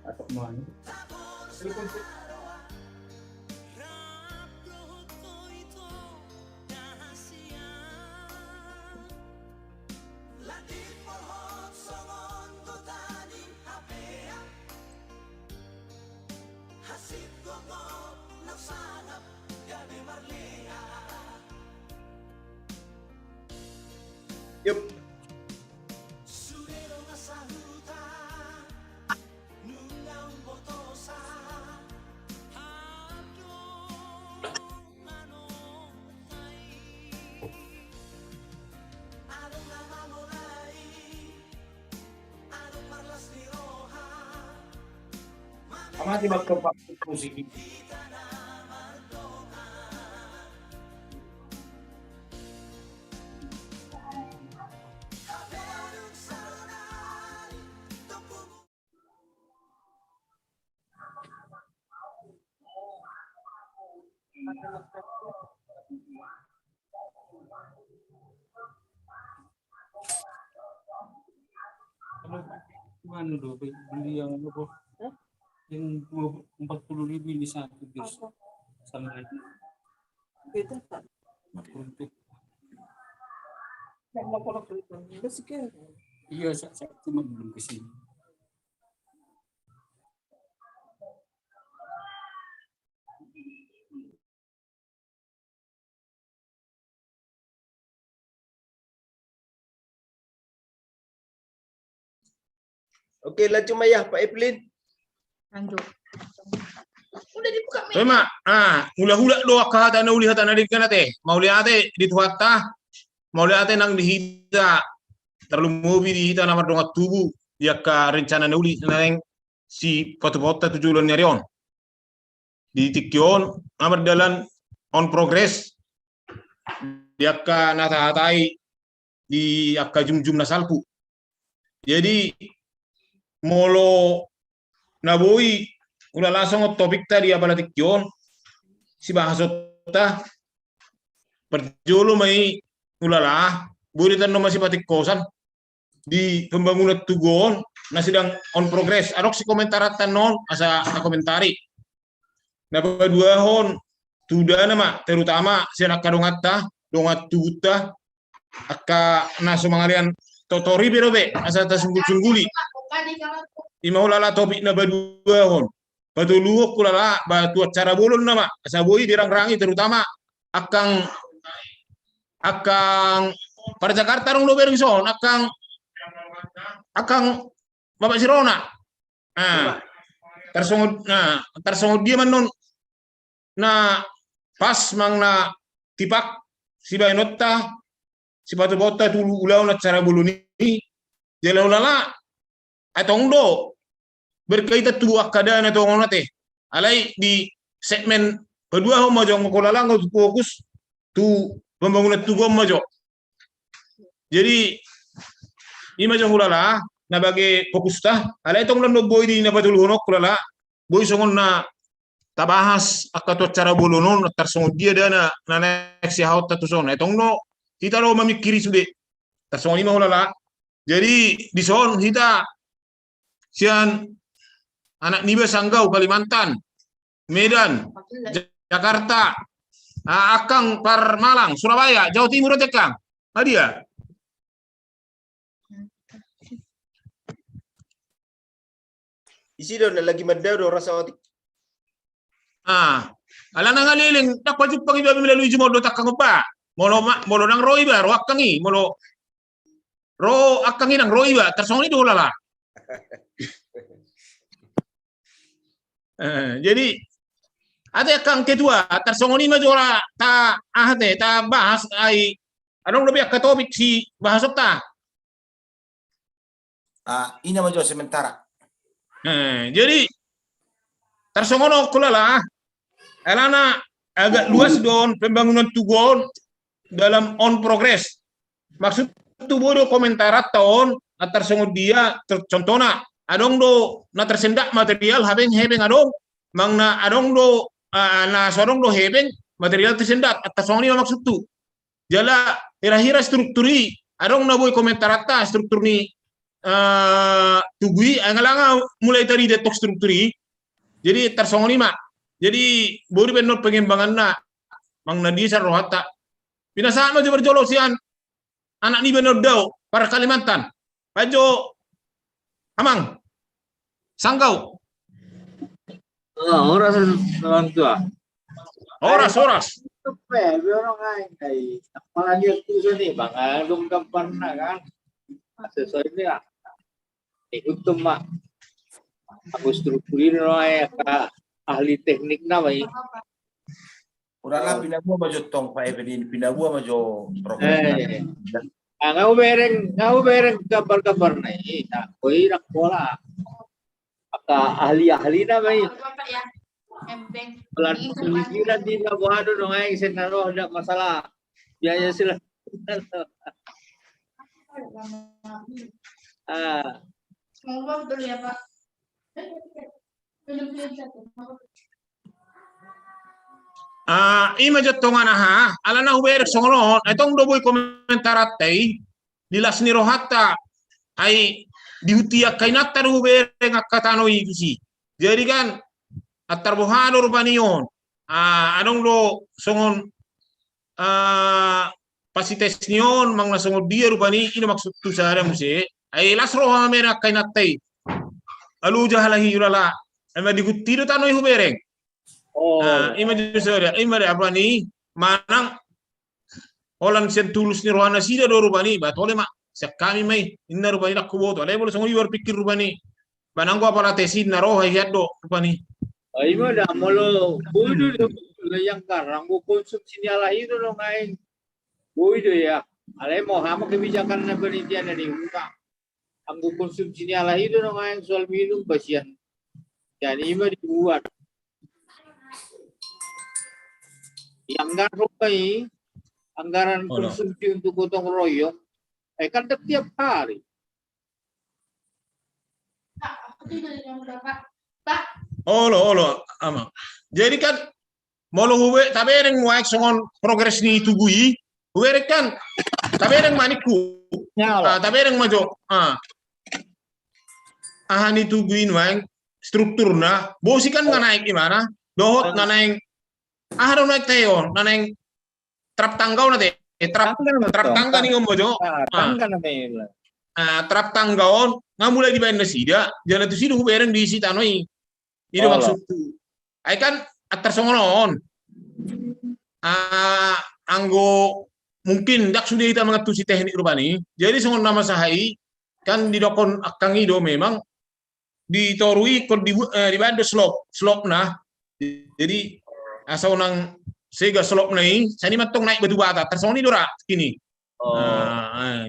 Atau mana? Yup. Amati magkapa musik. Mana dulu beli yang apa? Yang 40.000 ini satu dus sama itu Gitu kan? untuk Mau kolak itu, udah sekian. iya saya cuma belum kesini. Oke, lah cuma ya Pak Evelyn. Lanjut. Udah dibuka nih. Tema, hula-hula do akata na uli hata na rin ka na te. Mauli ate, dito hata. Mauli ate nang dihita. Terlalu mobi dihita na mardong at tubu. Dia ka rencana na uli na rin si foto-foto tujulan niya riyon. Di tikyon, amar dalan on progress. Dia ka natahatay di akka jum-jum na salpu. Jadi, molo naboy ula langsung topik tadi apa latik yon si bahasota perjolo mai ulala buritan no masih patik kosan di pembangunan tugon na sedang on progress arok si komentaratan non asa komentari na dua hon tuda nama terutama si anak kadongata dongat tuta akka naso mangarian totori berobe asa tasungguli imahulala topik na badua hon batu luok kulala batu acara bolon nama saboi dirang-rangi terutama akang pada Jakarta rong lo bereng son akang Bapak Sirona tersongod dia manon na pas mang na tipak si bayanota si batu bota tulu ulau na acara bolon ini jalan ulala atong do berkaitan tu akadana to ngono teh alai di segmen kedua ho majo ngokolala ngo fokus tu pembangunan tugu majo jadi ini majo kulala na bagi fokus tah alai tong londo boy di na batul honok kulala boy songon na tabahas akato cara bolonon tersongod dia dana na next ya haut tu son etong no kita lo mamikiri sude tersongod ini kulala jadi di son kita sian anak Nibe Sanggau Kalimantan, Medan, Jakarta, Akang par Malang, Surabaya, Jawa Timur aja Kang. Dia. Isi do na lagi madaw do rasa otik. Ala na ngaliling dapat jupang iba melalui jumodo takang ba. Molo nang roi ba, ro akangi, molo ro akangi nang roi ba, tersongoni do lala. Jadi ada kang kedua tersongoni majora ta ta bahas ai anong lebih ke topik si bahas ta ini maju sementara jadi tersongono kulala elana agak luas don pembangunan tugon dalam on progress maksud tu bodo komentar tahun tersongod dia contohna adong do na tersendak material habeng adong mangna adong do na sorong do hebeng material tersendak atas songni maksud tu jala hira-hira strukturi adong na boy komentar atas struktur ni tugui angalanga mulai dari detok strukturi jadi tersongon lima jadi bori benor pengembangan na mang nadi rohata pinasaan maju berjolosian anak ni benor dau para Kalimantan pajo amang sanggau Oras orang tua. oras Orang lain kay apalagi aku sini bang alum kapan na kan sesuai ini lah ikut tuh mak aku strukturin ay ka ahli teknik na ba Urala pinabua majo tong pa Evelyn, pinabua majo program. ngau bereng kabar na koi rak bola ka ahli na ba Bapak ya. Embeng. pelan pemikiran di Labuado dong ay senaro ada masalah biaya sila Ngomong dulu ya Pak. Pilih-pilih satu. ima jotongan ha alana uber songonon etong doboy komentar atay dilas ni rohata ay dihutia kainata uber ngakatano isi jadi kan atar bohano rupanion anong lo songon pasites niyon mang nasongod dia rupani ino maksud tu sara musi ay las roha mena kainatay alu jahalahi urala ay madikutido tanoy hubereng ima jusora ima apa ni manang olan sen tulus ni rohana sida do rupani batole mak sekami mai inna rupani nak kuboto ale boleh songon iwar pikir rupani bananggo apa tesin na roha yaddo rupani ay mo da molo buido yang karang ko konsumsi niala itu dong ay buido ya ale mo hama kebijakan na penelitian dari muka ang konsumsi niala itu dong ay soal minum basian jadi ima dibuat yang anggaran konsumsi untuk gotong royong kan setiap hari. Pak, aku tidur yang berapa? Pak. Olo ama. Jadi kan molo huwe tabereng muak songon progres ni tugui huwe kan tabereng maniku tabereng majo ahani tugui nuang strukturna bosi kan naik gimana dohot naik aharo naik teon naik trap tanggau nate trap tangga nih ngomojo tangga na mela trap tanggaon ngamulai di bawah sida jangan tu sidu huwe di sita noi ini maksud ay kan atar songonon anggo mungkin dak sudah kita mengetusi teknik rupani jadi songon nama sahai kan di dokon akang ido memang ditorui kon di bawah slop nah jadi asal nang sega slop nai sani matong naik batu bata tersoni dora kini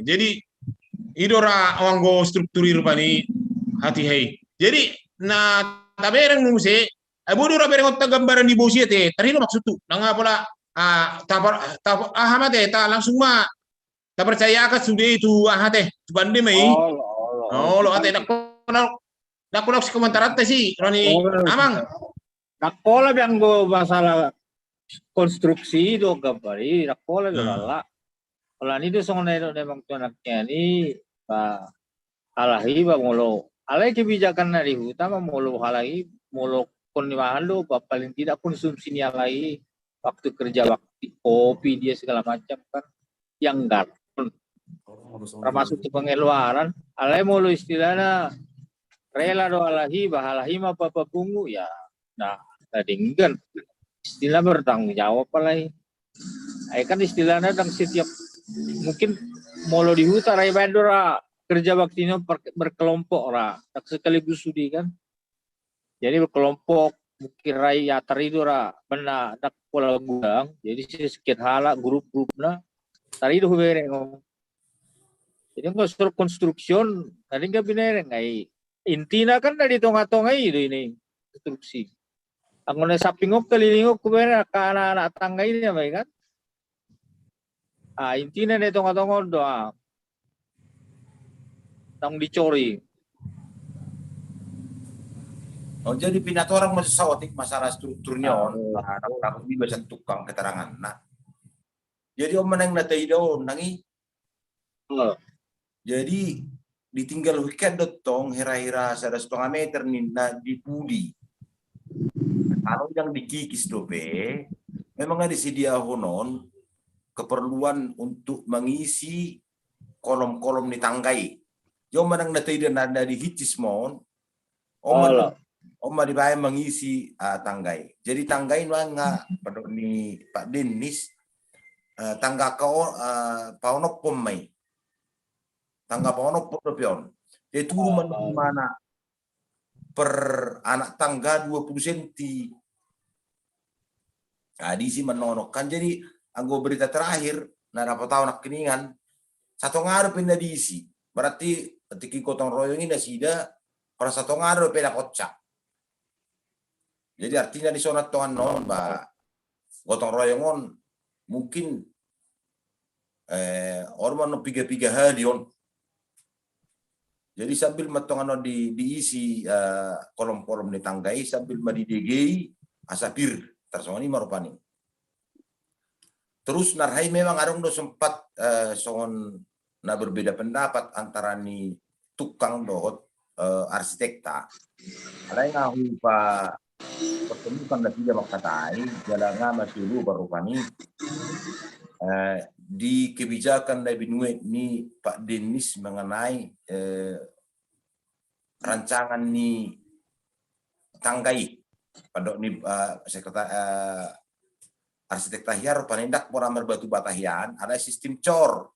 jadi idora anggo strukturi rupani hati hai jadi na tabereng mumse bodo ra bereng otta gambaran di bosi te tarino maksud tu nanga pola hamate ta langsung ma ta percaya ka sudah itu ahate bande mai lo ate dak kono komentar ate si Roni amang dak pola yang go masalah konstruksi do gambari dak pola lala pola ni do songonai do memang tunaknya ni alahi ba molo alai kebijakan dari utama molo halai molo konimahan lo paling tidak konsumsi ni alai waktu kerja waktu kopi dia segala macam kan yang enggak termasuk pengeluaran alai molo istilahnya rela do alahi bahalahi ma papa bungu ya nah tadinggan istilah bertanggung jawab alai kan istilahnya dan setiap mungkin molo di hutan rai bandora kerja baktinya berkelompok lah, tak sekaligus sudi kan. Jadi berkelompok mungkin raya tarido ra benar dak pola gudang. Jadi sekian hala grup na tarido bereng. Jadi nggak konstruksi, tadi nggak binereng ay. Intina kan dari tonga-tonga itu ini konstruksi. Angone sapingok kelilingok kubera ka anak tangga ini apa kan? Intina dari tonga-tonga doang. Tang dicori. Oh, jadi pinat orang masih sawatik masalah strukturnya takut di bahasa tukang keterangan. Nah, jadi om menang natai daun nangi. Jadi ditinggal weekend dotong hera-hera 1,5 meter nih na di budi. Kalau yang dikikis dope, memang ada sedia honon keperluan untuk mengisi kolom-kolom di tanggai. Jom menang natai dan ada di hicis mon. Om dibayar mengisi tanggai. Jadi tanggai nggak pada ni Pak Denis tangga kau paunok pemai. Tangga paunok pempion. Dia turun mana per anak tangga 20 cm. Nah, di sini menonokkan. Jadi anggo berita terakhir, nah dapat tahu nak keningan, satu ngaruh pindah diisi. Berarti ketika gotong royong ini sida, orang satu ngaruh pindah kocak. Jadi artinya di sana tuan non, Mbak, gotong royongon mungkin orang piga-piga hadion. Jadi sambil matongan diisi kolom-kolom di tanggai sambil madidegei asapir tersoni marupani. Terus narhai memang ada sempat songon na berbeda pendapat antara ni tukang dohot arsitek ta. Ada yang ngahu pa pertemukan dan tidak makatai jalannya masih lu barupani di kebijakan dari Benue ni Pak Denis mengenai rancangan ni tanggai pada ni arsitek tahiar panindak moramar batu batahian ada sistem cor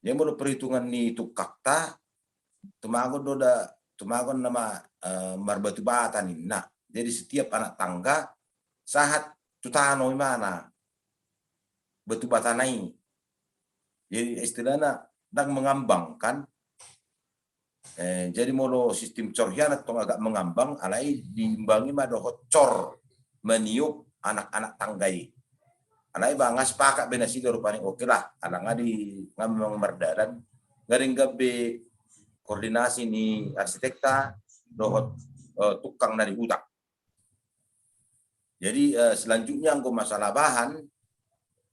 yang baru perhitungan ni tukakta tumagon nama marbatu bata ni. Nah, jadi setiap anak tangga sahat tutano mana batu bata naik. Jadi istilahnya sedang mengambangkan. Jadi molo sistem corhian atau agak mengambang, alai diimbangi madohot cor meniup anak-anak tanggai. Alai bangas pakai benasi rupanya oke lah. Alang di ngambang merdaran, garing gabe koordinasi ni arsitekta dohot tukang dari hutak. Jadi selanjutnya anggo masalah bahan.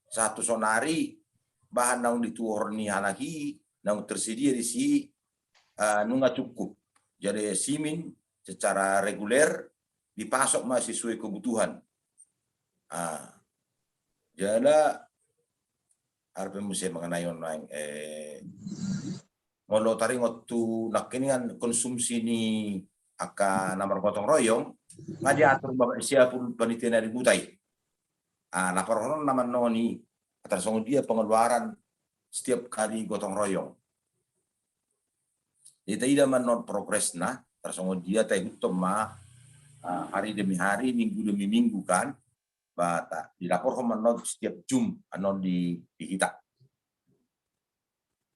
Satu sonari bahan nang dituor ni hanaki nang tersedia di si nunga cukup. Jadi simin secara reguler dipasok masih sesuai kebutuhan. Jadi harus mesti mengenai online. Molo taring waktu nak ini kan konsumsi ni akan nomor gotong royong ngaji atur bapak siapun panitia dari butai. Lapor nama noni tersangka dia pengeluaran setiap kali gotong royong. Jadi tidak menon progres nah tersangka dia teh utama hari demi hari, minggu demi minggu kan, bata dilapor menon setiap jum anon di kita.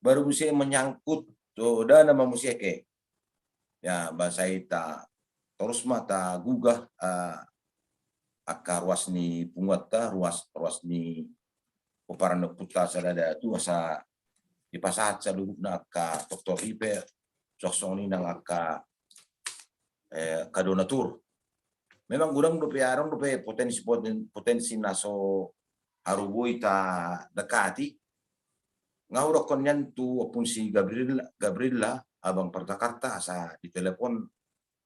Baru musim menyangkut dana manusia ke, ya bahasa ita terus mata gugah akar ruas ni punguata ruas ni uparan puta sadada tu asa di pasat saluhuk na ka doktor ipe sosong ni nang aka kadonatur. Memang gudang dope arong dope potensi naso aruboi ta dekati ngawro konyan tu opun si Gabriela abang Pertakarta asa di telepon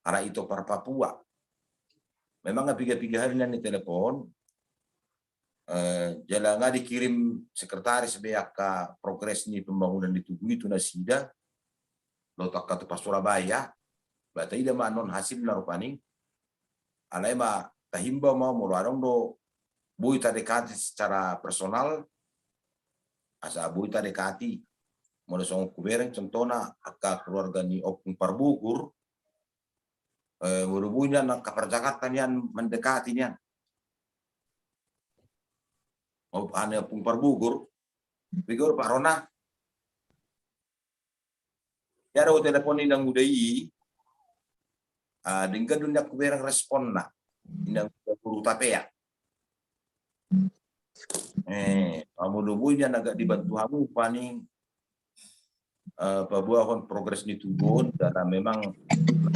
arah itu para Papua. Memang piga-piga hari ni telepon jalan dikirim sekretaris BAK progres ni pembangunan di Tugu itu nasida lotak kata pas Surabaya bata ida manon hasil narupani alai ma tahimba mau mularong do bui tadekati secara personal asa bui tadekati mau song kubereng contohna aka keluarga ni opung parbukur murubunya nak kapar Jakarta nian mendekati nian mau ane opung parbukur bigur Pak Rona ya ada telepon indang udai dengan dunia kubereng respon na indang guru tapea murubunya agak dibantu hamu paning pabuahon progres di Tugun karena memang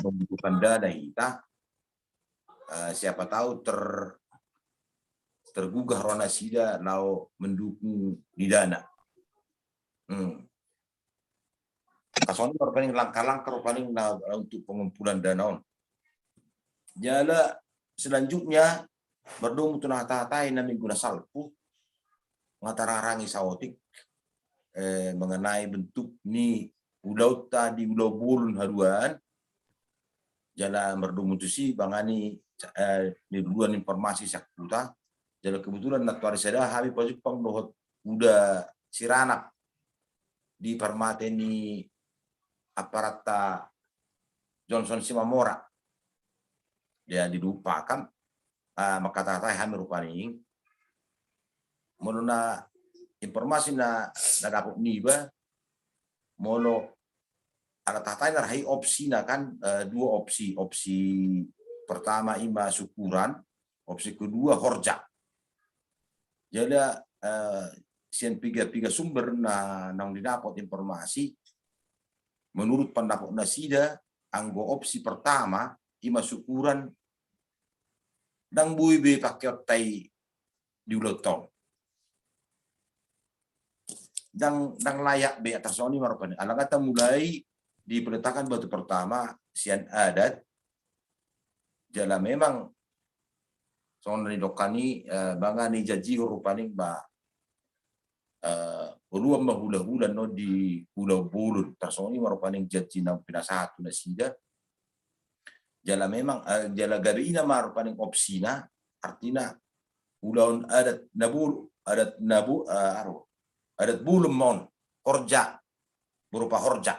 membutuhkan dana kita siapa tahu tergugah rona sida lau mendukung di dana Kasoni paling langkah-langkah paling untuk pengumpulan dana. Jala selanjutnya berdomu tunah tatai na minggu salpu ngatarangi sawotik mengenai bentuk ni pulau tadi pulau bulun haruan jala berdomu tu si bangani di duluan informasi sakuta jala kebetulan natwari sada habis pasupang dohot udah siranak di permateni aparata Johnson Simamora dia dilupakan maka tatai hamil rupaning menuna informasi na dapat niba mono ada tatai narhai opsi na kan dua opsi pertama ima syukuran opsi kedua horja jadi sian piga sumber nang didapat informasi menurut pendapat nasida anggo opsi pertama ima syukuran dang bui be pakai tai di ulotong dang layak be atas soni marupani ala kata mulai diperletakkan batu pertama sian adat jala memang soalnya dokani bangani jaji rupani ba ruang bahula-hula no di Pulau Bulun tersoni marupani jaji nang pinasatu nasida jala memang jala garina marupani opsina artinya pulau adat nabu adat bulum mon horja berupa horja.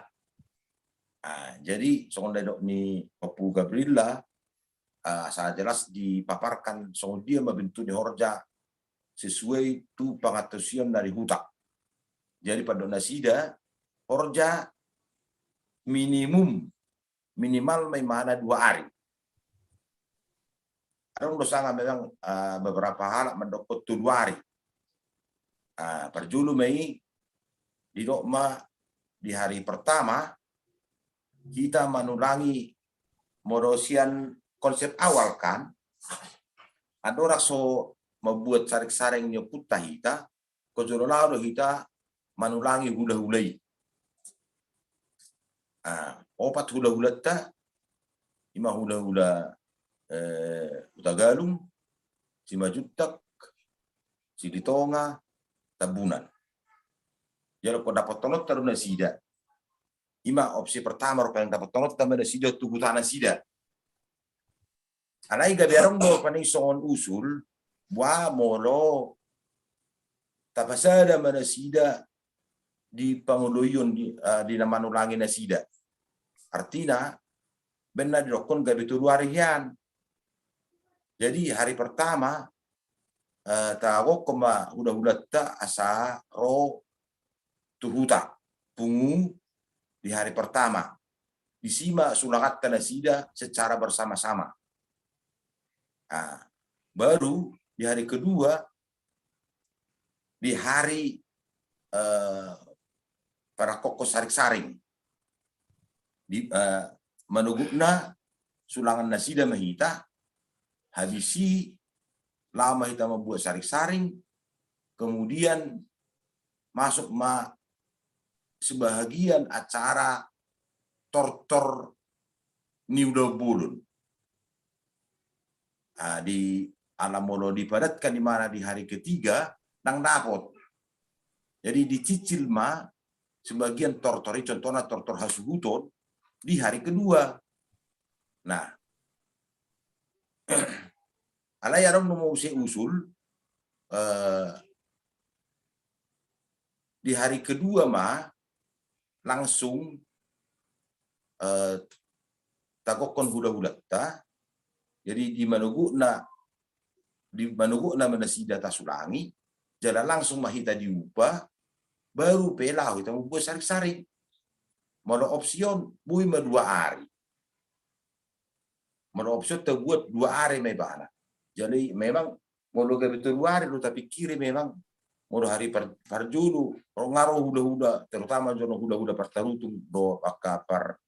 Jadi soalnya dok ni Papu Gabriela sangat jelas dipaparkan soal dia membentuk di horja sesuai tu pengatusian dari hutan. Jadi pada nasida horja minimal mana 2 hari. Ada dosa memang beberapa hal mendokot 2 hari. Perjulu Mei di Dokma di hari pertama kita menulangi modosian konsep awal kan ada orang so membuat saring-saring nyokutah kita kejololado kita menulangi hula-hulai opat hula-hula ta ima hula-hula Utagalung Simajutak Siditonga Tabunan. Jadi kalau dapat tonot taruh nasida. Ima opsi pertama yang dapat tonot tambah nasida tugu tanah sida. Anai gabiarong do paning songon usul wa molo tapasada manasida di panguloyon di nama nulangi nasida. Artinya benar dirokon gabi tu harian. Jadi hari pertama tawo koma udah ta asa ro tuhuta pungu di hari pertama disima sulangat tanasida secara bersama-sama. Baru di hari kedua di hari para kokos saring-saring di menugupna sulangan nasida mahita habisi lama kita membuat saring-saring, kemudian masuk sebahagian acara tortor Niuda Bulun. Di alam molo dipadatkan di mana di hari ketiga nang dapot. Jadi dicicil sebagian tortori contohnya tortor hasuhuton di hari kedua. Nah, alai aram mau usul di hari kedua langsung takokon hula-hula ta. Jadi di manuguna manasida tasulangi jalan langsung mahita diubah baru pelau kita membuat saring-saring mono opsion bui 2 hari mono opsion terbuat 2 hari mebana. Jadi memang mau betul 2 hari lu tapi kiri memang mau hari parjulu ngaruh huda-huda terutama jono huda-huda partarutung do akapar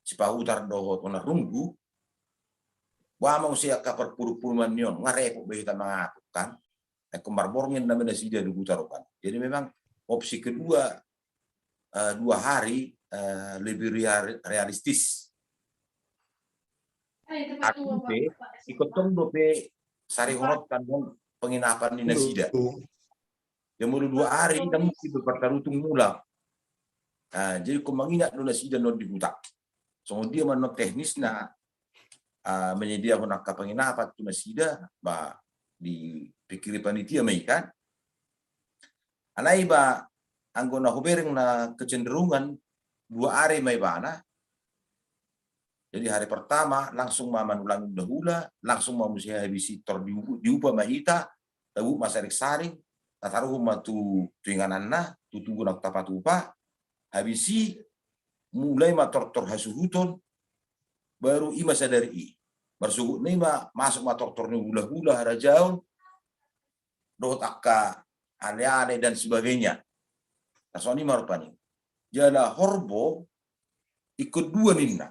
sipahutar do ona runggu wa mau sia kapar puru-puruman nyon ngarepo behita mengatukan kembar borngin namanya sida dugutarokan. Jadi memang opsi kedua 2 hari lebih realistis. Aku ikut tong dope sari honot kan penginapan di Nasida. Yang mulu 2 hari kamu itu bertarutung mula. Jadi kau mengingat do Nasida no dibutak. So dia mano teknis na menyediakan nak penginapan di Nasida ba dipikiri panitia mai kan. Anai ba anggona hubereng na kecenderungan 2 hari mai bana. Jadi hari pertama langsung manulang dahula, langsung mamusi habisi tor diupa mahita, tahu masarik saring, tataruh matu tuingananna, tutugu nak tapat upa, habisi mulai mator hasuhuton, baru ima sadari bersugut nema masuk mator ni hula-hula harajaun, dohot akka aneh-aneh dan sebagainya. Nah, soalnya marupani. Jala horbo ikut 2 ninna.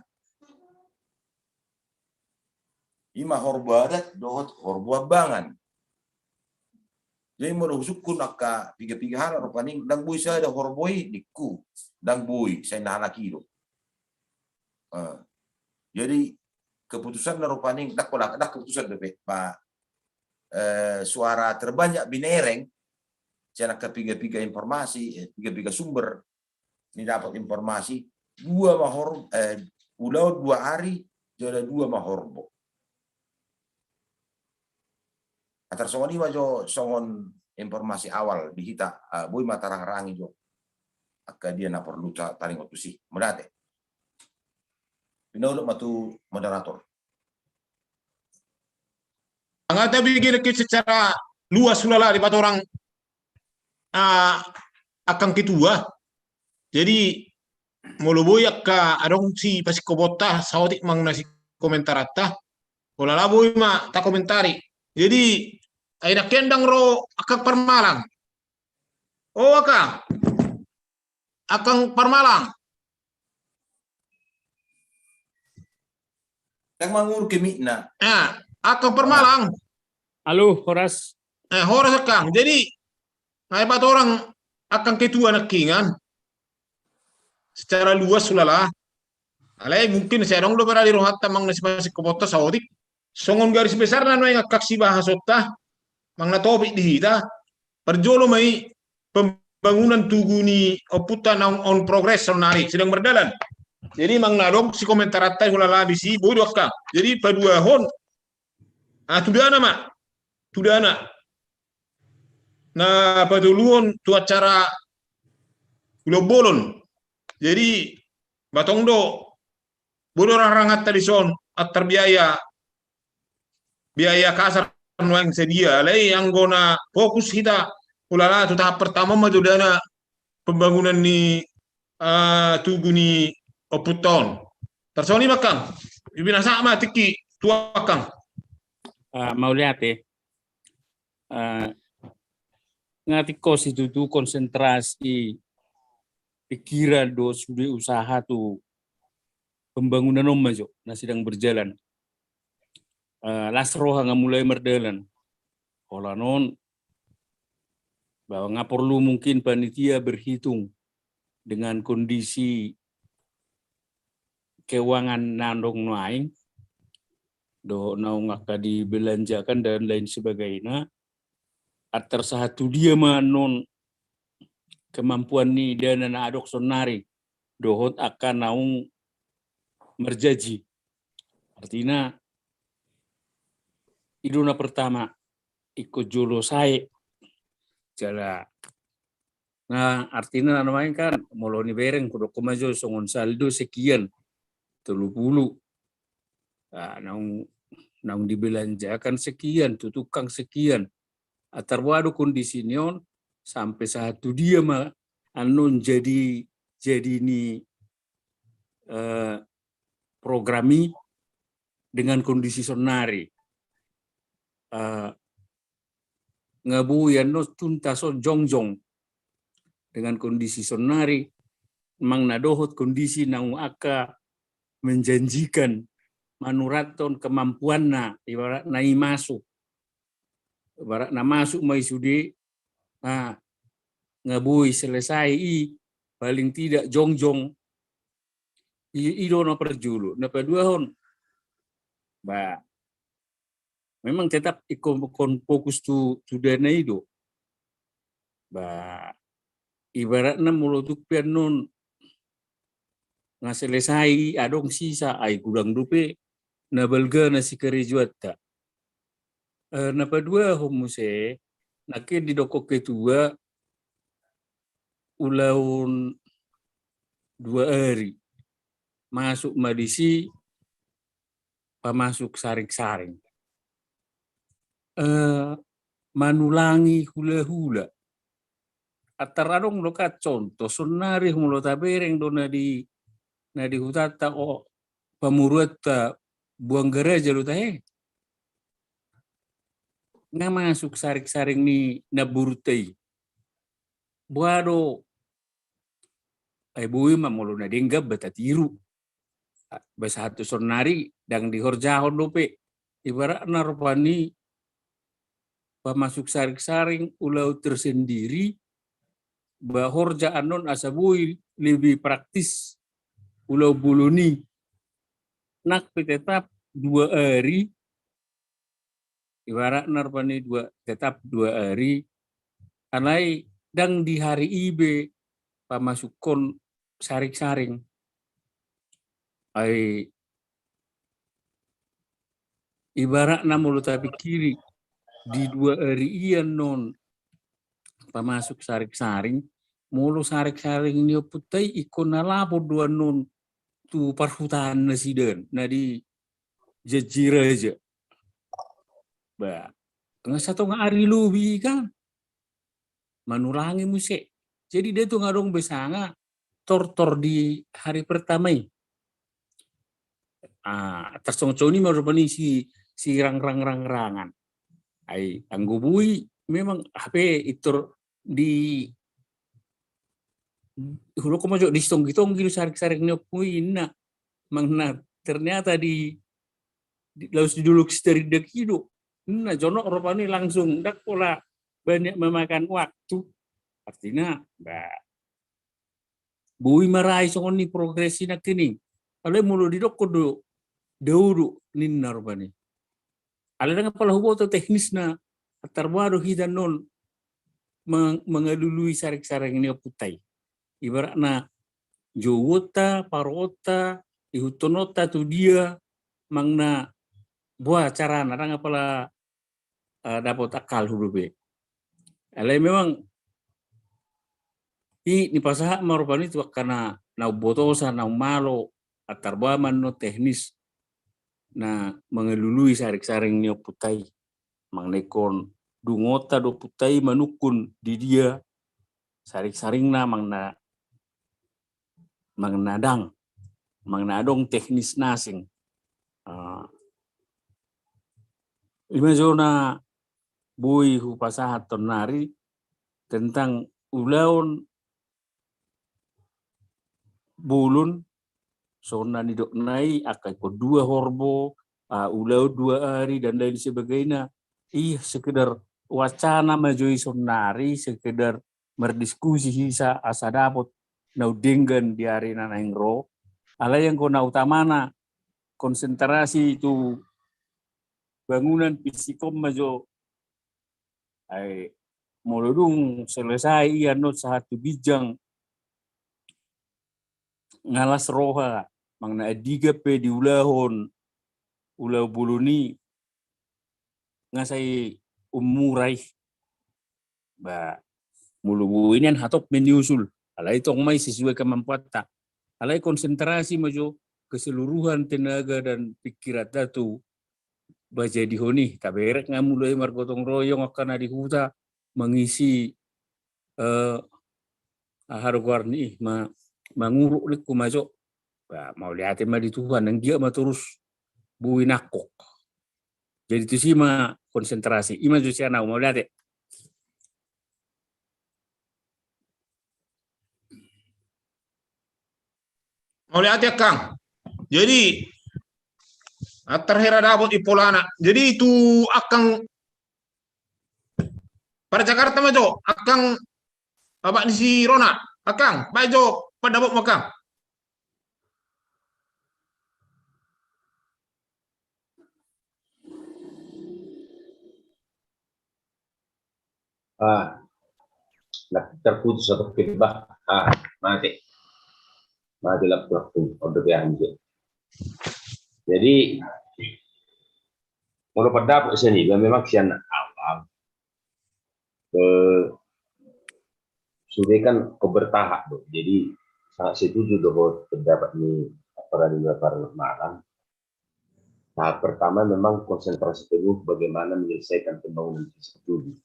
Ima horbo adat, dohot horbo abangan. Jadi merusukun akka 3 hari rupani dang bui saya ada horboi niku dang bui saya nana kilo. Jadi keputusan rupani dak keputusan DP Pak suara terbanyak binereng cara ketiga informasi 3 sumber ini dapat informasi 2 mahor ulau 2 hari jadi 2 mahorbo. Atar songon ima jo songon informasi awal dihita boy matarang-rangi jo akka dia na perlu taring waktu sih medate pinodok matu moderator Angata bikin secara luas sulala di orang akan ketua. Jadi muluboy akka adong si pasikobota sautik mang nasi komentar atta. Olala boy ma ta komentari. Jadi ay nakendang ro akang Parmalang. Oh akang Parmalang. Kang mangur kemikna. Akang Parmalang. Halo, Horas. Horas akang. Jadi ay bat orang akang ketua nakingan secara luas sulala. Alay mungkin saya dong do para di rohat tamang nasi pasikobota sautik. Songon garis besar na no yang kaksi bahasota mang natopik dihita perjolo mai pembangunan tugu ni oputan on progress sonari sedang berjalan. Jadi mang nadong si komentar atai hulala bisi bodo akka. Jadi padua hon tudana mak tudana na paduluon tu acara bolon. Jadi batong do bodo rangat tadi son atar biaya kasar yang sedia lay yang gona fokus kita ulala tu tahap pertama mah dana pembangunan ni tugu ni oputon tersoni makang ibinasa mah tiki tua kang Mau lihat ya. Ngati kos itu tuh konsentrasi pikiran do sudi usaha tuh pembangunan jo nah sedang berjalan. Lasroha nga mulai merdelan. Ola non bahwa nggak perlu mungkin panitia berhitung dengan kondisi keuangan nandong naing do naung akan dibelanjakan dan lain sebagainya. Atar satu dia manon kemampuan ni dana na adok sonari dohot akan naung merjaji. Artinya iduna pertama ikut jolo saya jala. Nah artinya namanya kan moloni bereng kudo komajo songon saldo sekian 30. Nah, naung dibelanjakan sekian, tukang sekian. Atar wadu kondisi nion sampai satu dia mah anon jadi ini programi dengan kondisi sonari. Ngabuyan no tuntas so jongjong dengan kondisi sonari mang nadohot kondisi nang aka menjanjikan manuraton kemampuan na ibarat nai masuk ibarat na masuk mai sudi ngabui selesai paling tidak jongjong ido na perjulu na paduahon ba memang tetap ikon fokus tu dana itu ba ibaratnya mulut pian non nga selesai adong sisa ay gulang dupe na balga na si kerijuat ta na padua homuse nakin di doko ketua ulaun 2 hari masuk madisi pamasuk saring-saring manulangi hula-hula atararong lokat contoh sonari mulo tabereng do na di hutata o pamuruat ta buang gereja lo tahe nga masuk saring-saring ni naburutay buado ay buwi mamulo na dinggab batatiru basa hatu sonari dang di horjahon dope ibarat narpani pamasuk saring-saring ulau tersendiri bahorja anon asabui lebih praktis ulau buluni nak tetap 2 hari ibarat narpani tetap 2 hari anai dang di hari ibe pamasukon saring-saring ay ibarat na mulut tapi kiri di 2 hari iyan non pamasuk saring-saring mulu saring-saring niyo putay ikon na labo 2 non tu parhutan na sidan na di jajira aja ba nga satu nga ari lubi kan manulangi musik jadi dia tuh ngadong besanga tor di hari pertama tersongcong ini merupani si rang-rangan ay anggubui memang HP itu di hulu ko majo di stong-gitong gitu sarik-sarik nyopui na mangna ternyata di laus diduluk dari dekido na jono rupani langsung dak pola banyak memakan waktu artinya bui marai songoni progresi nak kini ale mulu di dok kodo dauru ninna rupani ale dengan pala hubo to teknis na terbaru hidan non mengalului sarik-sarik ini putai ibaratna jowota parota ihutonota tu dia mangna buah cara narang apala dapat akal hurube ale memang ni pasaha marupani tu karena nau botosa nau malo atarbaman no teknis na mengelului sarik-saring nio putai mangnekon dungota do putai manukun di dia sarik-saring na mangnadang mangnadong teknis nasing lima zona bui hu pasaha tonari tentang ulaun bulun sona nidok nai akai ko 2 horbo ulau 2 hari dan lain sebagainya sekedar wacana majoi sonari sekedar berdiskusi hisa asa dapot nau denggan di hari nanahingro ala yang kona utamana konsentrasi itu bangunan psikom majo ay molodung selesai not satu bijang ngalas roha mangna adiga pe di ulau buluni ngasai umurai ba mulu ini hatop menyusul alai tong mai sesuai kemampuan tak alai konsentrasi majo keseluruhan tenaga dan pikiran datu baca di honi taberek ngamulai margotong royong akan di huta mengisi hargarni manguruk liku majo mau lihat mah di Tuhan yang dia mah terus buin nakok jadi itu sih mah konsentrasi ima jusiana mau lihat mau lihat ya Kang jadi terhera dapot ipolana jadi itu akan pada Jakarta majo akan Bapak di si Rona Akang, bajo padabok makang. Terputus atau kebah. Mati laptop untuk yang jadi kalau pada sini memang sian awam sudah kan kebertahap tuh. Jadi sangat setuju bahwa pendapat ini para malam. Tahap pertama memang konsentrasi penuh bagaimana menyelesaikan pembangunan studi.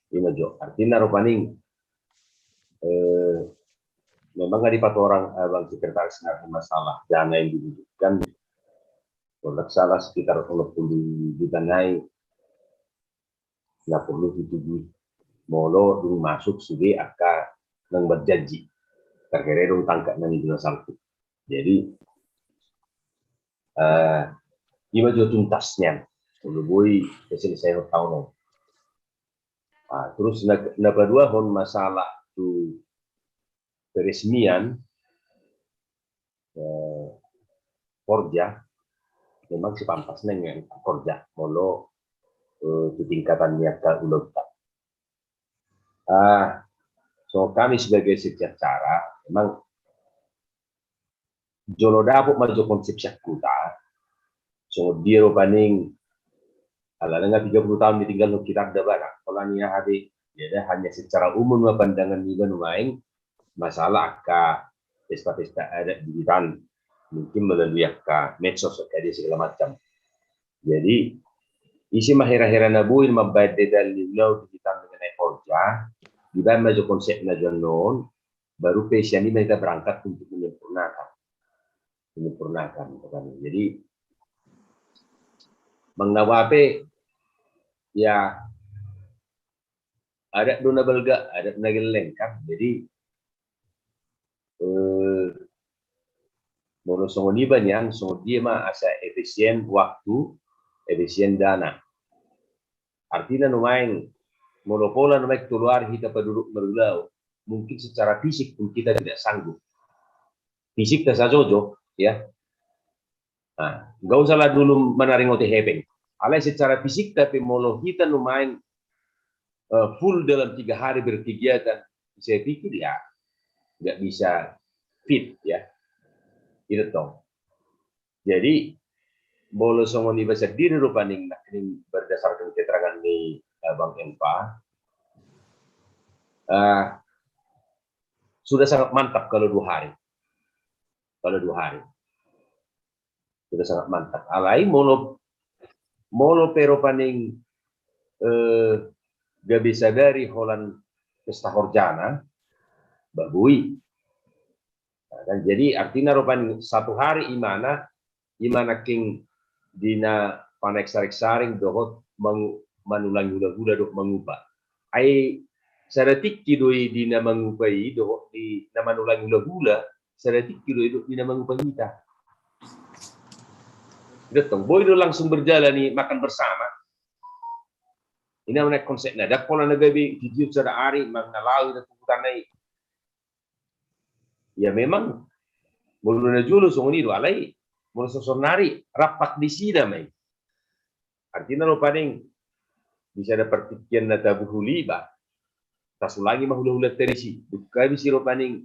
Ini jo artinya rupaning memang nggak dipakai orang bang sekretaris nggak masalah dana yang dibutuhkan kalau salah sekitar 20 juta naik nggak perlu dituju molo dulu masuk sudah akan nang berjanji terkira dong tangkap nanti dua salku jadi lima juta tuntasnya udah boy selesai tahun terus napa dua hon masalah tuh peresmian Korja memang sepantasnya yang Korja molo tingkatan niaga ulota. So kami sebagai secara memang jolo dapuk maju konsep syakuta so dia paning ala dengan 30 tahun ditinggal kita ada barang kalau niat hari jadi hanya secara umum pandangan juga lumayan masalah ke pesta-pesta adat di Iran mungkin melalui ke medsos kayak segala macam. Jadi isi mahera-hera nabuin membayar dari laut kita mengenai Korja di dalam maju konsep nasional baru pesian ini kita berangkat untuk menyempurnakan. Jadi mengawape ya ada dona belga ada nageleng kan jadi menurut songoniban yang dia mah asa efisien waktu, efisien dana. Artinya lumayan monopola lumayan keluar kita penduduk merulau. Mungkin secara fisik pun kita tidak sanggup. Fisik tak sajojo, ya. Nggak usahlah dulu menaring ote hepeng. Alai secara fisik tapi mono kita lumayan full dalam 3 hari berkegiatan. Saya pikir ya nggak bisa fit ya itu toh jadi bolo songon bahasa diri rupaning ini berdasarkan keterangan nih Bang Enpa sudah sangat mantap kalau 2 hari sudah sangat mantap alai molo pero paning gak bisa dari Holland pesta Horjana babui. Dan jadi artinya rupan 1 hari imana king dina panek saring dohot manulang gula dok mengubah. Ai saratik kidoi dina mengupai dohot di nama manulang gula saratik kidoi dok dina mengubah kita. Datang boy do langsung berjalan nih makan bersama. Ini namanya konsepnya. Dak pola nagabi didiut sada hari mengalau dan tanai. Ya memang muluna julu songoni do alai mulu sosonari rapak di sida mai artinya lo paling bisa ada pertikian na tabuhu liba tasulangi mahula-hula terisi buka bisi lo paling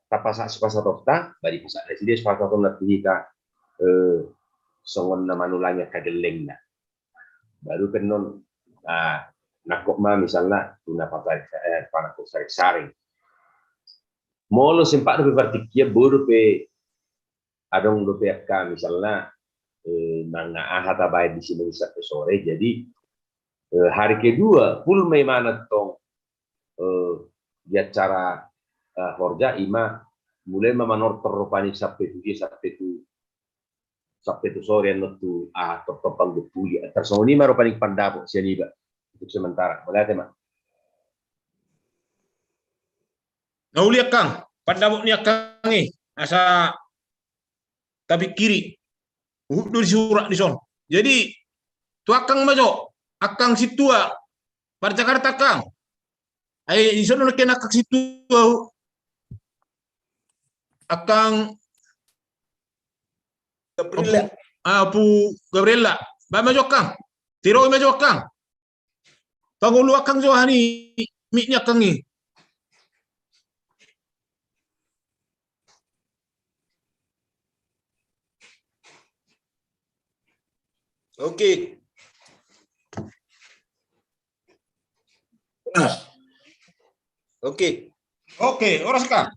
tapasa sepasa tokta bari pasak dia sepasa tokta kita songon na manulanya kagelengna baru penon nakok ma misalnya tuna panakok saring molo sempat lebih partikia baru pe adong do PK misalnya nanga ahata baik di sini sampai sore jadi hari kedua full mai mana tong dia cara Horja ima mulai memanor terupani sampai tu sore tu tertopang bepuli tersoni maro paling pandapok sianiba untuk sementara boleh tema Nah uliak Kang, pandabok ni Kang ni asa tapi kiri, udah disurak di son. Jadi tu akang majo, akang situa pada Jakarta Kang. Ay iso no kena kak situ akang Gabriela. Apu Gabriela. Ba maju akang. Tiro maju akang. Pangulo akang jo hani miknya kang ni. Oke. Oke. Oke, oras kang.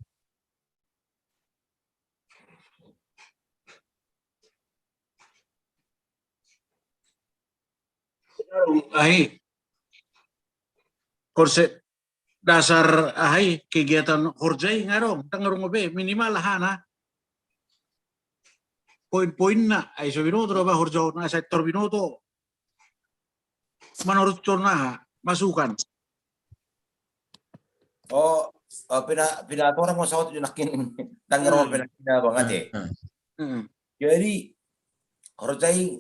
Ahai, konsep dasar ahai kegiatan horjai ngarong tangarong be minimal hana poin-poin na ay so binoto ba horjau na sektor binoto menurut corna masukan. Oh, pina orang mau sawat junakin tangerol pina banget ya. Jadi horjai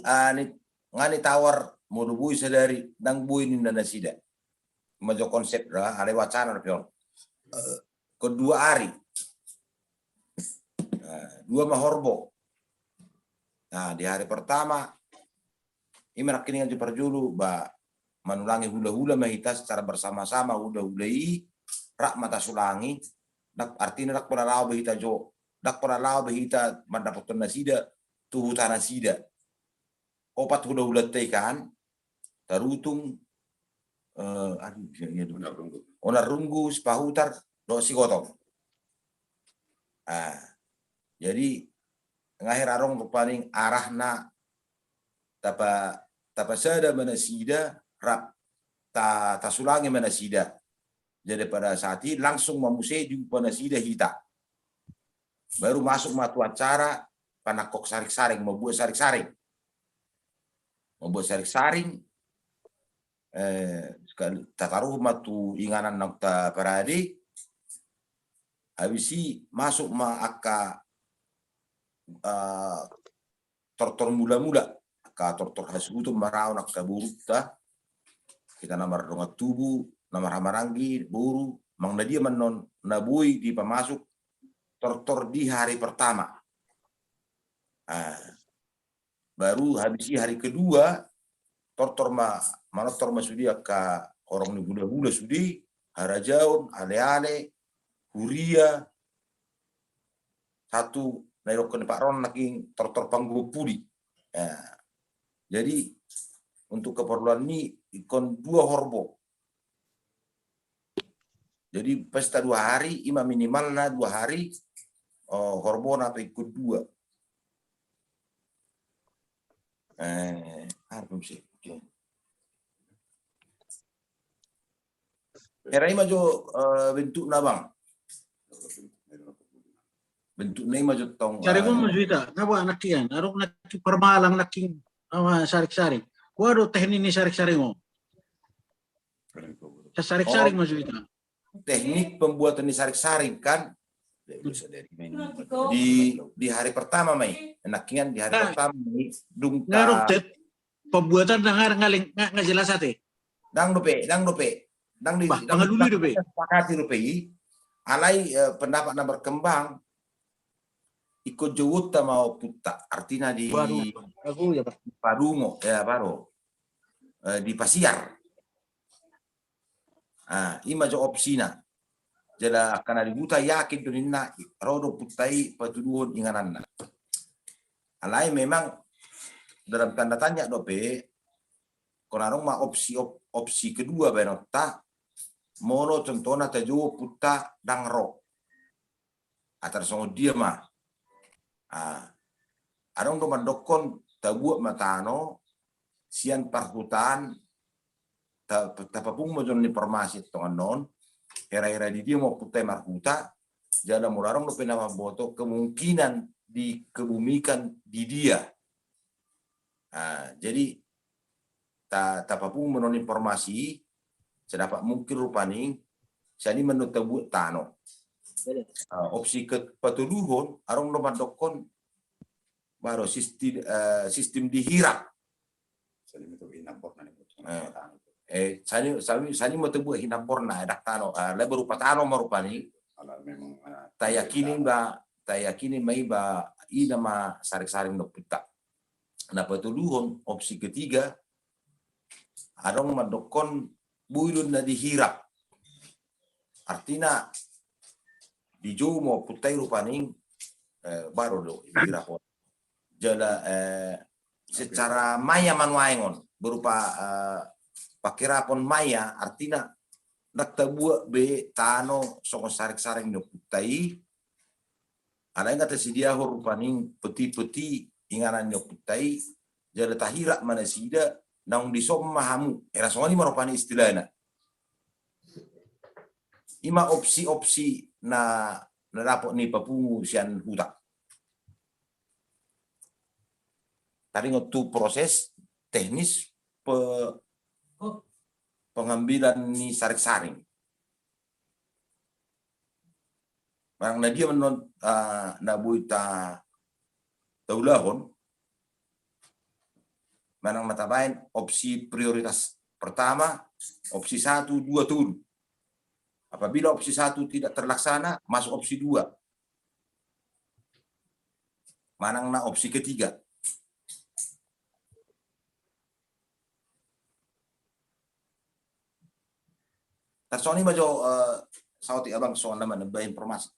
ngani tawar mau dubui sedari nang buin nanda sida. Majo konsep lah, ada wacana pion. Kedua hari, dua mahorbo. Nah di hari pertama, ini merakin yang perjulu, menulangi hula-hula mahita secara bersama-sama hula-hulai, rak mata sulangi, artinya rak peralau bahita jo, rak peralau bahita mendapatkan nasida, tuh tanah sida. Opat hula-hula tekan, tarutung onar runggu sepahutar do sigotong. Jadi ngahir arong rupaning arahna tapa sada manasida rap ta sulangi manasida. Jadi pada saat ini langsung memusai di manasida hita. Baru masuk matu acara panakok sarik-saring membuat sarik-saring. Sekali tataruh matu inganan nokta paradi habisi masuk ma akka tortor mula-mula ka tortor hasutu marau nak kaburuta kita namar dongat tubuh namar hamarangi buru mangna dia menon nabui di pemasuk tortor di hari pertama. Baru habisi hari kedua tortor manotor masudi ka orang ni bula-bula sudi harajaun ale-ale huria satu nairok ke Pak Ron naking tortor panggu pudi. Jadi untuk keperluan ini ikon 2 horbo. Jadi pesta 2 hari ima minimal na 2 hari horbo na ikut 2. Era ima jo bentuk nabang. Bentuk na ima jo tong. Cari pun majuita, ngapa nakian, arok naki permalang naking sama sarik-saring. Waduh teknik ini sarik-saring mo. Sarik-saring majuita. Teknik pembuatan di sarik-saring kan di hari pertama Mai enakian di hari pertama Mai dung ngarok pembuatan ngaling nggak jelas ate dang dope dang di pangaluli dope pakati dope alai pendapat na berkembang ikut jewuta mau puta artinya di aku ya Pak Padungo ya baru di Pasiar ima jo opsina jala akan dibuta yakin duninna rodo putai patuduhun ingananna. Alai memang dalam tanda tanya dope konarong ma opsi kedua benota mono contohna tajo puta dangro. Atar songo dia mah. Arong do mandokon tabuak matano sian parhutan tapapung mojon informasi tongan non era-era di dia mau putai marhuta jana mularong lo penama boto kemungkinan dikebumikan di dia. Jadi tapapung menon informasi sedapat mungkin rupaning jadi menurut tabu tano opsi ke patuluhon arong lo mandokon baru sistem dihirap Sani mo tebu hinapor na dak tano la berupa tano marupani tayakini mai ba ina ma saring-saring no puta na patuluhon opsi ketiga adong madokon builun na dihirap artinya dijo mo putai rupaning baru do hirap jala secara maya manuaingon berupa pakirapon maya artinya naktabua be tano soko sarik-saring no putai ada yang kata sedia rupaning peti-peti inganan no putai jala tahira mana sida naung disom mahamu era songani marupani istilahna ima opsi-opsi na dapat ni papungu sian hutak tadi ngotu proses teknis pengambilan ni saring-saring. Barang na dia menon nabuita taulahon manang matabain opsi prioritas pertama, opsi 1, 2 turun. Apabila opsi 1 tidak terlaksana, masuk opsi 2. Manang na opsi ketiga. Tersoni majo sauti abang soal nama nambah informasi.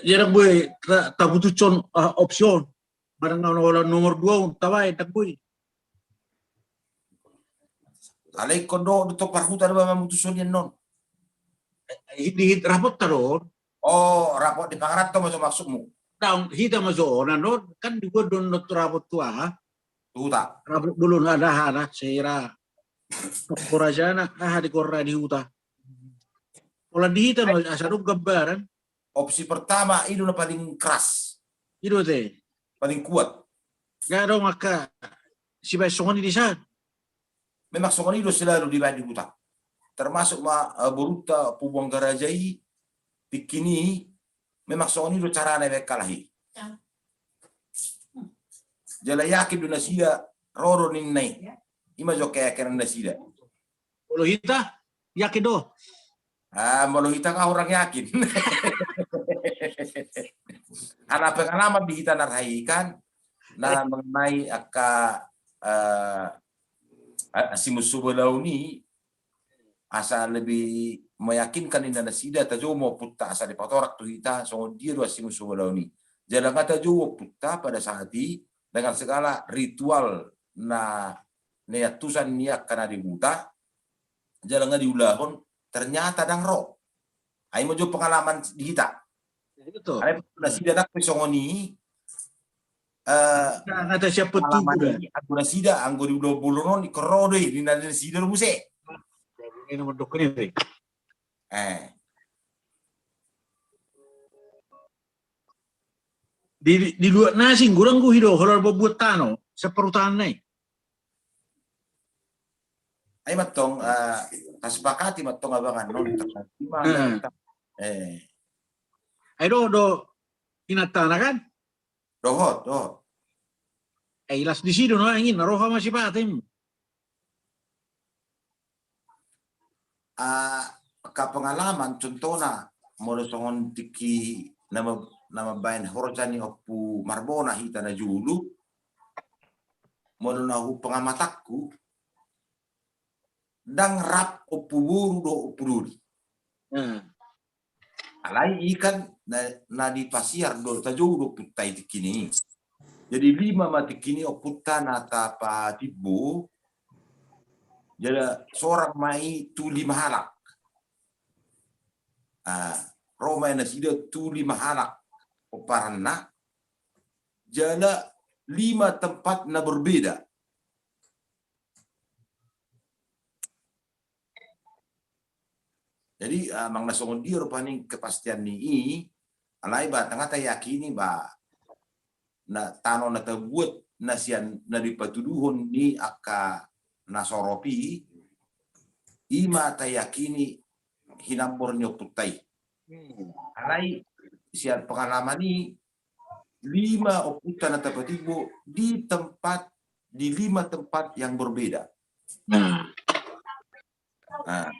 Jarang boy tabutu con opsion. Barang nomor 2 tawai tak boy. Alai kondo to parhuta ba mamutuson yan non. Di rapot taron. Oh, rapot di pangarat to maksudmu. Taung hita maso nanon kan juga don rapot tua. Tuta. Rapot dulu ada seira. Korajana di korra di huta. Olah di hita asaruk gambaran. Opsi pertama itu na paling keras. Itu teh. Paling kuat. Gak ada maka si besongan di sana. Memang songoni itu selalu di hutan. Termasuk beruta Pubuang Garajai pikini memang songoni itu cara naik kalahi. Jala yakin duna sia roro ninnai. Ima jo kayak kena nasida. Molohita yakin do. Molohita kah orang yakin. Anak pengalaman di kita narhaikan nah mengenai asimusubo launi asa lebih meyakinkan inda nasida tajo mo putta asa di patorak tu kita so dia dua asimusubo launi. Jalan kata jo putta pada saat ini dengan segala ritual na neatusan niat karena dibuta jalan diulahon ternyata dang ro ai mo jo pengalaman di kita betul ai nasida nak pesongoni kata siapa tu aku nasida anggo di ulo bulunon di korode di nasida rumuse ini nomor dokter ini di luar nasi kurang gue hidup kalau buat tano seperutan nih. Ay matong kasepakati matong abangan non terima ay do inatana kan dohot ay ilas di sido no ingin naroha masih patim ka pengalaman contohna mo songon tiki nama bain horjani opu marbona hita na julu mo na hu pengamatakku dang rap opuburu do opururi. Alai ikan na di pasiar do tajo do putai tikini. Jadi 5 mati kini oputta nata pa tibu. Jadi seorang mai tu 5 halak. Roma na sida tu 5 halak oparana. Jala 5 tempat na berbeda. Jadi mang nasongon dia rupanya kepastian ni alai ba tengah yakini ba na tano na tabuat na sian na dipatuduhon ni aka nasoropi ima tayakini hinambor nyo putai alai sian pengalaman ni 5 oputan na tapatibo di 5 tempat yang berbeda. Ah,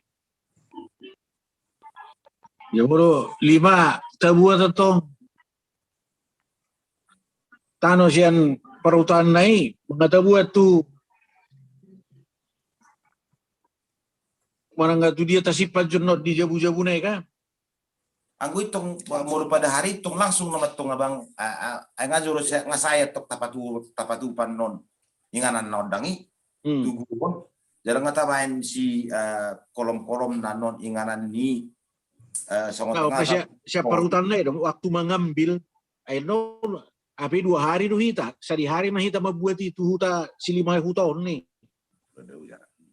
Ya bro, 5 tabuat atong tano siyan parutan nai mga tabuat tu marang tu dia tasipat junot di jabu-jabu nai ka. Anggo itong moro pada hari itong langsung naman itong abang nga juro nga saya tok tapatupan non inganan non dangi tuguon jarang nga tabain si kolom-kolom na non inganan ni songot Kau pa siya parutan nai dong waktu mengambil ay no api 2 hari do hita sa di hari mahita mabuat itu huta si 5 huton ni.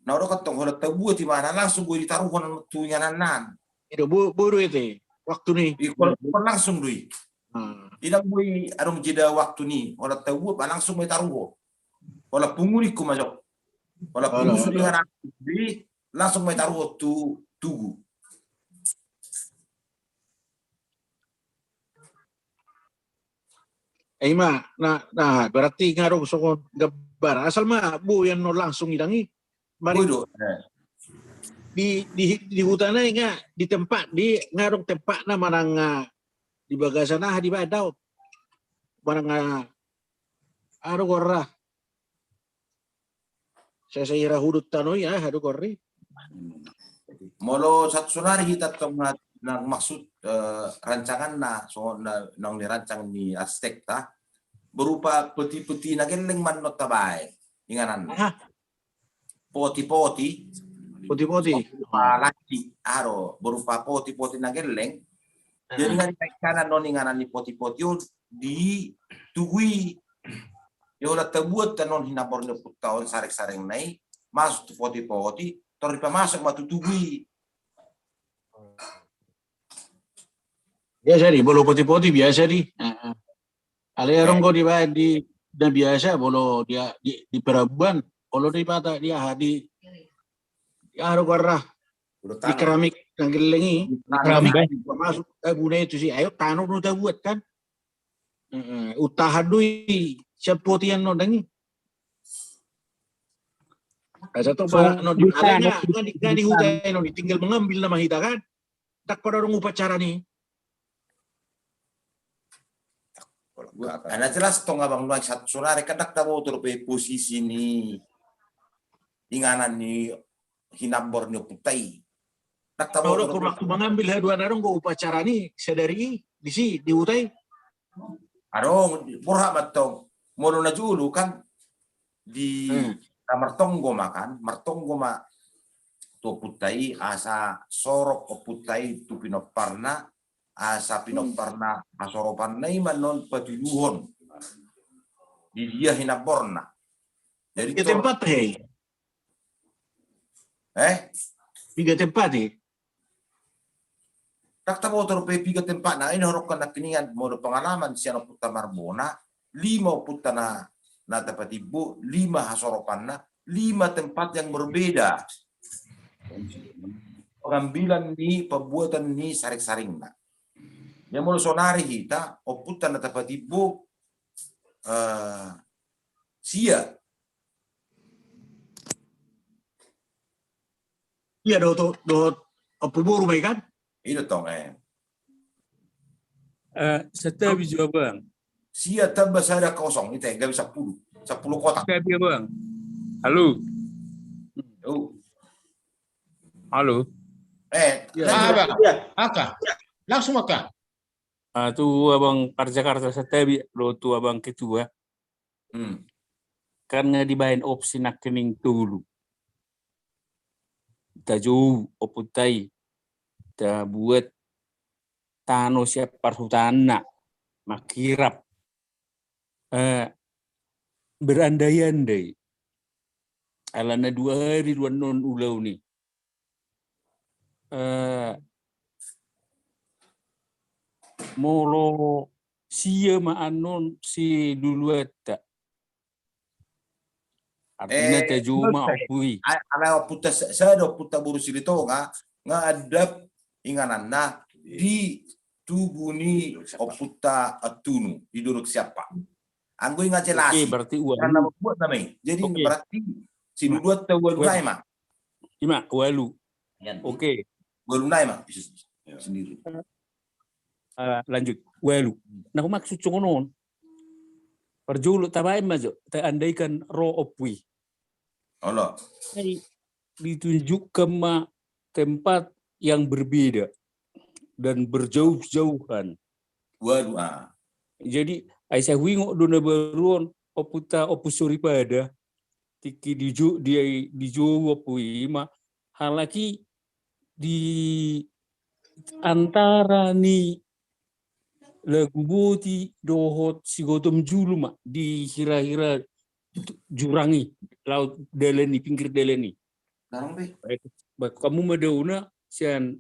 Nauro katong holat tabuat di mana langsung gue ditaruhon tu inganan nan. Itu bodo itu waktu ni. Ikon langsung dui. Tidak gue arung jeda waktu ni holat tabuat langsung may taruho. Holat punguri ko masok. Holat pungus di inganan di langsung may taruho tu tugu. Nah berarti ngarong sokon gabar asal mah bu yang no langsung idangi mari di hutan nga di tempat di ngarong tempat na manang di bagasan di badaw manang aro gorra saya ira hudut tanoy hadu gorri Molo satsunari hitat tong na maksud rancangan na so nang dirancang ni Aztec ta berupa peti-peti na geleng man no tabay inganan poti-poti laki aro berupa poti-poti na geleng jadi nga kanan non inganan ni poti-poti yun di tugui yo la tabuat tanon hinapor no putaon sarek-sareng nai masuk poti-poti tori pamasok matutugui. biasa di bolo poti-poti biasa di alerong ko di dan biasa bolo dia di perabuan bolo di mata dia di aro gorra di keramik yang gelengi masuk guna itu sih ayo tanah udah buat kan utahan dui sepotian no dangi satu pak no di alanya nggak dihutai no tinggal mengambil nama kita kan tak pada orang upacara nih Ana jelas tong abang nuan satu sunare kadak tabo terpe posisi ni inganan ni hinabor ni putai. Tak tabo kalau waktu mengambil haduan arong go upacara nih sadari di utai. Arong borha matong molo na julu kan di martonggo makan martonggo ma to putai asa sorok o putai tu pinoparna asa pinoparna asoropan nai manon patiluhon di dia hinaborna jadi tempat tiga tempat tak tabo terpe tiga tempat na ini horokan na kiningan mo pengalaman siya na puta marbona 5 puta na dapat ibu 5 hasoropan na 5 tempat yang berbeda pengambilan ni pembuatan ni saring-saring na yang mau sonari kita oputan na dapat ibu sia iya do pemburu mai kan itu tong Setiap juga bang. Sia tambah saya kosong itu enggak bisa 10 kotak. Setiap ya bang. Halo. Halo. Aka. Langsung maka. Tu abang Jakarta setiap lo tu abang ketua. Karena dibahin opsi nak kening dulu. Ta jauh oputai. Ta buat tano siap parhutana makirap berandai-andai alana 2 hari 2 non ulau ni molo sia maanon si duluata artinya tajuma opui ala puta saya do puta buru silito nga adap inganan na di tubuh ni oputa atunu di duduk siapa anggo ingat jelas berarti uang karena buat namanya jadi berarti si dua tahu dua ima walu Oke, Belum naik mak sendiri. lanjut. Walu. Nah, maksud ngonon. Perjulu tabai majo, andaikan ro opwi. Allah. Ditunjuk ke tempat yang berbeda dan berjauh-jauhan. Waduh. Jadi Aisyah wingo dona beruon oputa opusuri pada tiki di Jawa opui ma halaki di antara ni lagu boti dohot sigotom julu mak di hira-hira jurangi laut daleni pinggir daleni. Kamu madauna sian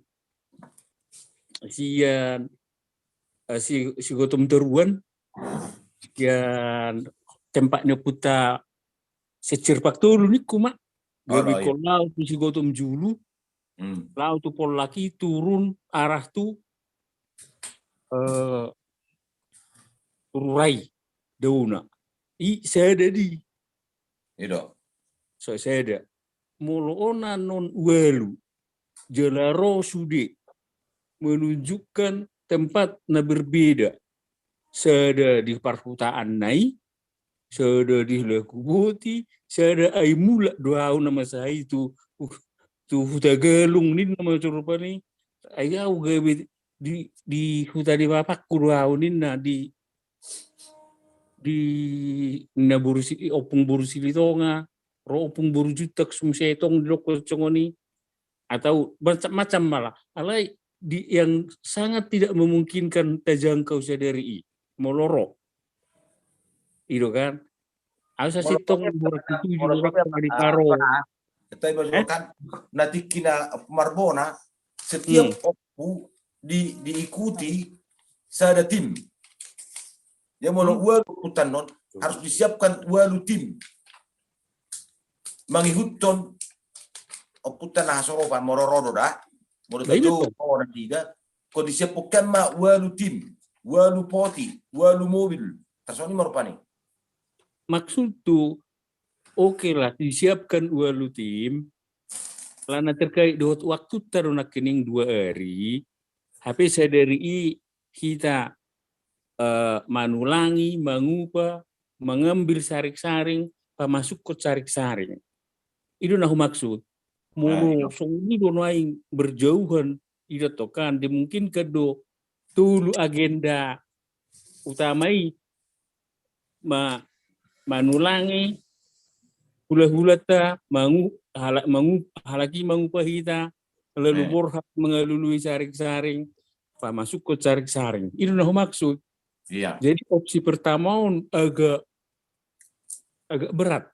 si gotom teruan yang tempatnya puta secirpak tulu ni kuma gabi kol laut si gotom julu laut tu pol laki turun arah tu tururai dauna saya ada di saya ada moloona non walu jelaro sude menunjukkan tempat na berbeda. Sada di perhutaan nai, sada di lakubuti, sada ai mula doa nama saya itu tu huta galung ni nama curupa ni. Ayau gabe di huta di bapak kurau ni na di na burusi opung burusi litonga, ro opung burujutak sumsetong di lokal congoni atau macam-macam malah. Alai yang sangat tidak memungkinkan terjangkau sadari moloro itu kan asa sitong burak itu juga di paro kita kan nanti kina marbona setiap opu diikuti sada tim ya molo walu utanon harus disiapkan walu tim mangihutton oputan hasoropan mororodo dah menurut itu orang tiga kondisi pokemma walu tim walu poti walu mobil tersoni merupani maksud tu oke lah disiapkan walu tim lana terkait dengan waktu tarunak kening 2 hari HP sadari kita manulangi mengupa mengambil sarik-saring masuk ke sarik-saring itu nah maksud mulu songni dono aing berjauhan ida tokan dimungkinkan do tulu agenda utamai manulangi hula-hulata halaki mangupahita lalu borhak mengalului saring-saring masuk ke saring-saring itu nah maksud jadi opsi pertama agak berat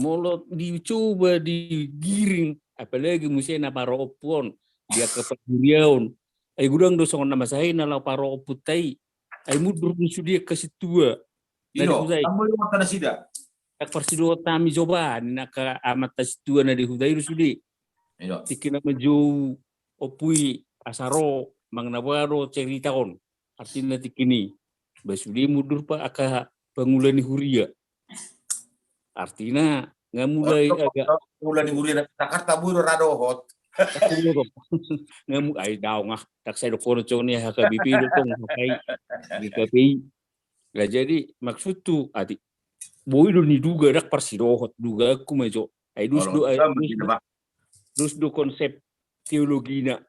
molot dicoba digiring apalagi musia na paro opon dia ke paguriaon ay gudang do songon nama saya na la paro oputai ay mudur dia ke situa na dihudai kamu yang mata sida tak persido tami coba na ka amat situa na dihudai rusudi tikina meju opui asaro mangnabaro ceritaon artinya tikini basudi mudur pa aka pangulani huria artinya nggak mulai agak mulai di Huria Jakarta buru radohot nggak mau ay daw nga tak saya dokter coni HKBP dong pakai di KPI nggak jadi maksud tuh ati boy do ni duga dak parsidohot duga aku mejo ay dus do konsep teologina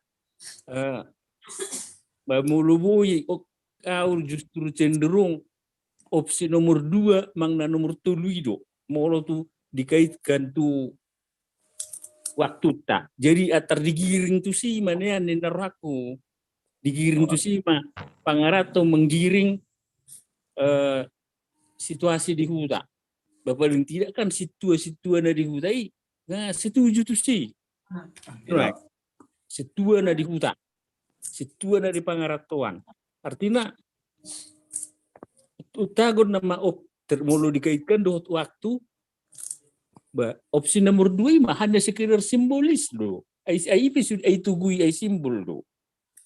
bamulu boy kau justru cenderung opsi nomor 2 mangna nomor 3 do molo tu dikaitkan tu waktu tak jadi atar digiring tu si mana yang neraku digiring tu si ma pangarato menggiring situasi di hutan paling tidak kan situa na di hutan nah setuju tu si right situa na di hutan situa na di pangaratoan artinya utagon nama termulu dikaitkan dengan waktu opsi nomor 2 mah hanya sekedar simbolis do ai tugui ai simbol do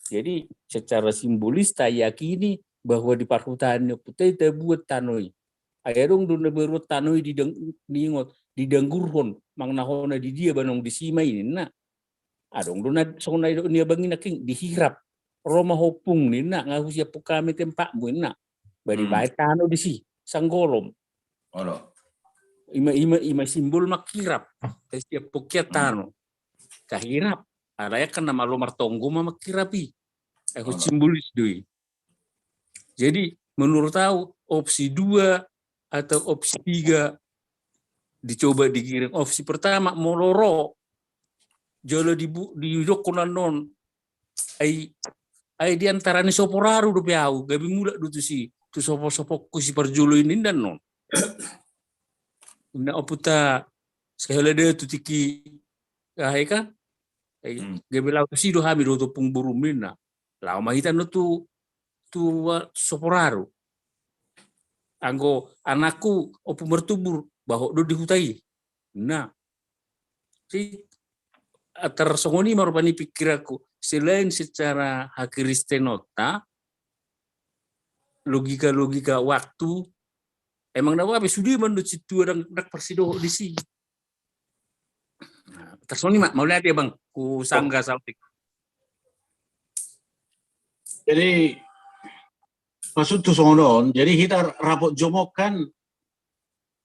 jadi secara simbolis tak yakini bahwa di perhutanan putih tak buat tanoi ayarung do berbuat tanoi di ingot di Danggurhon mangnahona di dia banong di sima ini na adong dona sona do nia bangina king dihirap Roma hopung ni na ngaku siap kami tempat mu na bari baitano di si sanggolom Ono. ima simbol makirap setiap pokiatano kahirap ada ya kan nama lo martonggo mama kirapi aku simbolis doi. Jadi menurut tahu opsi 2 atau opsi 3 dicoba dikirim. Opsi pertama moloro jolo di dokunan non ai di antara ni soporaru do piau gabi mula do tu si tu sopo ku si perjolo ini dan non. Na oputa sekali dia tu tiki kahai kan gabi lau tu si do hami do tu pungburumina. Lau mahitan do tu soporaru. Anggo anakku opu bertubur bahwa do dihutai. Nah, si tersongoni marupani pikiraku selain secara hakiristenota logika waktu emang dawa apa sudah menurut situ orang nak persido di sini. Nah, tersongoni mau lihat ya bang ku sangga saltik. Jadi maksud tuh sonon, jadi kita rapot jomok kan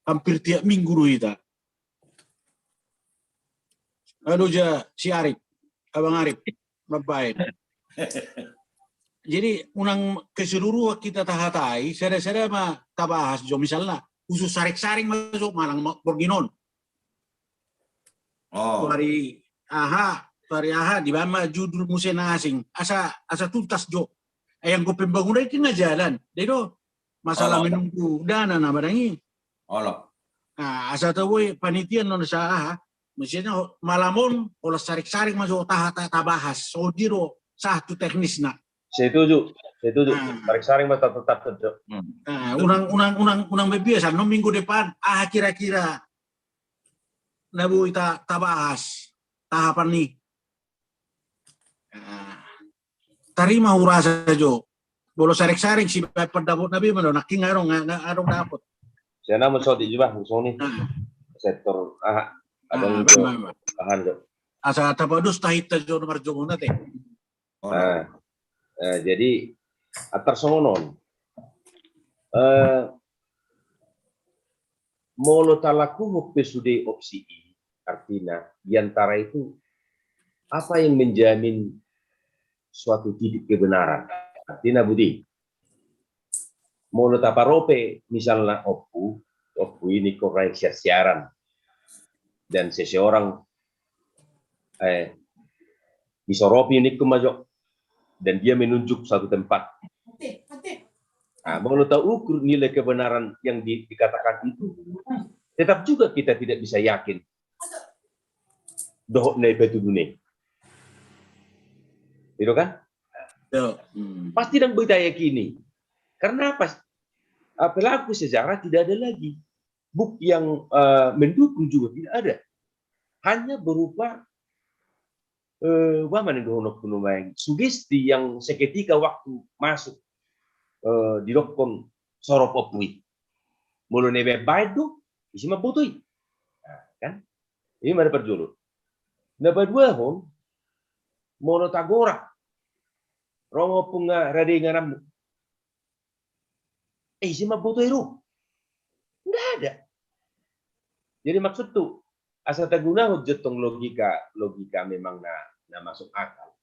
hampir tiap minggu dulu kita. Lalu si Arif, Abang Arif, baik. Jadi unang keseluruhan kita tahatai, saya mah tabahas jo misalnya khusus saring masuk malang Borginon. Oh. Dari aha di bawah judul musim asing, asa tuntas jo. Yang gue pembangunan itu nggak jalan, jadi masalah menunggu dana nabadangi. Nah, asa tahu panitia non sah, mestinya malamon olah saring masuk bahas, so diro satu teknisnya. Setuju. Saring mata tetap tetap. Nah, unang biasa, no minggu depan, kira-kira nabu kita bahas tahapan nih. Tarima urasa jo. Bolo saring si perdabot nabi mana naking arong dapot. Saya nama so di juga musoni. Sektor ada bahan jo. Asa tapadus tahita jo nomor jo nate. Jadi atar songonon. Molo talaku hope sudah opsi artinya diantara itu apa yang menjamin suatu titik kebenaran. Artinya Budi, mau taparope misalnya Oppu ini korang siaran dan seseorang disoropi ini kemajok dan dia menunjuk satu tempat. Mau tahu ukur nilai kebenaran yang dikatakan itu, tetap juga kita tidak bisa yakin. Dohok nai betu dunia. Itu kan? Pasti dan kita yakini. Karena apa? Pelaku sejarah tidak ada lagi. Bukti yang mendukung juga tidak ada. Hanya berupa sugesti yang seketika waktu masuk di dokon sorop opui. Mulai nebe baik tuh, isi mah butui. Kan? Ini mana perjulur. Napa dua hon, monotagora. Rongo punga rade ngaram. Isi mah butui ru. Enggak ada. Jadi maksud tuh, asal taguna hujatong logika memang na masuk akal.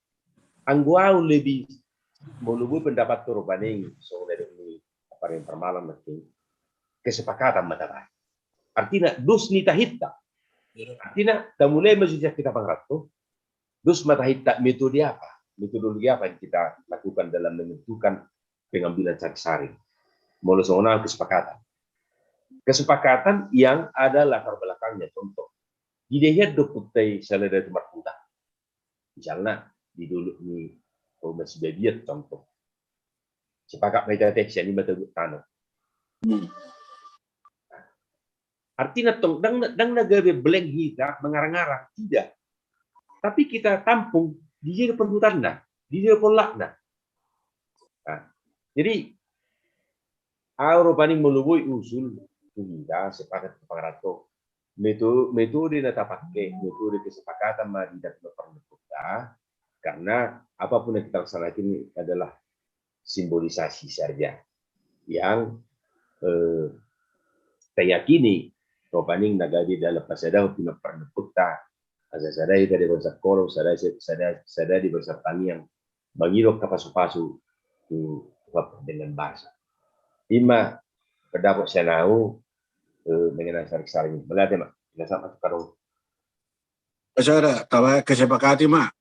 Angguau lebih melubu pendapat turbaning soal ini apa yang permalam nanti kesepakatan mata. Artinya dus nita hitta. Artinya tamulai masih kita pangratu. Dus mata hitta metode apa? Metodologi apa yang kita lakukan dalam menentukan pengambilan saring. Mulai soal kesepakatan. Kesepakatan yang ada latar belakangnya, contoh. Di dia dokutai selera markuta. Misalnya di dulu ini masih babiat contoh. Sepakat mereka teks ini betul tanah. Artinya dang negara blank kita mengarang-arang tidak. Tapi kita tampung di dia perbutannya, di dia polaknya. Jadi Eropa ini melubai usul kita sepakat kepangarato metode na tapake, metode kesepakatan mari dan perneputa, karena apapun yang kita laksanakan ini adalah simbolisasi saja yang teriyakini paning nagadi dalam pasada pina perneputa asa sadai dari bangsa kolo sadai di bangsa tani yang bangiro kapasu-pasu tu dengan bahasa. Ima pendapat saya tahu mengenai sarik-saring belada mak kita sama sekarang. Asara tawa kesepakati mak.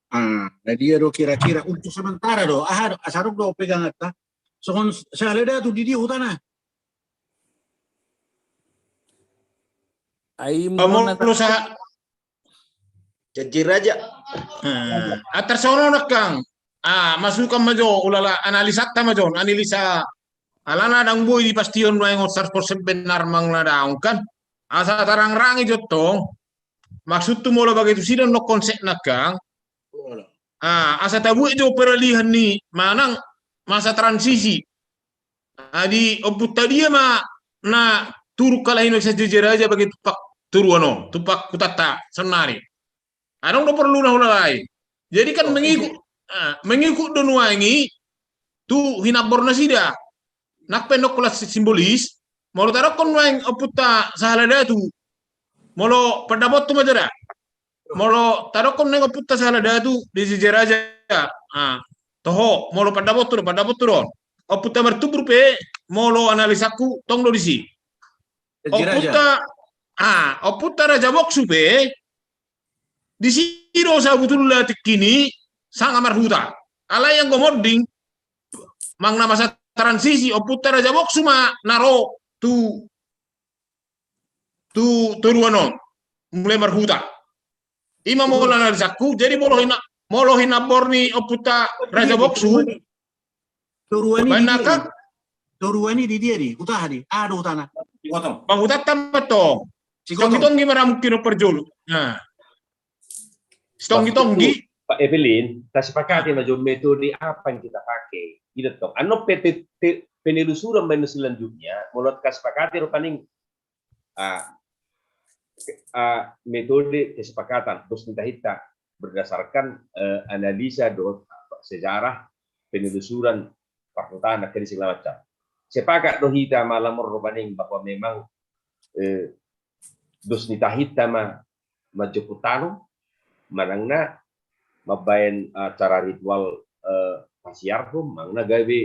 Jadi do kira-kira untuk sementara do asarok do pegang atta. Sokon saleda tu di utana. Ai Mau mo lu sa Jadi raja. atar sono nakang. Masukan majo ulala analisata majo analisa alana dang boy di pastion wa ngot 100% benar mang na daung kan. Asa tarang-rangi jotong. Maksud tu mula bagi tu sidang no konsep nakang. Asa tabu jo peralihan ni manang masa transisi. Adi oputa dia ma na turu kalahin sejajar aja bagi tupak turuano, tupak kutata senari. Adong do perlu na hulai. Jadi kan mengikut donua ini tu hinabor na sida. Nak pendok kelas simbolis, molo tarokon waeng oputa sahalada tu. Molo pendapot tu majara. Molo tarokon neng oputa sahalada tu di sejajar aja. Toho molo pendapot tu ron. Oputa bertubur pe molo analisaku tong do disi. Oputa raja boksu pe di siro sa butullah tikini sang amar huta. Ala yang gomoding mang nama sa transisi oputa raja boksu ma naro tu ruano mulai marhuta. Ima molo analisaku jadi molo hinabor ni oputa raja boksu. Turuani di dia di utah di aduh tanah. Bang utat tamatong. Tonggi gimana mungkin perjulu. Tonggi. Pak Evelyn, kita sepakati maju metode apa yang kita pakai. Tidak tahu. Ano penelusuran mengenai selanjutnya, menurut kesepakati paling metode kesepakatan terus kita berdasarkan analisa sejarah penelusuran perkotaan dan segala macam. Sepakat dohita malam merupakan bahwa memang dos nitahita majoputano manangna mabayan cara ritual pasiarhum mangna gawe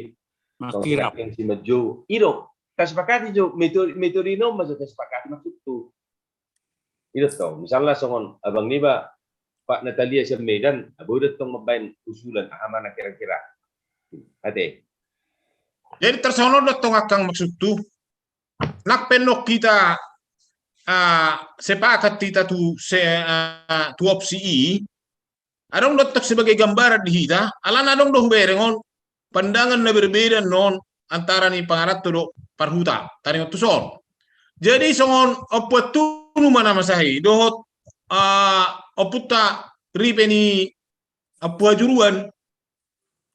makirap yang si majo iro kasepakati jo metodino majo kasepakati maksud tu iro to misalnya songon abang niba Pak Natalia sa Medan abodet tong mabayan usulan mana kira-kira ate. Jadi tersono datang akang maksud tu nak penok kita sepakat kita tu opsi I adong dotok sebagai gambaran di kita alan adong doh berengon pandangan na berbeda non antara ni pangarat tu parhuta tani tu son. Jadi songon opetu mana masahi dohot oputa ripeni apua juruan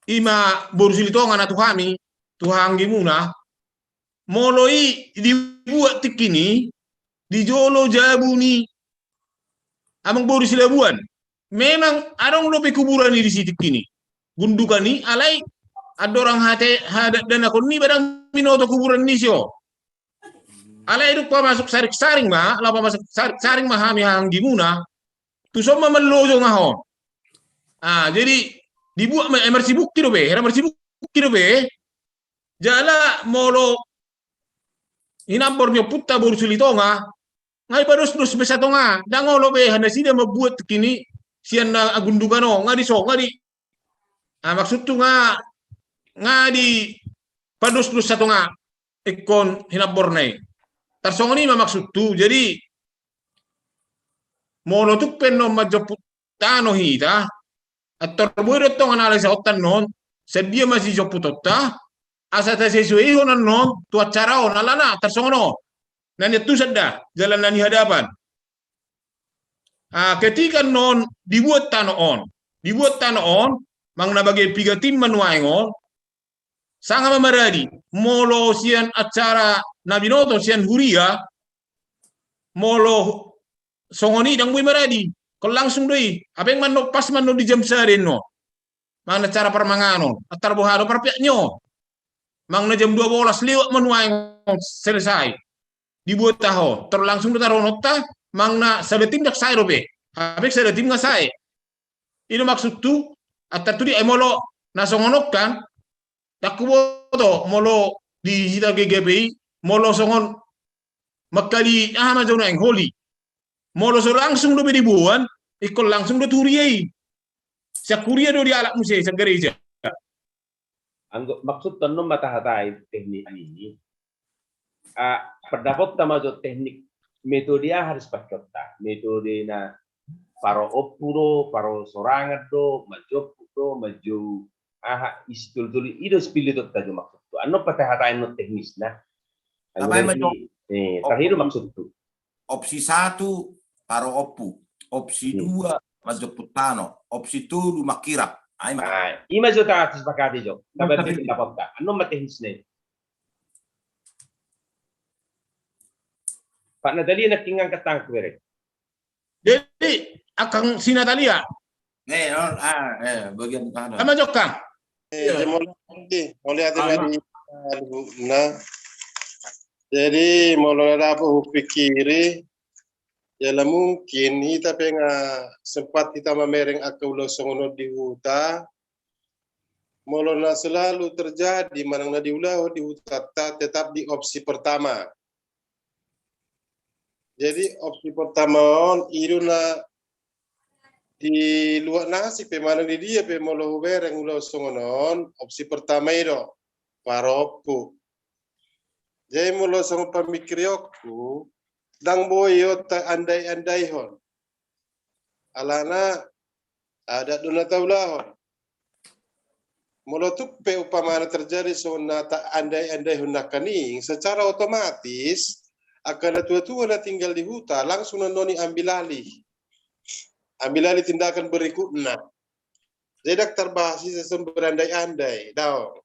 ima borusilitongan atu kami Tuhan gimuna moloi dibuat tikini di jolo jabu ni amang boris labuan memang adong lope kuburan di situ kini gundukan ni alai ada orang hadat dan aku ni barang minoto kuburan ni sio alai itu masuk saring mah lapa masuk saring mah kami hang gimuna tu semua melojo ngahon jadi dibuat emersi bukti do be jala molo inambornya putta borusilitonga ngai padus besatonga dangolo be handa sida membuat kini sian na agundugano ngadi maksud tu ngadi padus satonga ikon hinabornai tarsongoni maksud tu jadi molo tu penno majoputano hita atau buat tong analisa otan non sedia masih joputotta asa sesuai honan non tu acara on alana tersongono nani tu sada jalan nani hadapan ketika non dibuat tano on mangna bagi tiga tim manuaingon sangat memaradi molo sian acara nabinoto sian huria molo songoni dang bui maradi. Kau langsung doi. Apa yang mano pas mano di jam sehari no. Mana cara permangano. Atar bohado perpiaknyo. Mang na jam 12 liwat manuai selesai. Dibuat tahu. Terus langsung ditaruh nota. Mang na seletim dak sai robe. Habis seletim nggak sai. Ini maksud tu. Atar tu di emolo nasongonok kan. Tak kuboto molo di hita GGPI. Molo songon makali majona yang holy. Molo so langsung do dibuan. Ikut langsung do turiyai. Sa kuria do di alak musik sa gereja. Maksud tanam mata-hatai teknik ini, pendapat tamajo teknik metode harus pakai otak. Metode na paro opuro, paro sorangan do, maju istul tuli itu spirit itu tajo maksud tu. Ano mata-hatai no teknis na. Apa yang maju? Terakhir maksud tu. Opsi 1 paro opu, opsi 2 maju putano, opsi 3 makirap. Ima jo ta sepakati jo. Tapi pendapat ta. Ano matehis na. Pak Natalia nakingang katang kwere. Jadi akang si Natalia. Bagian kanan. Sama Jokang. Mulai hati na. Jadi mulai apa pikiri. Ya mungkin kita pengen sempat kita memereng akaulah songono di huta. Molona selalu terjadi manangna diulah di huta tetap di opsi pertama. Jadi opsi pertama iruna di luar nasi pemanang di dia pemolo bereng ulah songonon opsi pertama itu paroku. Jadi molo songo pamikriokku dang boyo ta andai-andai hon. Alana ada dona taulahon. Mula tupe upamana terjadi sonata andai-andai hon nakaning secara otomatis akan tua-tua na tinggal di huta langsung noni ambil alih. Ambil alih tindakan berikutnya. Jadi terbahasi sesumber andai-andai. Daw.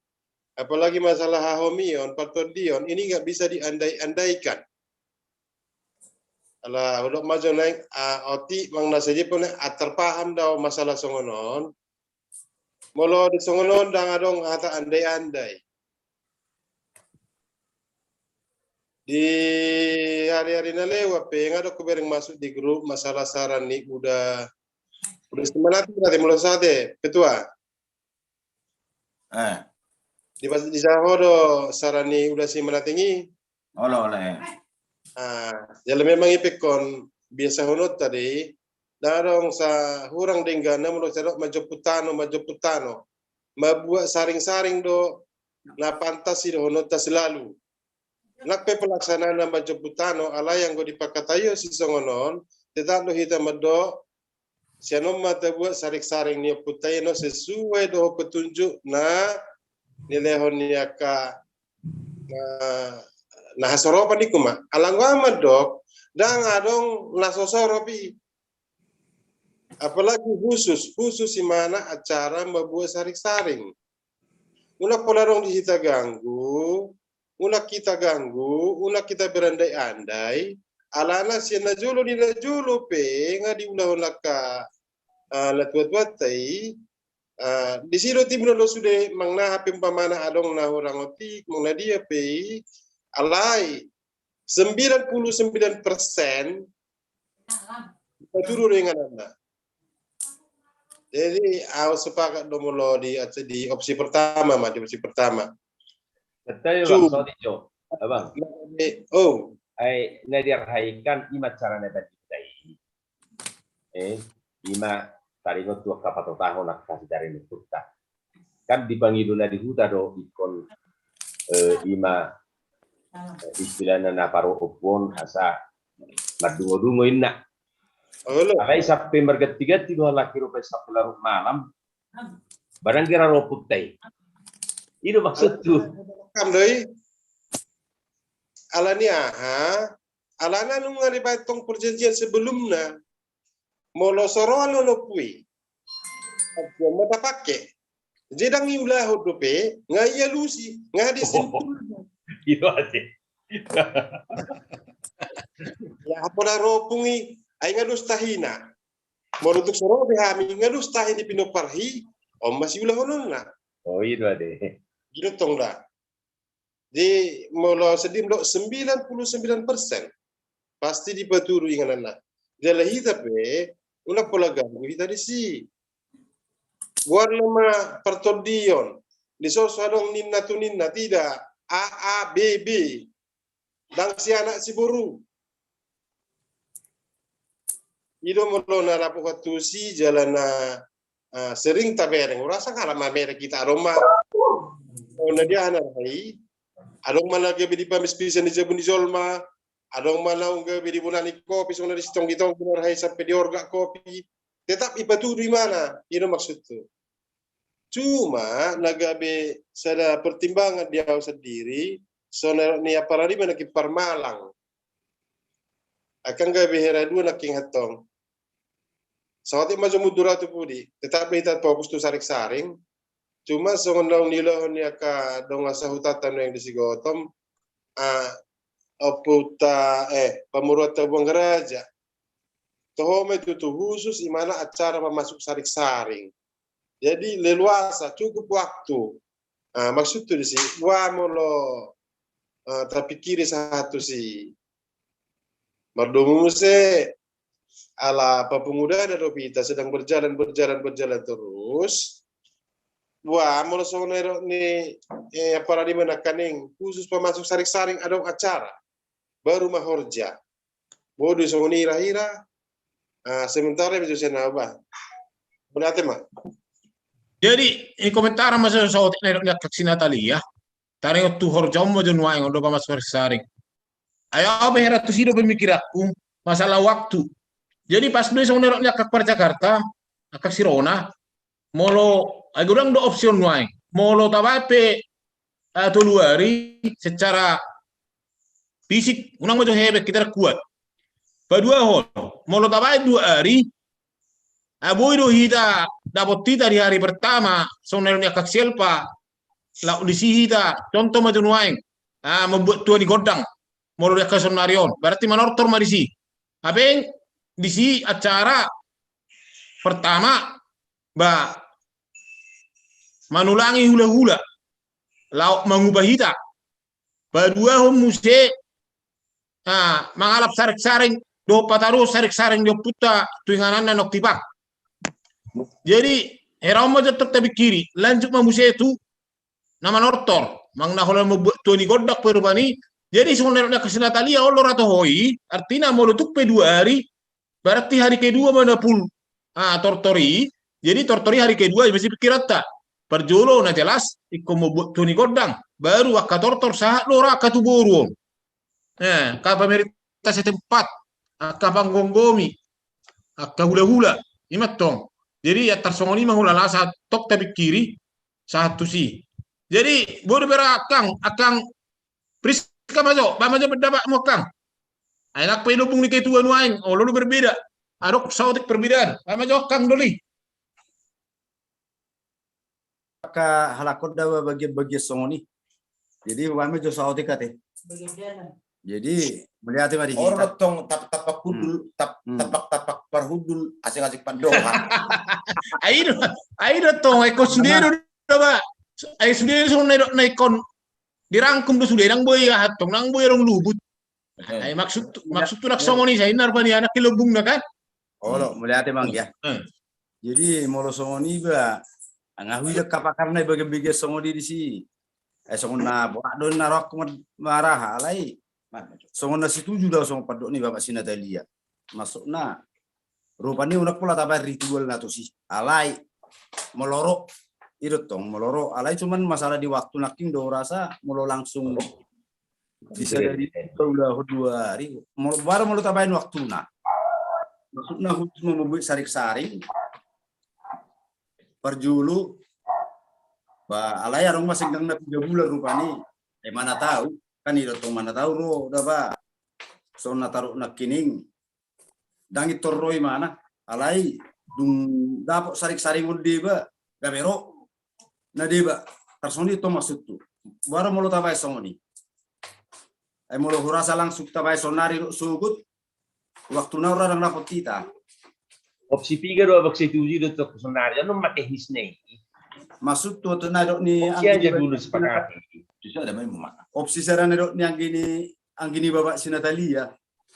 Apalagi masalah hahomion, patodion ini nggak bisa diandai-andaikan. Alah, udah maju naik oti mang nasaji pun terpaham dah masalah songonon. Molo di songonon dang adong ata andai-andai. Di hari-hari nalewa pengen ada kubereng masuk di grup masalah saran nih udah semangat berarti mulai sate ketua. Di sahodo saran nih udah si menatingi. Oleh. Jadi memang ipikon biasa honot tadi darong sa hurang denggana mulo cerok majoputano mabuat saring-saring do na pantas do honot ta selalu nakpe pelaksanaan na majoputano ala yang go dipakatayo si songonon tetap do hita mado sianom mata buat saring-saring ni putay no sesuai do petunjuk na nilehon niya ka nah soropan di kuma alangwa madok dang adong nasosoropi apalagi khusus di mana acara membuat saring-saring ulah polarong di kita ganggu ulah kita berandai-andai alana si najulu di najulu pe ngadi ulah laka tua-tua tai di sini timno lo sudah mangna hapim pamana adong na orang otik mangna dia pe alai 99% turun dengan anda. Jadi aku sepakat domolo di opsi pertama di opsi pertama. Betul bang, sorry Jo, abang. Oh, nadir haikan ima cara tadi ima taringot tua kapato tahun nak kasih dari nututa. Kan dipanggil di huta do ikon ima istilahnya na paro opon asa madungo-dungo inna. Akai sampai mergetiga tiga laki rupiah sampai larut malam. Barang kira roput teh. Itu maksud tuh. Kamdoi. Alania alana nung ngari batong perjanjian sebelumnya. Molo soroan lo pui. Aku mau pakai. Jedang iulah hodope ngaya lusi ngadi simpul. Itu aja. Ya apa dah ropungi Ay ngadus tahina. Morutuk soro behami ngadus tahin di pinoparhi. Om masih ulah honon na. Oh itu ada. Gitu tong dah. Di mula sedim lo 99% pasti dipaturu ingan anak. Dalam hidup ulah pola ganggu kita di si. Buat nama pertodion di sosok ninna tu ninna tidak A B B dan si anak si buru. Ido mula na rapo tu si jalan sering tabereng. Rasa kalau merek kita aroma. Oh dia anak hai. Adong mana ke bidi pamis pisan di jabun di Zolma, adong mana ungga bidi bunani kopi sona di sitong gitong benar hai sampai di orga kopi. Tetap ipatu di mana? Itu maksud tu. Cuma nagabe sada pertimbangan dia sendiri, sona ni apa di mana ki Parmalang. Akan gabe hera dua nak king hatong. Sawati maju mudura tu pudi, tetap kita fokus tu sarik-saring. Cuma songondong nilo ni aka dong asa hutatan yang disigotom oputa pemurata buang geraja. Tohome itu khusus imana acara memasuk sarik-saring. Jadi leluasa cukup waktu. Maksud tu disi wa molo tapi kiri satu si mardomu se ala pemuda dan Ropita sedang berjalan terus. Wah, mula sonero ni para di mana kaning khusus pemasuk saring-saring ada acara baru mahorja. Bodoh songoni ira-ira. Sementara bisa saya nambah. Berarti mah. Jadi ini komentar masa saat ini kaksi Natalia. Tarik tu horjom mo jonwa yang udah pemasuk saring. Ayo behera tu sido pemikir aku masalah waktu. Jadi pas beli sonero kak Jakarta, kak Sirona, molo agurang do option wae. Molo tabape tolu hari secara fisik unang mo hebe kita kuat. Padua hon, molo tabape 2 hari aboy do hita dapat tita di hari pertama sonernya kak Selpa la udisi hita contoh mo wae. Membuat tuan di godang molo dia kesonarion. Berarti manortor marisi. Abeng disi acara pertama manulangi hula-hula lauk mengubah hita badua muse mangalap sarik-saring do pataro sarik-saring do puta tuinganan nok tipak. Jadi herau mo tetap tabi kiri lanjut muse itu nama nortor mang naholan membuat tuani godak perubani. Jadi sebenarnya ke Natalia olor atau hoi artinya mau tutup 2 hari berarti hari kedua mana pul tortori. Jadi tortori hari kedua masih pikiran tak perjolo na jelas iko mo tuni godang baru akka tortor sahat lora akka tuburuon ka pemerintah setempat akka panggonggomi akka hula-hula imatong. Jadi ya tarsongoni mahulala saat tok tabi kiri satu si. Jadi bodo berakang akang priska majo bamajo berdaba mo kang anak pelubung ni ketuan waing lalu berbeda adok sautik perbedaan bamajo kang doli ka halakot dawa bagi songoni. Jadi wame jo sauti kate. Jadi melihat mari orang tong tapak hudul tapak parhudul asik-asik pandoha. Ayo tong eko sudiro dawa. Ayo sudiro song naikon dirangkum do sudiro nang boy hatong nang boy rong lubut. Ay maksud tu nak songoni sa inar pa ni anak kilubung na kan. Oh, melihat mang ya. Jadi molo songoni ba ngahui dak kapakarna bagi songodi di si. Songona buat don narok marah alai. Songona setuju dah song padok ni Bapak si Natalia. Masukna. Rupanya unak pula tabar ritual na to si. Alai meloro irut tong meloro alai cuman masalah di waktu naking do rasa molo langsung bisa dari udah 2 hari. Baru molo tabain waktu na. Maksudna khusus membuat sarik-saring perjulu alay arong masinggang na 3 bulan rupani mana tahu kan itu tong mana tahu ro udah ba so nataru na kining dangi torroi mana alay dung dapat sarik-saring undi ba gamero na di ba tersoni to maksud tu baru mulu tabay songoni ay mulu hurasa langsung tabay sonari sugut Waktu na orang dapat kita. Opsi 3 do opsi 7 do to sonari ano teknis nih. Maksud tuh na dok ni Opsi aja dulu sepakati. Bisa ada main mana? opsi sarana dok ni ang gini babak si Natalia.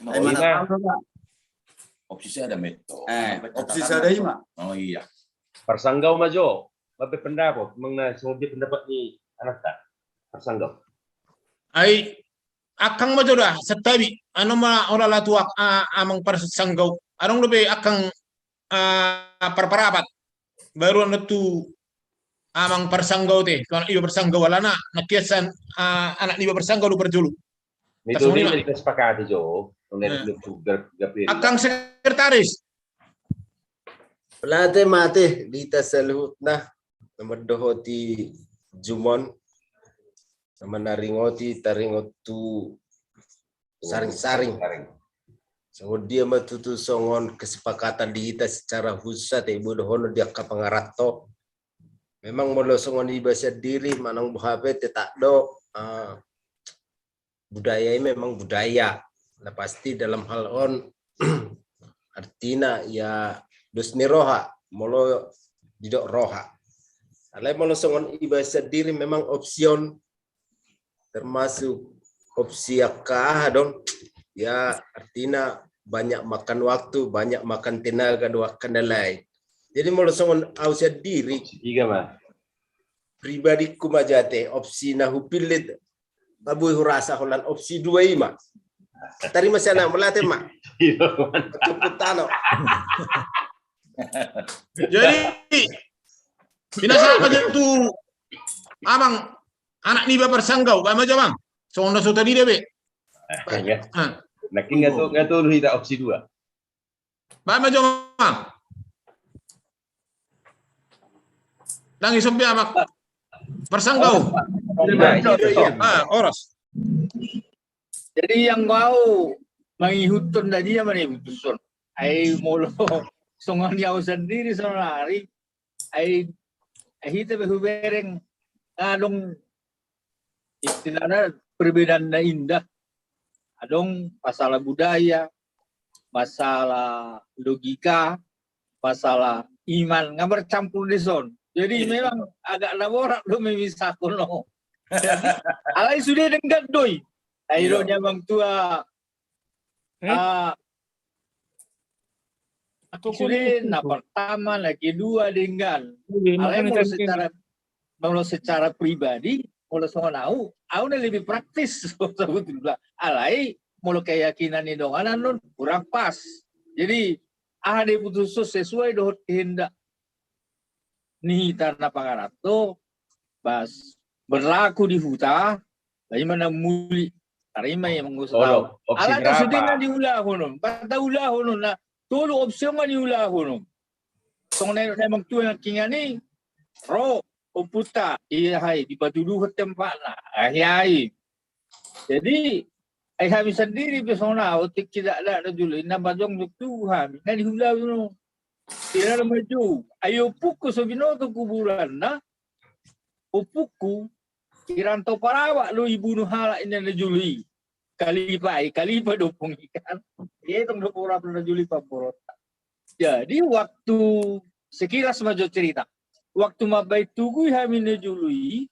Ay Oh, mana iya. tahu na. Opsi saya ada meto. Opsi sarana ima. Oh iya. Persanggau majo. Bapak pendapat mengenai dia pendapat ni anak tak persanggau. Ay akang mo dah setabi ano ma ora latuak amang persanggaw anong lebih akang perparapat baru ano tu amang persanggaw te kalau iba persanggaw wala na nakiasan anak iba persanggaw lu berjulu Itu dia kita sepakati jo. akang sekretaris Pelate mate dita saluhut na namaddohoti Jumon sama naringoti taringotu saring-saring. So dia matutu songon kesepakatan dita secara khusus ibu dohono dia kapangarato. Memang molo songon ibasa diri manang buhape tak do budaya ini memang budaya. Nah, pasti dalam hal on artinya ya dosni roha molo didok roha. Alai molo songon ibasa diri memang opsion termasuk opsi akah dong ya artinya banyak makan waktu, banyak makan tenaga dua kendalai. Jadi molo songon ausia diri Tiga mah. pribadiku majate opsi nahu pilit tabu hurasa holan opsi 2 ima. Tari masana melate mak. Ceputano. jadi binasa aja tu amang anak ni ba persanggaw ba majo bang sono so tadi debe Nakin nggak tuh lu hita opsi 2. ba majo bang Dangi sumbi amak persanggaw oras. Jadi yang kau mengihutun tadi apa nih betul? Ai molo songan yau sendiri sonari ai hita behubereng adong istilahnya perbedaan na indah. Adong masalah budaya, masalah logika, masalah iman nggak bercampur di son. Jadi memang agak laborak lo memisahkan lo. Alai sudah dengan doi. Akhirnya bang tua sudah na pertama na kedua dengan alai mau secara pribadi mau songonau au na lebih praktis sebetulnya alai mau keyakinan ini dong anan kurang pas. Jadi ada putus sesuai dengan kehendak ni tanah pangarato bas berlaku di hutan bagaimana muli tarima yang mengusah ala sudah diulah hono kata ulah hono na tulu opsion diulah hono songne memang tu yang kingani ro komputa iya hai dipatuduh ke tempat na ai jadi ai kami sendiri persona otik tidak ada dulu ina bajong Tuhan na diulah hono tidak maju ayo puku sobinoto kuburan na upuku kiranto parawak lo ibu nuhala ini na Juli kali pa dupong ikan itong dupura na Juli paporota. Jadi waktu sekilas maju cerita waktu mabay tuguy kami na Juli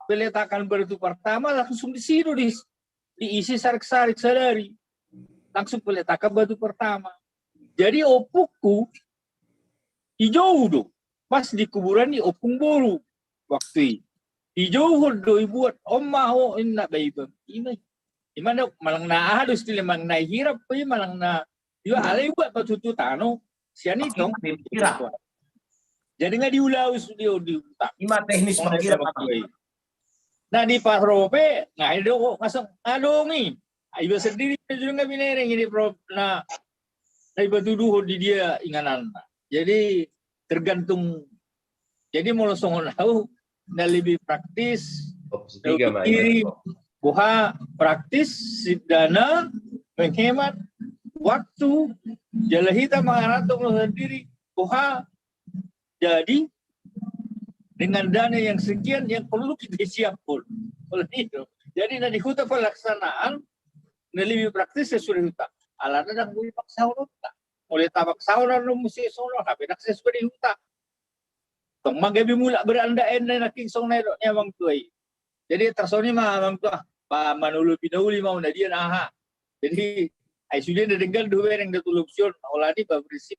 peletakan batu pertama langsung disido diisi sarik-sarik sadari langsung peletakan batu pertama. Jadi opuku hijau do pas di kuburan di opung boru waktu hijau do ibuat omaho inna baibam imana malang na harus dili mang na hirap pa malang na yo alay buat patututano siya nito jadi nga diulaw studio di utak Ima teknis mengira na di patrope nga ido ko masang adongi ay ba sendiri juga nga binereng ini pro na iba tuduh di dia inganan jadi tergantung jadi mau songon tahu na lebih praktis Opsi 3 mah. buha praktis dana menghemat waktu jalahita mengarato sendiri buha jadi dengan dana yang sekian yang perlu kita siapkan oleh itu jadi nanti huta pelaksanaan lebih praktis sesudah huta alana nang bui paksa ulo ta. Oleh tabak sauna no musi sono tapi nak sesuai di huta. Tong magabi mula berandaen na naking song na nya bang tuai. Jadi tersoni mah bang tua pa manulu pinauli mau na dia nah. Jadi ai sudah dengar dua yang datulupsion oladi ba prinsip.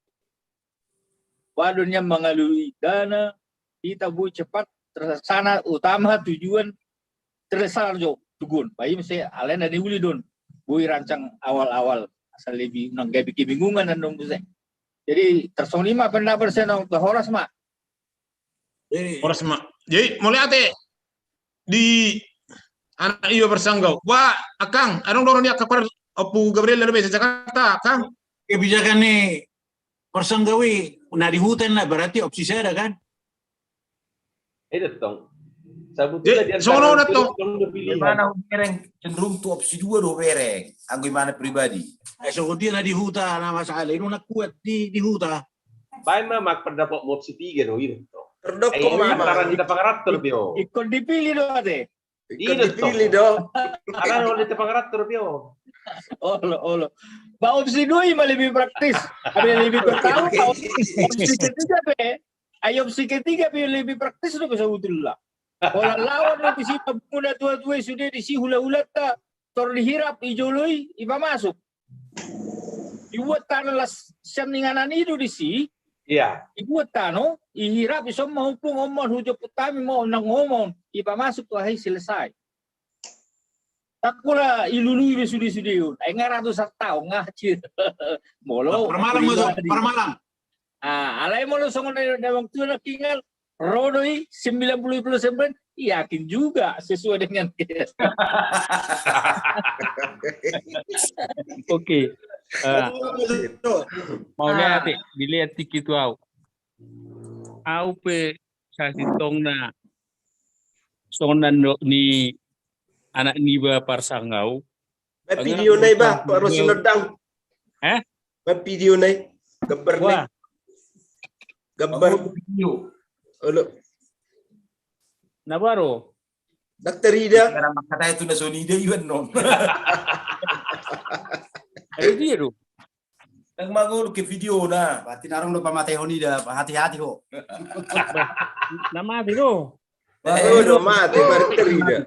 Wadunya mengalui dana kita bu cepat tersana utama tujuan tersar jo tugun. Bayi mesti alen ada uli don. Bui rancang awal-awal asal lebih nanggai bikin bingungan dan dong saya. Jadi tersoni mah pernah bersenang horas mah. Horas mah. Jadi mulai ate di anak iyo bersanggau. Wah, Akang, anong dorong dia kapar Opu Gabriel lebih sa Jakarta, Kang? Kebijakan ni persanggawi na di hutan na berarti opsi saya kan? Tong. Sabutnya dia sono na tong. Gimana bereng cenderung tuh opsi 2 do bereng. Ang gimana pribadi. So dia na di huta na masalah itu nak kuat di huta. Baik mah mak pendapat opsi 3 no itu. Terdokong mama. Antara kita pangarator bio. Ikut dipilih do ate. Ikut dipilih do. Karena kalau kita pangarator bio. Olo. Ba opsi 2 mah lebih praktis. Ada lebih bertahu. Opsi ketiga be. Ayo opsi ketiga be lebih praktis do sebetulnya. Kalau lawan lo bisi pemuna tua-tua sudah disi hula-hula ta tor dihirap ijoloi iba masuk. Ibuat tanah las seninganan itu disi. Iya. Ibuat tanah ihirap iso mahupung omon hujo putami mau nang ngomong iba masuk tuh hai selesai. Tak pula ilului be sudi-sudi yun. Ay nga rato sa tao nga cir. Molo. Permalam. Alay mo lo sa mga nawang tuwa na kingal. Rodoi 90% yakin juga sesuai dengan Oke. Mau lihat dilihat tikitu au. Au pe sasitong na sonan ni anak ni ba parsangau. Video na ba para sunodang. Video na gambar na. Gambar video. Olo. Nabaro. Dr. Ida. Karena kata itu na Sonida iwan non. Ayo dia do. Nang magul ke video na. Berarti narong do pamatay Honida, hati-hati ho. Nama do. Do mati Dr. Ida.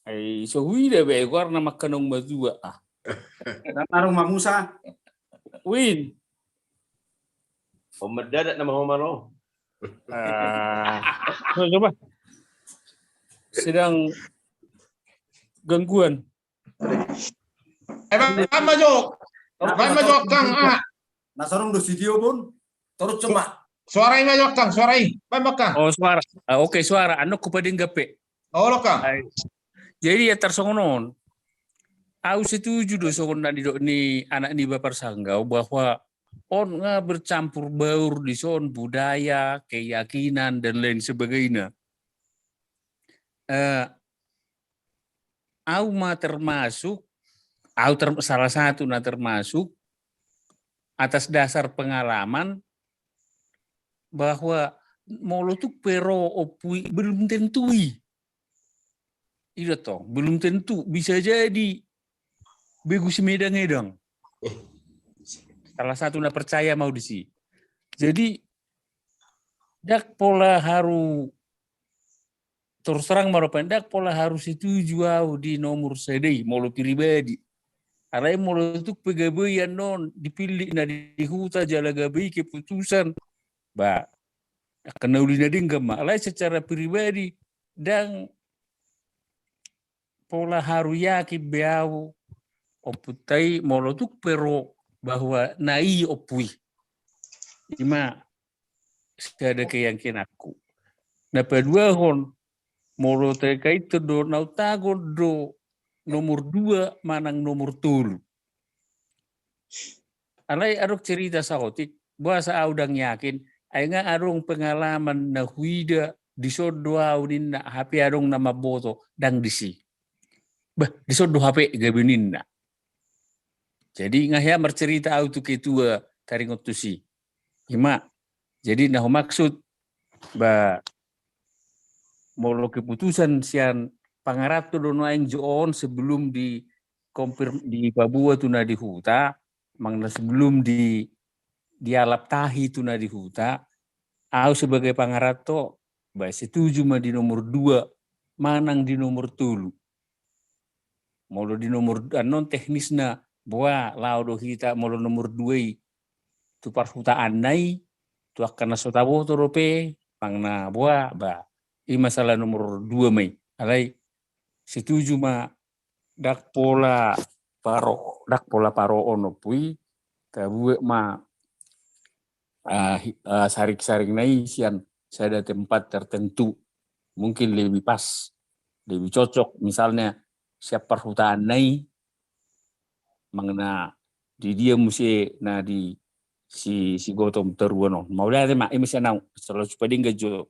Ay so huida be war na makanong mazua. Narong Mamusa. Win. Mendadak nama Homaro. Coba. Sedang gangguan. Bahan majok. Bahan majok, Kang. Nasarong do studio pun. Terus cuma. Suarai majok, Kang. Suarai. Bahan Kang. Oh, suara. Oke, suara. Ano ko pa din gape. Oh, lo, Kang. Jadi ya tersongon. Aku setuju do songon ni anak ni Bapak Sanggau bahwa on nga bercampur baur di son budaya, keyakinan dan lain sebagainya. Au mah termasuk, salah satu na termasuk atas dasar pengalaman bahwa molo tuh pero opui belum tentui. Iya toh, belum tentu bisa jadi begus medang-edang. Salah satu na percaya mau disi. Jadi dak pola haru terus terang maropan dak pola harus itu jual di nomor sedih molo pribadi. Arai molo itu pegawai non dipilih na di huta jalagabai keputusan. Ba kena ulina dinggam alai secara pribadi dan pola haru yaki beau oputai molo tu pero bahwa nai opui. Ima ada keyakinan aku. Nah kedua hon molo terkait do nautago do nomor 2 manang nomor 3. Alai arok cerita saotik bahasa audang yakin ay nga arong pengalaman na huida di sodo audin na HP arong na maboto dang disi. Bah di sodo HP gabenin na. Jadi ngahya bercerita auto ketua taringot tusi. Ima. Jadi nah maksud ba molo keputusan sian pangaratu dono aing joon sebelum di di Papua tu na di huta, mangna sebelum di alap tahi tu na di huta, aku sebagai pangarato, setuju mah di nomor 2, manang di nomor 3. Molo di nomor non teknisna, bahwa laudo kita molo nomor 2 tu parhutaan nai, tu akan nasotabo torope, pangna bahwa ini masalah nomor 2 mai. Alai setuju mah dak pola paro ono pui kabue ma saring nai sian saya ada tempat tertentu mungkin lebih pas, lebih cocok, misalnya siap perhutaan nai mangna di dia musi na di si Gotong Teruono mau lihat mak ini nau selalu supaya dia jo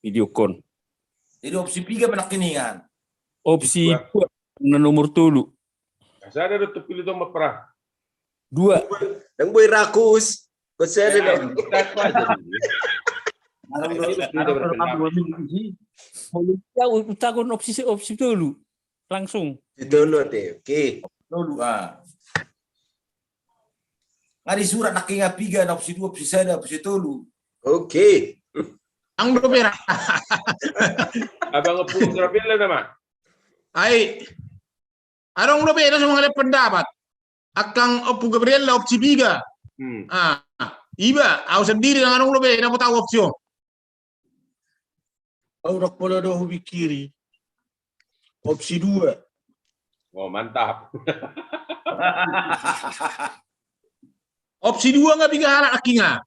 video kon. Jadi opsi 3 penakiningan. Opsi na nomor 3. Saya ada terpilih dong perah. 2. Yang boy rakus. Kau saya ada. Takon opsi dulu langsung. Dulu deh. Oke. Dulu ngari surat nakinga 3 na opsi 2 opsi 1 opsi 3. Oke. Ang berbeda. Abang ngepuluh terpilih nama. Ay, arong berbeda sa mga pendapat. Akang Opu Gabriel la opsi 3. Iba, aku sendiri dengan arong berbeda na tahu opsi. Orang pola dah hobi kiri. Opsi 2. Oh, mantap. Opsi 2 nggak bisa halak akinga.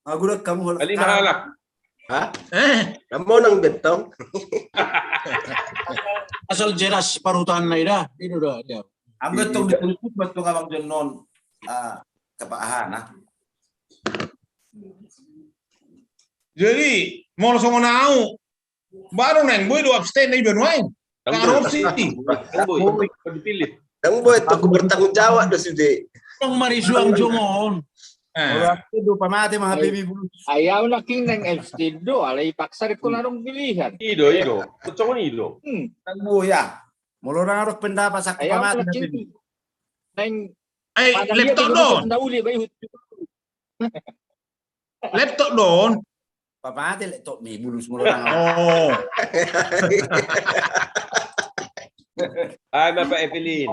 Aku dah kamu Ali mahalak. Hah? Kamu nang betong. Asal jelas parutan na ida. Itu dah dia. Ang betong ditutup betong abang jenon kepaahan. Jadi, mau langsung nau. Baru neng, boy do abstain na iban wain. Karo opsi. Boy, dipilih. Yang boy itu aku bertanggung jawab dah sudah. Ang marisuang jomon. Itu pamati mga baby bulu. Ayaw na king ng FC do, alay paksa ko na rong pilihan. Ido. Betul ido. Tagbuya. Mula na arok pendapat sa Ayaw pamati na na king. baby. Nang Ay, laptop doon. Laptop doon. Pamati letok ni bulu semula na. Oh. Ay, Bapak Evelyn.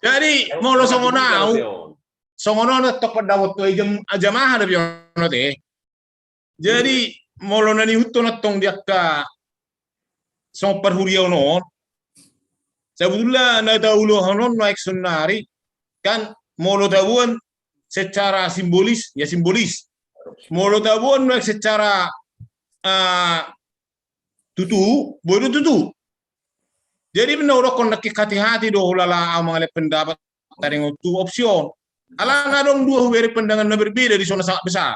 Jadi, mau langsung nau. Songono na tok padawat to jamaah na biyon te. Jadi molo na ni hutto na tong dia ka so perhuriau no. Sebetulnya na daulo hanon naik sunari kan molo tabuan secara simbolis ya simbolis. Molo tabuan naik secara bodo tutu. Jadi menurut kon hati-hati do lala mga pendapat taring tu opsion. Alang dong 2 huberi pandangan yang berbeda di zona sangat besar.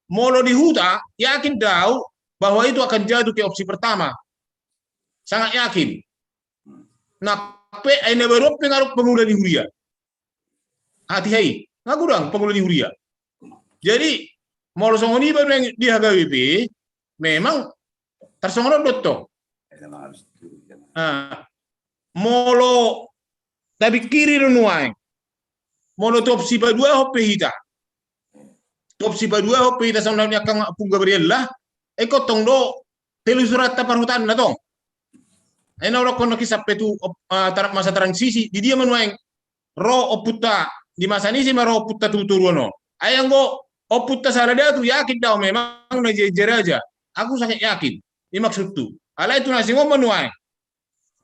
Molo di huta, yakin tahu bahwa itu akan jatuh ke opsi pertama. Sangat yakin. Nah, ini baru pengaruh pengguna di Huria. Hati-hati, nggak kurang pengguna di Huria. Jadi, molo songoni baru yang di HGWP, memang tersongong dotong. Molo tapi kiri nuai. Molo opsi 2 hoppe hita. Opsi 2 hoppe hita sama namanya Kang Opu Gabriel lah. Eko tong do telu surat parhutan na tong. Ena ora kono kisah petu masa transisi di dia menuang ro oputta di masa ini sih ro oputta tuturuno. Ayang go oputta sarada tu yakin dah memang na jejer aja. Aku sangat yakin. Ini maksud tu. Ala itu nasi ngomong menuang.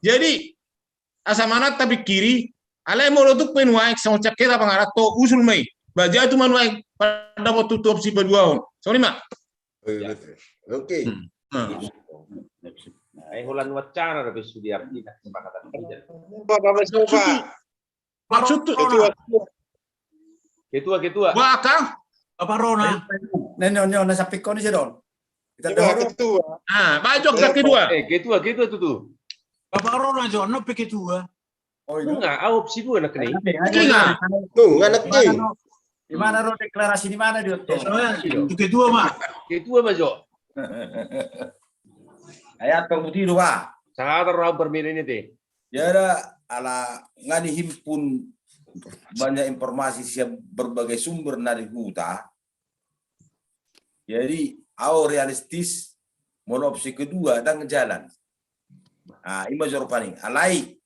Jadi asa mana tapi kiri alai molo tuk penuai sama cakera pangarato usul mai baja tu manuai pada waktu tu opsi 2 on. Sorry mak. Oke. Ay hulan wacana tapi sudah arti kesepakatan tidak. Maksud tu Ketua. Wah Apa Rona? Nenyo na sa pikon siya doon. Kita Ketua. bajok dah kedua. Ketua tu. Apa Rona jo no peketua. Oh, Enggak, opsi 2 nak ni. Tuh, anak king. Di mana ro deklarasi di mana dia? Itu kedua mah. Ketua majo. Ayat putih 2. Sangat orang berbeda ini teh. Ya ada ala nggak dihimpun banyak informasi siap berbagai sumber dari huta. Jadi realistis mau opsi kedua dan jalan. Ini major paling alai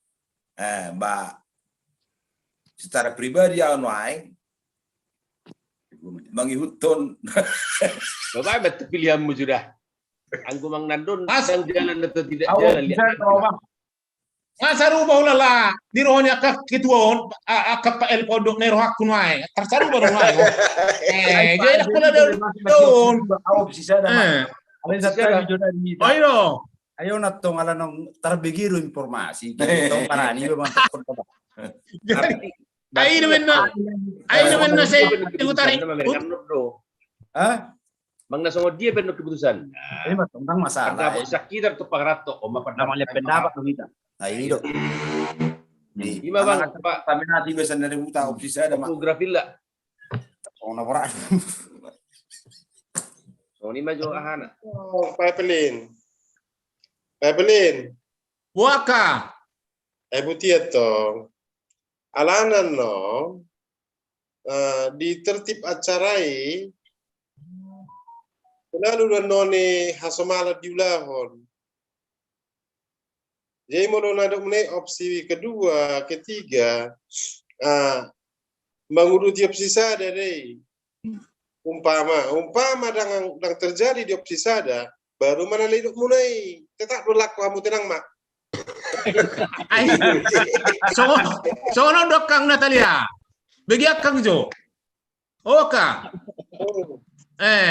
mbak secara pribadi aing mengihutun. Bapak betul pilihanmu sudah. Angku Mang Nandon sedang jalan atau tidak Awak jalan. bisa Bang. Ngasaru baula la di rohnya ke ketua ke Pak El Podok Nero hakun wae. Tersaru baru wae. Jadi aku ada don. Awak bisa ada. Alin satu jodoh di. Ayo. Ayo natong ala nong tarbigiru informasi. Tong parani memang takut. Jadi ayo men saya utari. Hah? Mang nasongo dia penuh keputusan. Ini mah tentang masalah. Dapat sakit atau pangarato o namanya pendapat kita. Nah ini dok. Ima bang, Pak. Kami nanti bisa dari buta opsi saya ada mak. Fotografi lah. Soalnya orang. So ni maju ahana. Oh, Pepelin. Waka. Butia tong. Alanan no. Di tertib acarai. Lalu dan noni hasomala diulahon. Jadi mau nadok opsi kedua, ketiga, menguruti opsi sada deh. Umpama yang terjadi di opsi sada, baru mana hidup mulai. Tetap berlaku kamu tenang mak. So dok Kang Natalia. Bagi Kang Jo. Oka.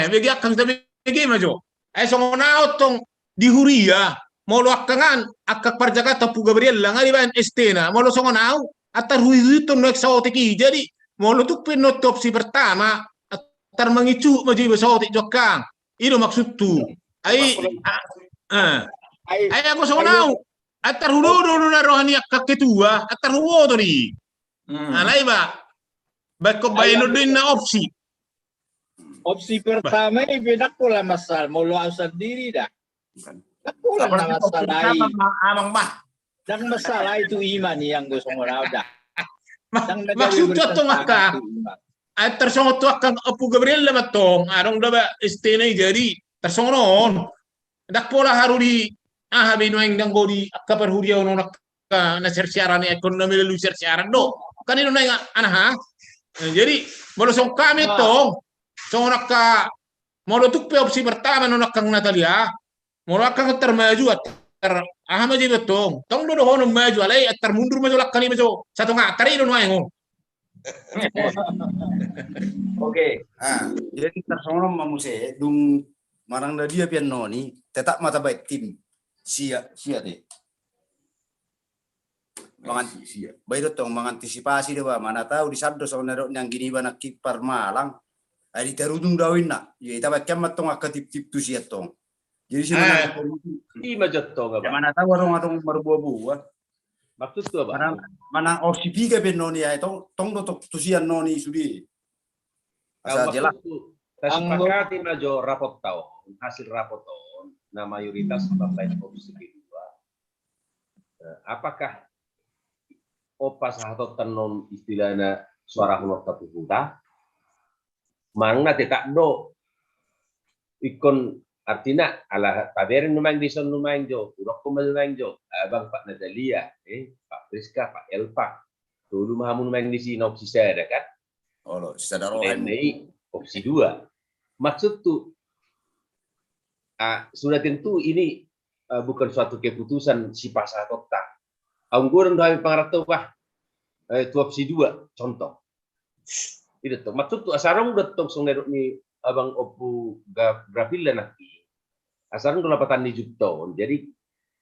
Bagi Kang Bagi maju. Songonao tong di Huria. Molo akangan akak parjakata pu Gabriel lang ali ban estena. Molo songonao atar huiton no exotiki. Jadi molo tuk penotopsi pertama atar mengicu maju besotik jokang. Itu maksud tu. Ai aku songonao atar hudodo na rohani akak ketua atar huwodo ni. Alai ba. Bakko bayno din na opsi. Opsi pertama ini beda pula masalah mau lo sendiri dah. Pula masalah amang mah. Dan masalah itu iman yang gue songol dah. Maksudnya tuh maka tersongot tuh akan Apu Gabriel lah matong. Arong dah istene jadi tersongon. Dak pola haru di habis yang danggo di kaperhuria ono na sersiaran ekonomi lu sersiaran do. Kan itu nang anah. Jadi mau song kami tong. So naka molo tukpe opsi pertama nona Kang Natalia molo akan termaju maju betong tong do hono maju alai mundur maju lakani maju satu ngatari do noengo. Oke. Jadi tersono mamuse dung marang da dia pian noni tetap mata baik tim sia deh. Baik tong mengantisipasi deh mana tahu di sabdo soalnya yang gini bana kiper Malang. Ari terudung dawin nak, ya kita baca matong akatip-tip tu siat tong. Jadi sih Ima jatuh apa? Mana tahu orang berbuah-buah. Maksud tu apa? Mana opsi tiga ben noni ya tong do tu sian noni sudi. Asal jelas. Kesepakati majo rapot tahun, hasil rapot tahun, na mayoritas partai opsi kedua. Apakah opas atau tenon istilahnya suara hulok tapi huta? Mangna tidak do ikon artinya ala taberin numang dison numang jo urok kumal numang jo abang Pak Natalia Pak Priska Pak Elpa dulu mahamun numang di sini opsi saya kan sadar ini opsi 2 maksud tuh sudah tentu ini bukan suatu keputusan si pasar kota angguran dari pengaratu itu opsi 2 contoh. Itu tuh maksud tuh asarong udah tong song ni abang Opu Grafil nanti asarong tuh lapatan di Jupton jadi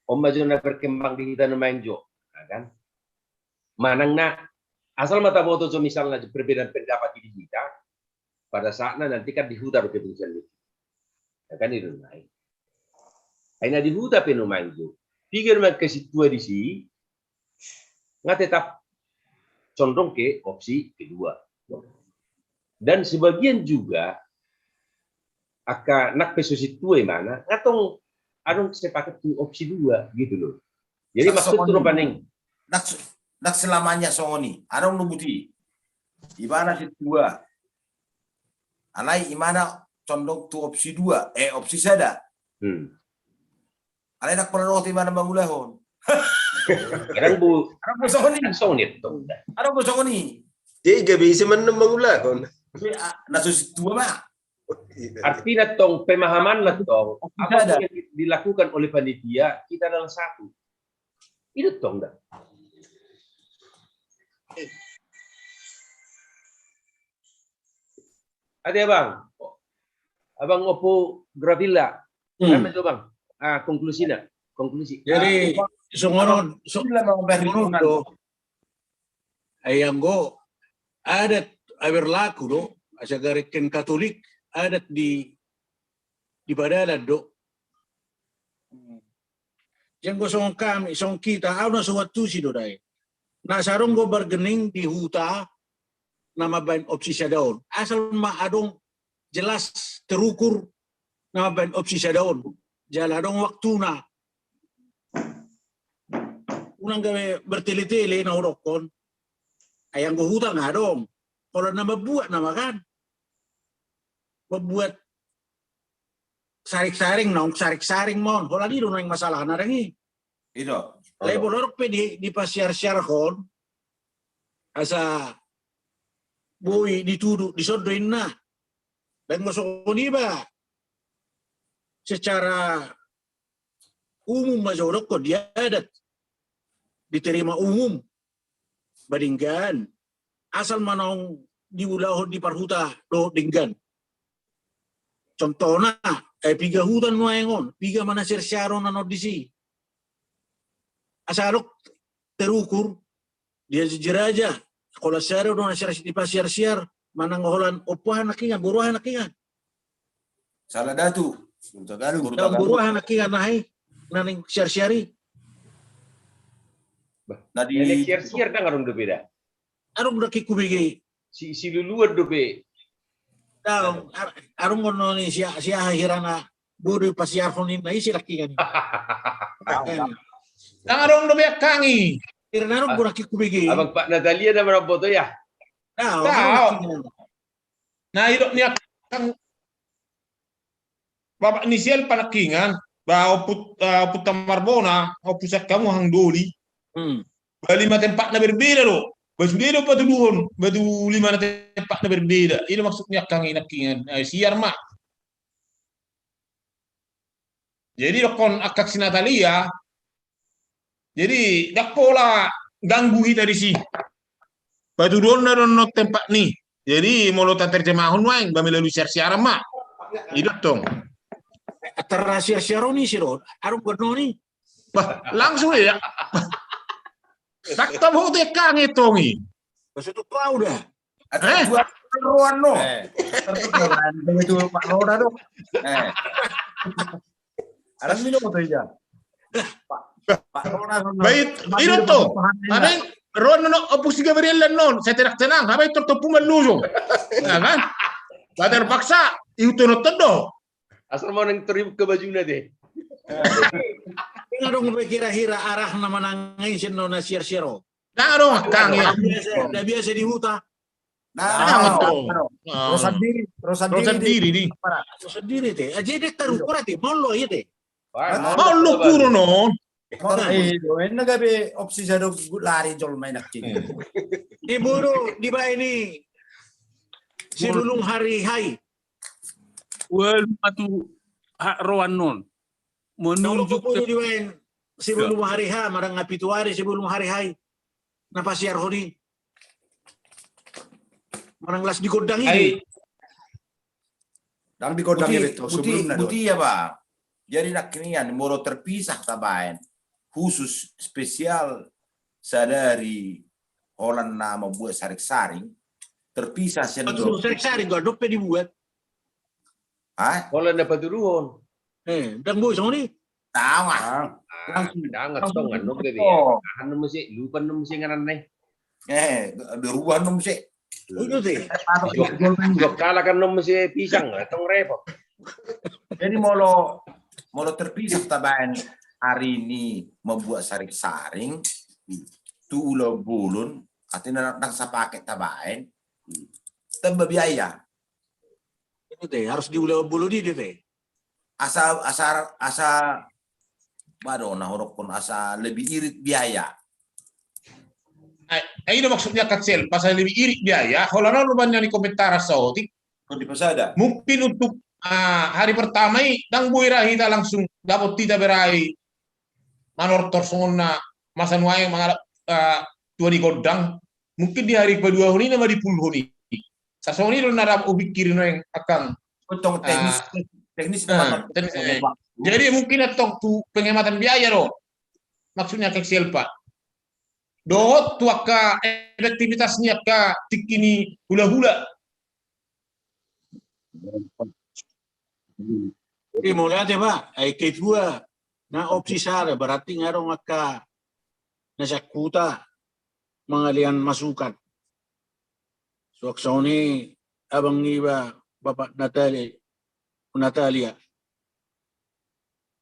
om maju na berkembang di kita nemainjo kan manang na asal mata boto so misalnya perbedaan pendapat di kita pada saatnya nanti kan dihutar keputusan itu kan itu naik hanya dihutar penumainjo tiga rumah ke situ di sini nggak tetap condong ke opsi kedua. Dan sebagian juga akan nak pesusi tua mana ngatong adong sepakat tu opsi 2 gitu loh. Jadi maksud tu paning nak selamanya songoni. Ada nubuti. Ibana si dua. Alai imana condong tu opsi dua. Opsi sada. Alai nak perlu mana bangulahon. Kadang bu songoni. Songit. Ada songoni. Tiga bisa menembang ulah. Nasus dua mah. Artinya tong pemahaman lah tong. Apa yang dilakukan oleh panitia kita adalah satu. Itu tong dah. Ada bang. Abang Oppo Gravilla. Kan itu bang. Konklusinya. Konklusi. Jadi songoron do ayang go adat berlaku do asa gariken Katolik adat di Badalan do. Yang go song kami song kita na suatu si do dai. Na sarong go bargaining di huta nama bain opsi sadaon. Asal ma adong jelas terukur nama bain opsi sadaon. Jaladong waktu na unang gawe bertele-tele na urokon ayang go hutang nga dong kalau na mabuat na makan mabuat sarik-saring na sarik-saring mon wala di doon yung masalah na rangi itu lebo lorok pe di pasiar-siar kon asa boy dituduh disodoin na dan masuk ba secara umum majorok ko dia adat diterima umum badinggan asal manong diulahon di parhuta do dinggan contohnya piga hutan nuayengon piga mana sirsiaron na nodisi asalok terukur dia jeraja kalau siaro do na di pasiar-siar manang holan opohan nakingan buruhan nakingan salah datu buruhan nakingan nahi naning siar-siari nah di siar-siar kan arung beda. Arung daki kubigi. Si luluar dobe. Daong arung ngono ni sia hirana buru pasiar honin na isi laki kan. Arung dobe kangi. Hirana arung daki kubigi. Abang Pak Natalia na marang boto ya. Daong. Nah, idok niya kan Bapak inisial panakingan ba puta marbona o pusat kamu hang doli. Bali tempat na berbeda loh. Berbeda patuduhon, batu lima tempat na berbeda. Ini maksudnya kang inakingan siar mak. Jadi kon akak sinatalia. Jadi dak pola ganggu kita di si. Patuduhon na no tempat ni. Jadi mau ta terjemahon wae bamilalu siar mak. Idot tong. Terasiar-siaroni siro. Arung godoni. Bah, langsung ya. Sakta mo te kang itongi. Basta tu kau dah. Dua ruan no. Itu Pak Lora dong. Ada minum atau iya? Pak Lora. Baik, itu tuh. Ada ruan no opus Gabriel non. Saya tidak tenang. Habis tertupu melujo. Ya kan? Badar paksa itu no tedo. Asal mau nang terima ke bajunya deh. Ngadong kira-kira arah nama nangay sino na siar-siaro. Ngadong kang ya. Na biasa di huta. Rosan diri di. Rosan diri te. Aja dek taruh kurati. Molo ya te. Molo puro no. Enak gabe opsi sado lari jol main aking. Di buru di ba ini sebelum hari hai. Well, matu roan non. Menunjuk sebelum hari ha marang ngapituari sebelum hari hai napasiar hodi marang las digodang ini dang digodang itu sebelumnya buti ya Pak jadi nak kinian moro terpisah tabain khusus spesial sadari Holland nama buat sarik-saring terpisah sendok sarik-saring gak dope dibuat Holland dapat turun dan boy sama ni. Tahu Dangat tong ano gede ya. Ano mo si lupa no si ngaran nih. Beruan no si. Itu sih. Jok kala kan no si pisang tong repot. Jadi molo terpisah tabain hari ini membuat saring-saring tu ulo bulun artinya nak sa paket tabain tambah biaya. Itu teh harus diulah bulu di teh. Asa baru nah pun asa lebih irit biaya. Itu maksudnya kecil, pasal lebih irit biaya. Kalau orang banyak di komentar sautik, Di pasada. mungkin untuk hari pertama dang buira kita langsung dapat tidak berai manor torsongna masa nuai mangalap tua di godang. Mungkin di hari kedua ini nama di puluh ini. Sasoni lo narap ubikir yang akan Untung teknis jadi mungkin atau tu penghematan biaya loh. Maksudnya kecil Pak. Dohot tuaka efektivitasnya ka tikini hula-hula. Jadi mau lihat ya Pak, kedua, na opsi sana berarti ngarong maka nasakuta mengalian masukan. Suaksoni abang iba Bapak Natalia.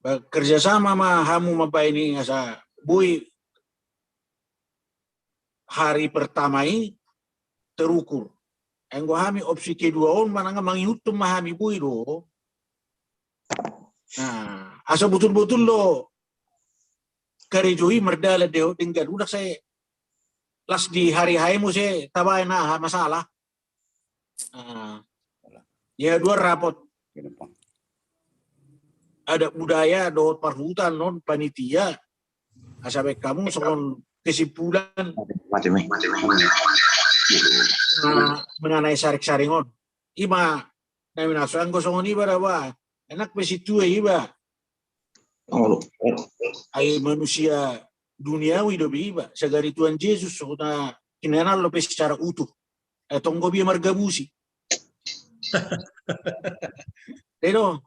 Kerjasama mah hamu mapa ini asa bui hari pertama ini terukur. Enggo hami opsi kedua on mananga mangiutum mahami bui do. Nah, asa betul-betul lo karejoi merdala deo tinggal udah saya las di hari-hari mu saya tabain masalah. Ya dua rapot. Ada budaya dohot perhutan non panitia. Asabe kamu soal kesimpulan mengenai sarik-saringon. Ima nami nasuan gosongon iba dawa. Enak besitu iba. Ay manusia duniawi do iba. Sagari Tuhan Yesus na kinanal lo secara utuh. Tonggo biya margabusi. Pero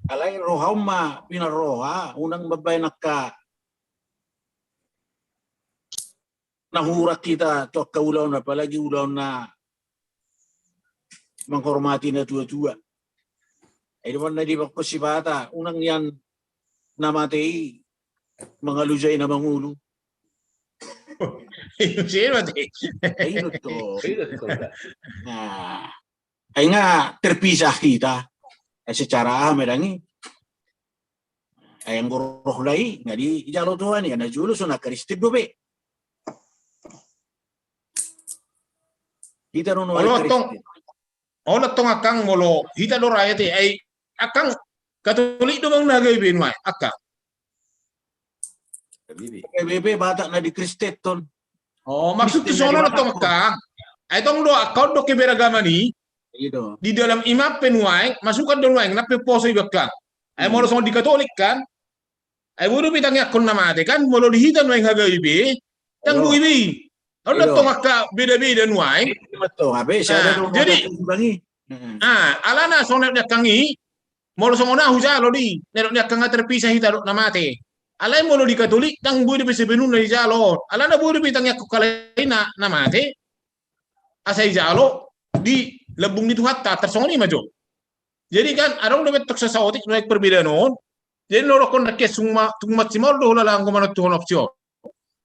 alay rohauma pinaroha unang babay naka nahurak kita to kaulaw na palagi ulaw na menghormati na tua-tua. Ay naman na di ba ko si bata unang yan namatay mangalujay na mangulo. Ayun to. Nah, ay nga terpisah kita. Secara medangi ay ang goroh lai nga di jalo tuhan ya na julo so na karistib dobe. Kita no Ono tong akang molo hita do rayate ay akang Katolik do bang nagay binway akang. PBB bata na di Kristet ton. Oh, maksud tu sono tong akang. Ay tong do account do keberagama ni. Di dalam imam penuai masukkan doang nape poso ibakang. Ay molo sama di Katolik kan. Ay buru bitangnya akun namate kan molo dihitan wae hagaibe. Tang bu ibi. Ono tong akka beda-beda nuai. Jadi alana sono nya kangi molo sama na hujalo di. Nero nya kanga terpisah hita namate. Alay molo di Katolik tang bu ibi sebenun na jalo. Alana buru bitangnya kukalaina namate. Asai jalo di lebung itu hatta tersongoni maju. Jadi kan arong lebih tok sesautik naik perbedaan non. Jadi loro kon nak sungma tungmat simol do la ngo manot tuhon opsio.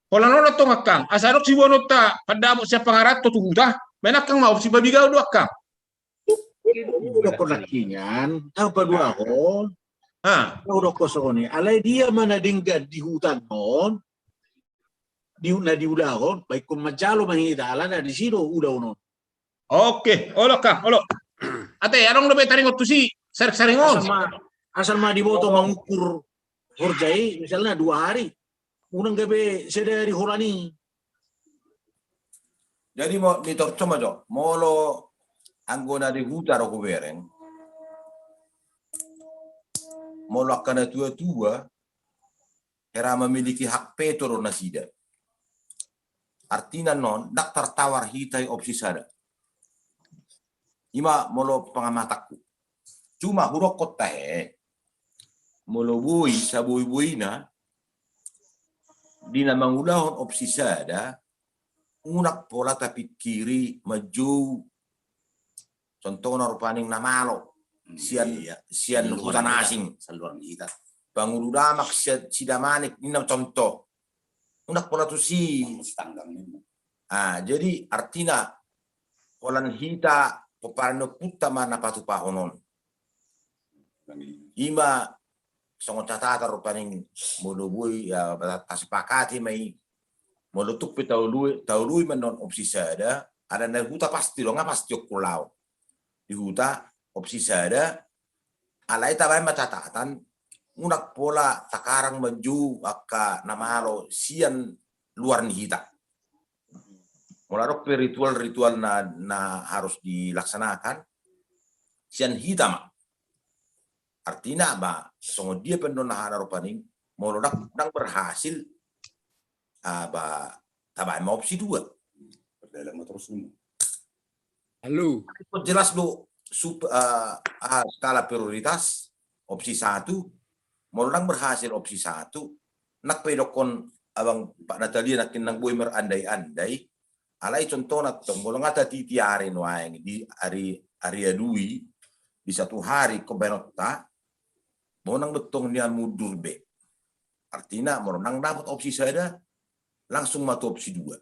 Pola loro tong akang asarok si bonot ta pada mo siapa ngarat to tuhuta menak kang mau si babigaw do akang. Udah kon nakingan tau pa dua ho. Udah kosoni alay dia mana dinggan di hutan non. Di ulahon baik kun majalo mahida alana di sino udah non. Oke, olo kang, olo. Ate, arong lebih taring waktu si saring-saringon. Asal mah diboto mengukur horjai, misalnya 2 hari. Unang gabi sedari horani. Jadi mau ditorco majo, molo anggona di hutan aku bereng. Molo akan tua-tua, era memiliki hak petro nasida. Artinya non, dak tertawar hitai opsi sada. Ima molo pangamatakku. Cuma hurokot tahe. Molo bui sabui na. Dina mangulahon opsi sada. Unak pola tapi kiri maju. Contohnya rupaning namalo. Sian hutan asing. Banguludamak sidamanik. Ini contoh. unak pola tu si. Jadi artinya olan hita peparano putta mana patu pahonon. Ima songo catata rupaning modobui ya tasepakati mai modotuk pe taului menon opsi sada ada na huta pasti lo pasti kulau di huta opsi sada alai tabai catatan unak pola takarang maju aka namalo sian luar nihita molarok ritual na harus dilaksanakan sian hitam artinya apa songo dia pendonahan rupaning molodak nang berhasil tabai mau opsi 2 dalam terus Halo. Jelas lo skala prioritas opsi 1 molodak berhasil opsi 1 nak pedokon abang Pak Natalia nakin nang boy merandai-andai alai contoh nak tong bolong ata titiare noaeng di hari adui di 1 hari ke benota monang betong dia mudur be artinya monang dapat opsi saya langsung matu opsi 2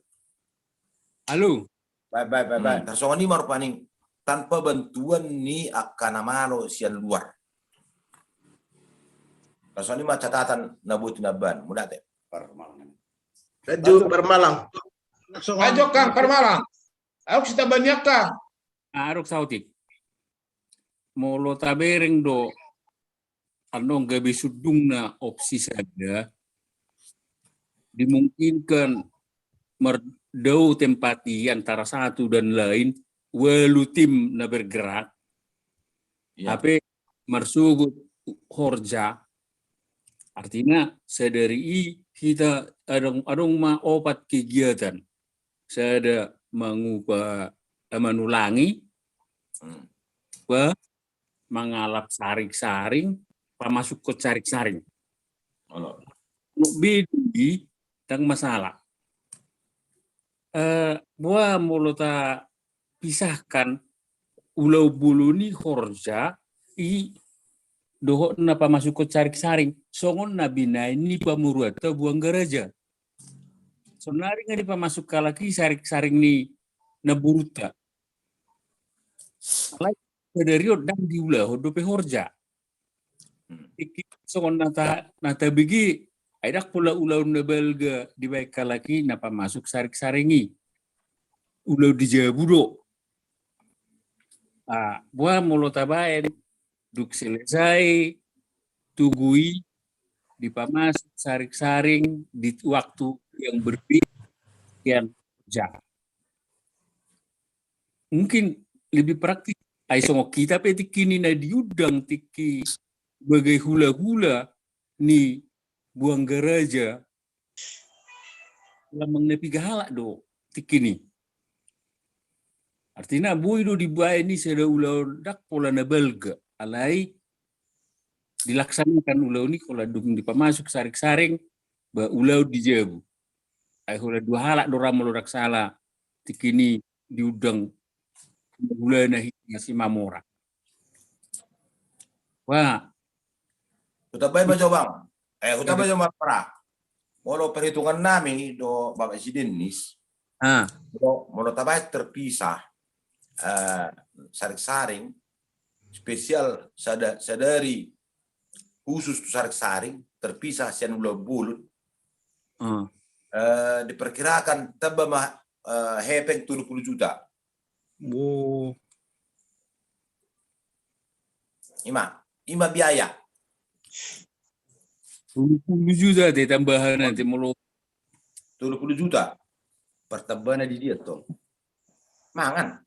Halo. Bye. Tersongo ni marupaning tanpa bantuan ni akan namalo sian luar. Tersongo ni catatan nabut naban mudah teh. Laju Parmalang. Ajo Kang Parmalang. Aku kita banyak Kang. Arok sautik. Molo tabereng do anong gabi sudung na opsi saja dimungkinkan merdau tempati antara satu dan lain walau tim na bergerak tapi mersugut horja artinya sedari kita adong ma opat kegiatan saya mengubah menulangi mengalap saring-saring masuk ke saring-saring bidi tang masalah buah mulota pisahkan ulau bulu ni horja doho napa masuk ke saring-saring songon nabi ini pamuruata buang garaja sonari ngadi pamasuk kalaki saring-saring ni naburuta alai dari dan diulah dope horja songon nata bigi aidak pula ulau nebelga di baik kalaki napa masuk saring-saringi ulau dijabudo buah mulota baen duk selesai tugui dipamasuk saring-saring di waktu yang berbeda jam mungkin lebih praktis ai songo kita pe tikini na diudang tiki bagai hula-hula ni buang garaja lamang nepi gahala do tikini artinya bui do dibae ni seda ulau dak pola na belga alai dilaksanakan ulau ni kola dung dipamasuk saring-saring ba ulau dijabu ai hula 2 halak do ramolo dak sala tikini diudang bulan si mamora wah Udah baik baca bang. Udah baca marah. Walau perhitungan nami do Bapak Sidenis. Mau tabai terpisah. Saring-saring spesial sadari khusus saring-saring terpisah sian ulah bulut. Diperkirakan tebah hepeng 70 juta. Ima biaya. 70 juta deh tambahan nanti mau 70 juta pertebana di dia tong mangan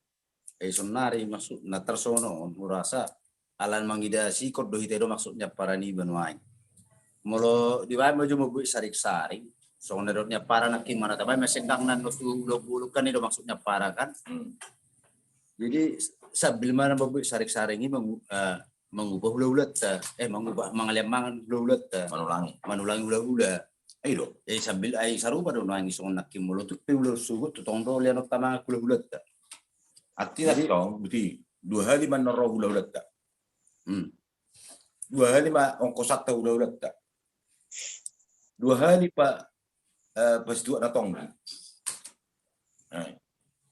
sonari maksud na tersono merasa alan mangidasi kod do hitedo maksudnya para ni benuai molo di bae maju mobu sarik-saring so nedotnya para nak gimana tabay mesendang nan lo bulukan itu maksudnya para kan jadi sambil mana mobu sarik-saring ini mengubah ulat-ulat mengubah mangalemang ulat manulangi ulat-ulat ayo sambil ai sarupa do nang isong nakim mulut tu ulat sugut tu tongdo lian utama ulat-ulat artinya tong berarti 2 hari manoro ulat-ulat 2 hari ma ongkos 1 ulat-ulat 2 hari pak Pestua datang.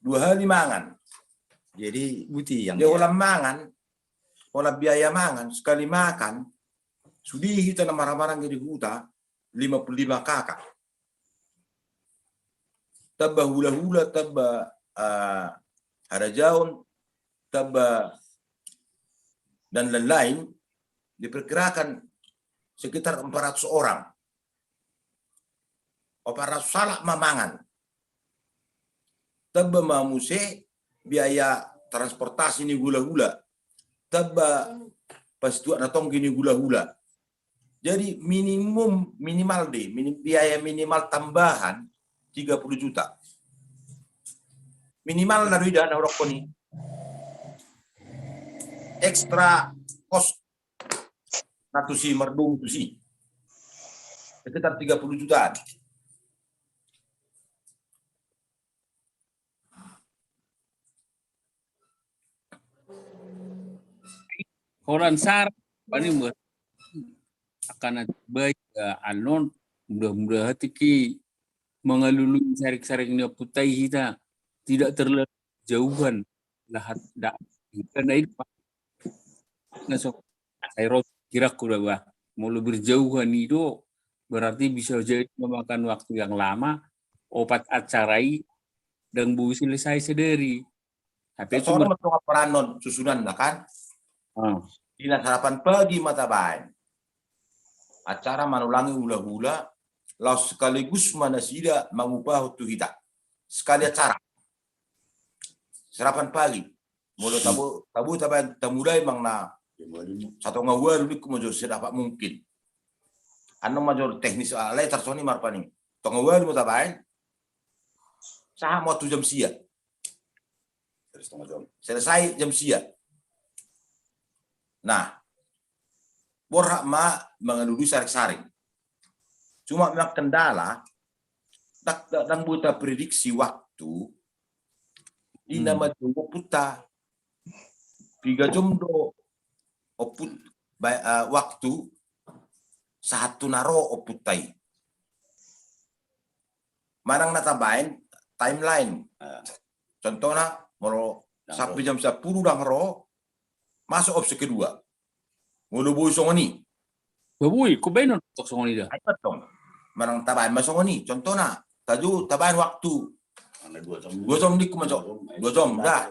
Dua hari mangan. Jadi buti yang Dia olah mangan, olah biaya mangan, sekali makan, sudah kita marah-marah jadi huta 55 kakak. Tabah hula-hula, tabah ada jaun, tabah dan lain-lain, diperkirakan sekitar 400 orang. 400 salak mamangan. Tabah mamuse biaya transportasi ini gula-gula. Tabah pas itu datang gini gula-gula. Jadi minimal deh, biaya minimal tambahan 30 juta. Minimal dari dana rokok nih. Ekstra kos natu si merdung tu si. Sekitar 30 jutaan. Orang sar paling akan baik anon mudah-mudahan tiki mengalului saring-saring ni putai kita tidak terlalu jauhan lahat dak karena itu nasok saya kira kurang mau lebih jauhan itu berarti bisa jadi memakan waktu yang lama opat acarai dan bu selesai sendiri tapi itu cuma peranon susunan lah kan. Dinas harapan pagi mata bain. Acara manulangi hula-hula, lalu sekaligus manasida mengubah tu kita. Sekali acara. Sarapan pagi. Mula tabu taban tamulai mangna satu ngawal dik major sedapat mungkin. Anu major teknis alai tersoni marpani. Tongawal mata bain. Sama 1 jam sia. Selesai jam sia. Nah, borak ma mengeludu saring-saring. Cuma memang kendala, dan buta prediksi waktu, di nama tunggu puta, 3 jam do oput waktu, 1 naro oputai. Manang natabain timeline. Contohnya, moro sampai jam 10 udah ro, masuk opsi kedua. Mulu boy songoni. Babuy, ko ba nun tok songoni dah? Ay patong. Marang tabahan masongoni. Contohnya, taju tabahan waktu. 2 jam di kumasok. 2 jam dah.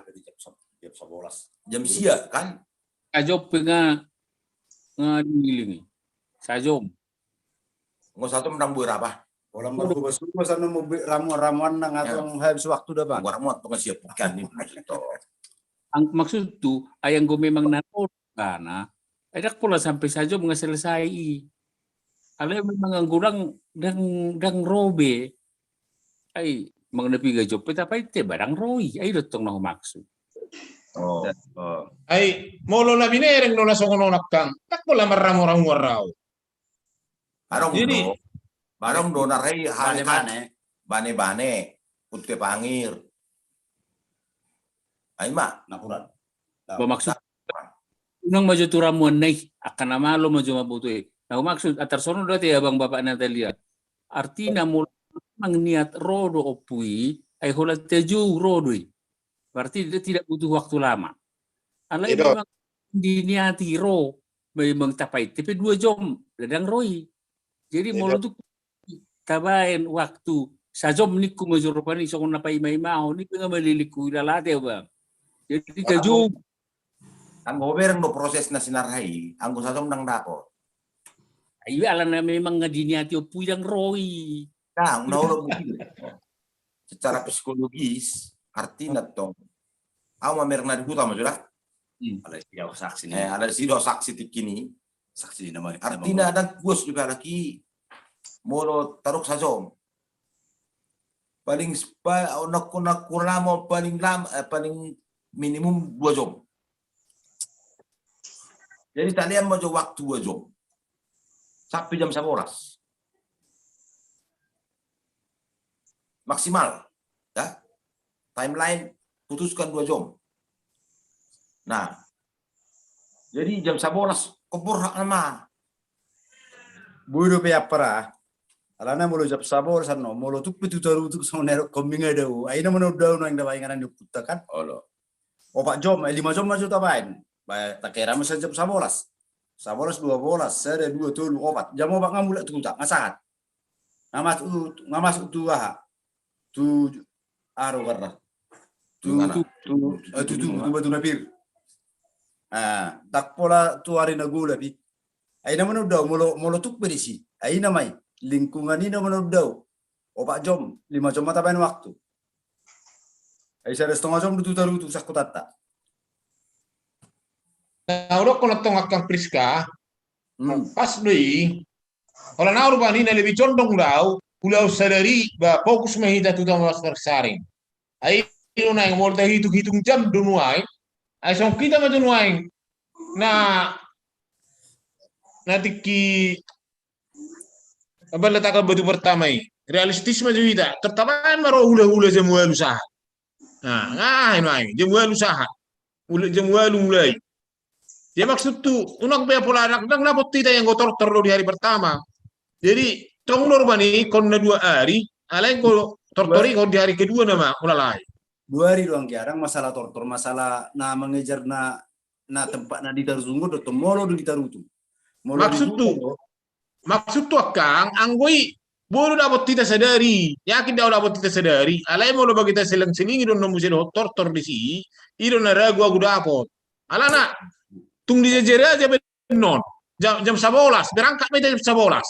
Jam sia kan? Sajop nga digiling. Sajom. Ngo satu menang berapa? Orang berbahasa sana mau ramuan-ramuan nang atong habis waktu dah bang. Ramuan tuh nggak siap kan ini Ang maksud tu ayang go memang nato kana ada pula sampai saja nggak selesai. Kalau memang ang kurang dang robe ay mengenepi gajob tapi itu barang roi ay dotong na maksud. Oh. Ay molo na binereng no nasongono nakang tak pula maramo-ramo raw. Barang do narai bane utte pangir. Ay ma nakuran. Bermaksud unang maju turamuan naik akan nama lo maju mabutuh. Nah maksud atar sono dati abang bapak Natalia. Artinya mulai niat rodo opui ay holat teju rodoi. Berarti dia tidak butuh waktu lama. Alai memang diniati ro memang tapai tapi 2 jam dadang roi. Jadi mau tu tabain waktu sajom niku majorupani so na pay may mao ni nga maliliku ilalate ba. Jadi kaju ang goberno no proses na sinarhay ang sajom nang dako. Ay alam na memang ngadiniati o puyang roi. Nah, naulo secara psikologis artinya tong aw mamerna di huta majulah. Ada sido saksi ni. Ada sido saksi tikini. Saksi nama. Artinya dan bos juga lagi molo taruk sajom. Paling nakuramo paling paling minimum 2 jam. Jadi kalian mau waktu 2 jam. Sampai jam 11. Maksimal. Ya. Timeline putuskan 2 jam. Nah. Jadi jam 11 kebur hak nama. Buru pe apara. Alana molo jap sabor sanno molo tup pitu taru tup sonero kombinga deu. Aina mano dau no yang dabai ngaran diputa kan. Olo. Opak jom 5 jom maju tabain. Ba takera masa jam 11. 12 saya ada 2 tulu opat. Jam opak ngamula tu tak ngasahat. Ngamas tu tu aro karna. Tu batu napir. Tak pola tu hari nagula bi. Aina mano dau molo tuk berisi. Aina mai lingkungan ini mano dau. Opak jom 5 jom mata bain waktu. Ai saya setengah jam tu taru tu sakutata. Nah, udah kalau tong akan Priska, pas doi, kalau na urban ini lebih condong ulau sadari, bah fokus mahita tu dalam masker saring. Ai itu na yang mau hitung jam dunuai, ai song kita maju nuai, na tiki apa letakkan batu pertama ini, realistis maju kita, tertamaan maro hula semua usaha. Nah, ini semua usaha, semua mulai. Ya maksud tuh, unak be pola anak dan lapot tidak yang gotor terlalu di hari pertama. Jadi, tong normal nih, kon 2 hari, alain ko tortori kon di hari kedua nama ulalai. 2 hari doang jarang masalah tortor, masalah na mengejar na tempat na di tarzungo do molo do di tarutu. Maksud tuh Kang, anggoi bodo dapat tidak sadari, yakin dah dapat tidak sadari, alain mau bagi kita seling-selingi don nomu tortor di sini, itu na ragu aku dapat. Alana tung di jejera aja benon jam 11 berangkat jam 11.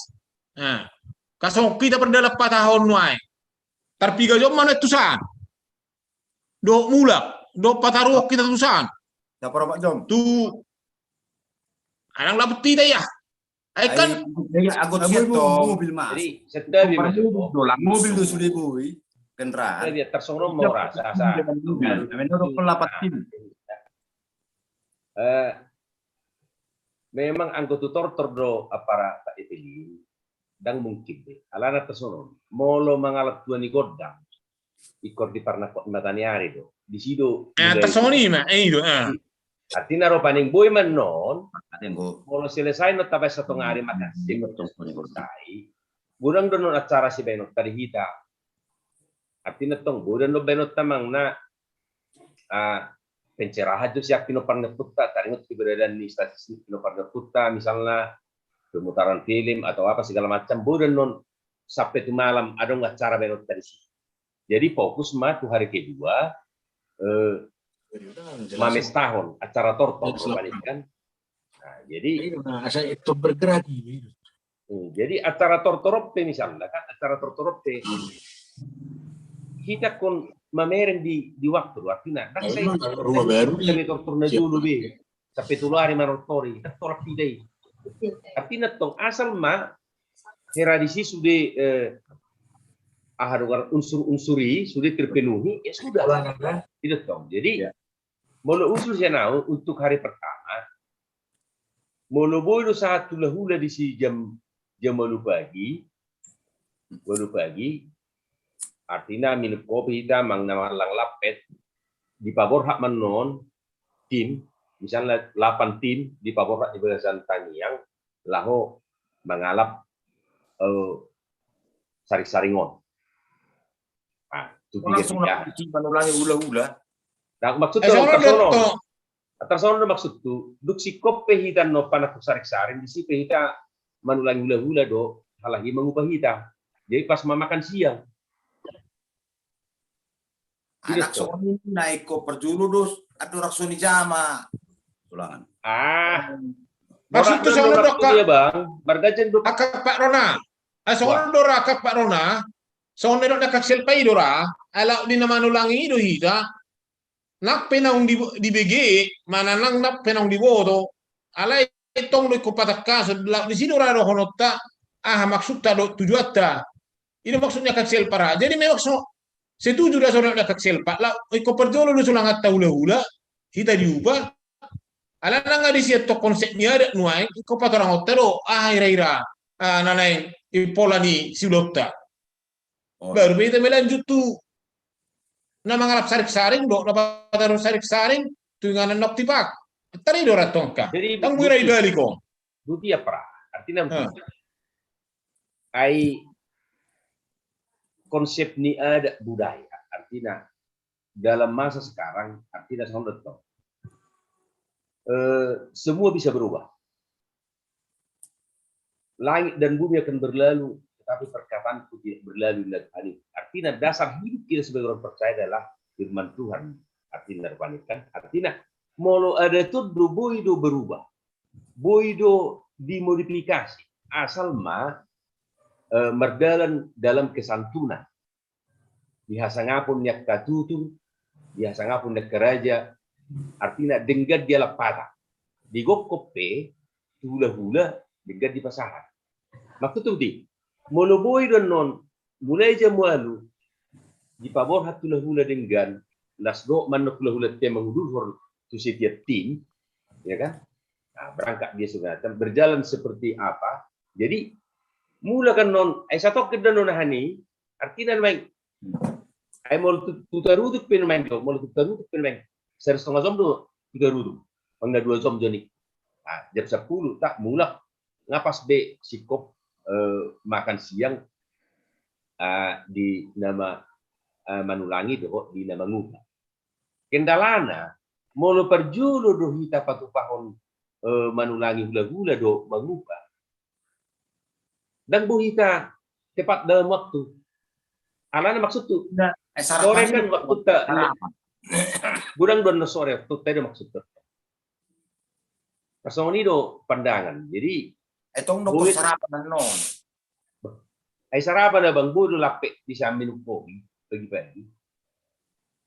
Nah, kasong kita perdalap 4 tahun nuai. Tarpiga jom mana tusan. Do mulak, do pataruh kita tusan. Siapa Pak Jom? Tu anang lapet tidak ya. Kan aku mobil Mas. Jadi sedang mobil tu sudah boy. Kendaraan. Dia tersongrom mau rasa. Menurut pelapat tim. Memang anggota tortor do aparat itu dan mungkin deh alana tersono molo mangalat tuan igodang ikor di parna mataniari do di sido tersoni mah itu artinya ro paning boy menon molo selesai no tapai 1 hari makan selesai gudang dono acara si benot tadi hita artinya tong gudang do benot tamang na pencerahan itu siap kino parna putta taringot keberadaan di stasiun kino parna putta misalnya pemutaran film atau apa segala macam bodan non sampai itu malam ada acara benot dari sini jadi fokus mah tuh hari kedua mames tahun acara tortor kan nah, jadi asal itu bergerak jadi acara tortorope misalnya kan acara tortorope kita kon mameren di waktu artinya kan saya rumah baru kami torturna dulu be sampai tuh hari marotori kita tolak tidak artinya tong asal mah heradisi sudah unsur-unsuri sudah terpenuhi ya sudah itu tong jadi molo unsur senau untuk hari pertama molo boy saat hula di si jam malu pagi artinya minum kopi kita mang nama lang lapet di pabor hak menon tim misalnya 8 tim di pabor hak di belasan Taniang laho mengalap saring-saringon. Nah, itu langsung menulangi ula-ula. Nah, maksud tersono maksud tu duk si kope hitan no panak saring-saring di si hita menulangi ula-ula do halahi mengubah hita. Jadi pas makan siang anak soni naik ko perjulu dos atau raksoni jama tulangan maksud itu sono dok ya bang bargajen dok akak Pak Rona sono dora akak Pak Rona sono dok akak selpai dora ala di nama nulangi do hida nak penang di BG mana nang nak penang di bodo ala itong do ko patakka so di sini ora do honotta maksud ta do tujuatta ini maksudnya kecil para jadi memang setuju dah soalnya kecil Pak lah iko perjolo lu sulang atau hula kita diubah ala nang di situ konsepnya ada nuai iko patorang otero ira nanai ipola ni silopta baru kita melanjut tu nama ngalap sarik-saring do nama taruh sarik-saring tu nganan nok tipak tadi do ratongka tang buira ibali ko buti apa artinya ai konsep ni ada budaya. Artinya dalam masa sekarang, artinya semua bisa berubah. Langit dan bumi akan berlalu, tetapi perkataanku tidak berlalu. Artinya dasar hidup kita sebagai orang percaya adalah firman Tuhan. Artinya kan? Artinya molo ada tuh boido berubah, boido dimodifikasi, asal merdalan dalam kesantunan. Biasa ngapun yak katutu, biasa ngapun yak keraja. Artinya denggat dia lapata. Di gokope, hula-hula, denggat di pasaran. Maksud tuh di, molo boido non, mulai jam walu, di pabor hat hula-hula denggan, lasdo manuk hula-hula dia mengudur tu setiap tim, ya kan? Nah, berangkat dia sudah berjalan seperti apa? Jadi mula kan non, satok kedan non hani, artinya main, mau tutaruduk pen main, mau tutaruduk pen main, 1,5 jam tu tutaruduk, enggak 2 jam jadi. Nah, jam 10 tak mula ngapas be sikop makan siang di nama Manulangi do di nama Ngupa. Kendalana molo perjulo do hita patupahon Manulangi hula-hula do Mangupa. Dan buhita tepat dalam waktu. Alana maksud tuh sore kan waktu tak budang don sore waktu tak ada maksud tuh. Pasong ini do pandangan. Jadi etong do sarapan non. Ay sarapan na bang budo lapik di sa minum kopi pagi-pagi.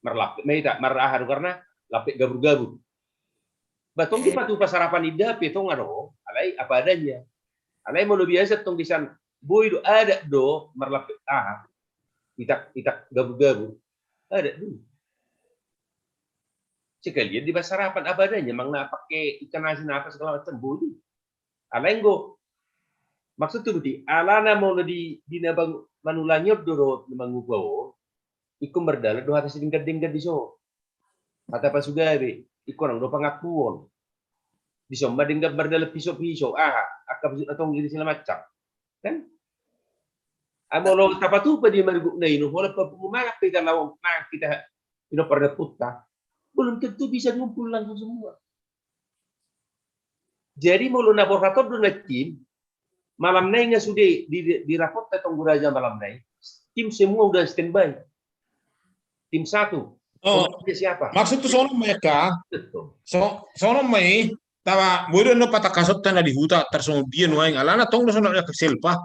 Merlapik may tak marahar karena lapik gabur-gabur. Batong di patu pasarapan ida petong ano, alay apa adanya. Alay mo biasa tong disan budo ada do merlapik itak gabur-gabur. Ada do. Sekalian di pasarapan apa adanya mang na pakai ikan asin apa segala macam budo. Alay go maksud tuh di alana mau di nabang Manulangi doro mangubawo ikum berdala do atas dingkat di so kata pasugawi iku orang do pangakuon di so dingkat berdala piso akap atong gini segala macam kan amolo tapatu pa di margu na ino wala pa pumangak kita lawang kita ino pada puta belum tentu bisa ngumpul langsung semua. Jadi mau laborator do tim malam naik nggak sudah di rapot tetong guraja malam naik tim semua udah standby tim 1 siapa maksud tuh sono mereka sono mai tawa bodo no patakasot na di huta tersono dia nuaing alana tong sono ya keselpa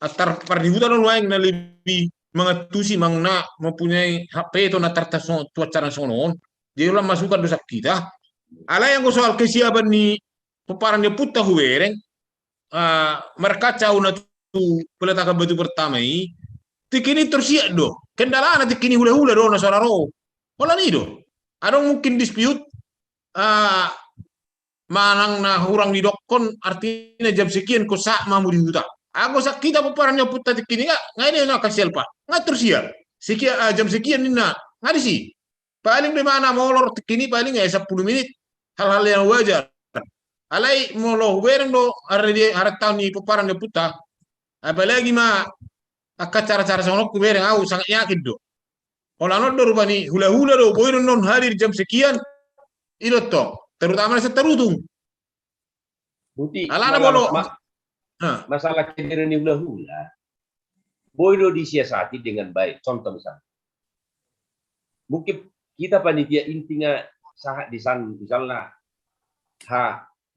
atar par di huta no nuaing na lebih mengetusi mangna mempunyai HP itu na tertas tuacara sono jadi ulah masukan dosa kita ala yang soal kesiapan ni peparan dia putah huereng mereka una tu peletakan batu pertama ini tikini tersiak do kendala nanti kini hula-hula do na soraro wala ni do adong mungkin dispute manang na hurang di dokon artinya jam sekian ko sa mamu di huta ako sa kita peparannya puta tikini nggak ini na kasel pa nggak tersiak sekian jam sekian ini na nggak di sih paling di mana molor tikini paling ya 10 menit hal-hal yang wajar alai molo wereng do hari tahun ni peparan de puta apalagi cara-cara sono ku wereng aku sangat yakin do olano do rupani hula-hula do boy non hadir jam sekian itu to terutama seterutung Buti alana molo masalah kejadian hula-hula boy do disiasati dengan baik. Contoh mungkin kita panitia intinya sangat misalnya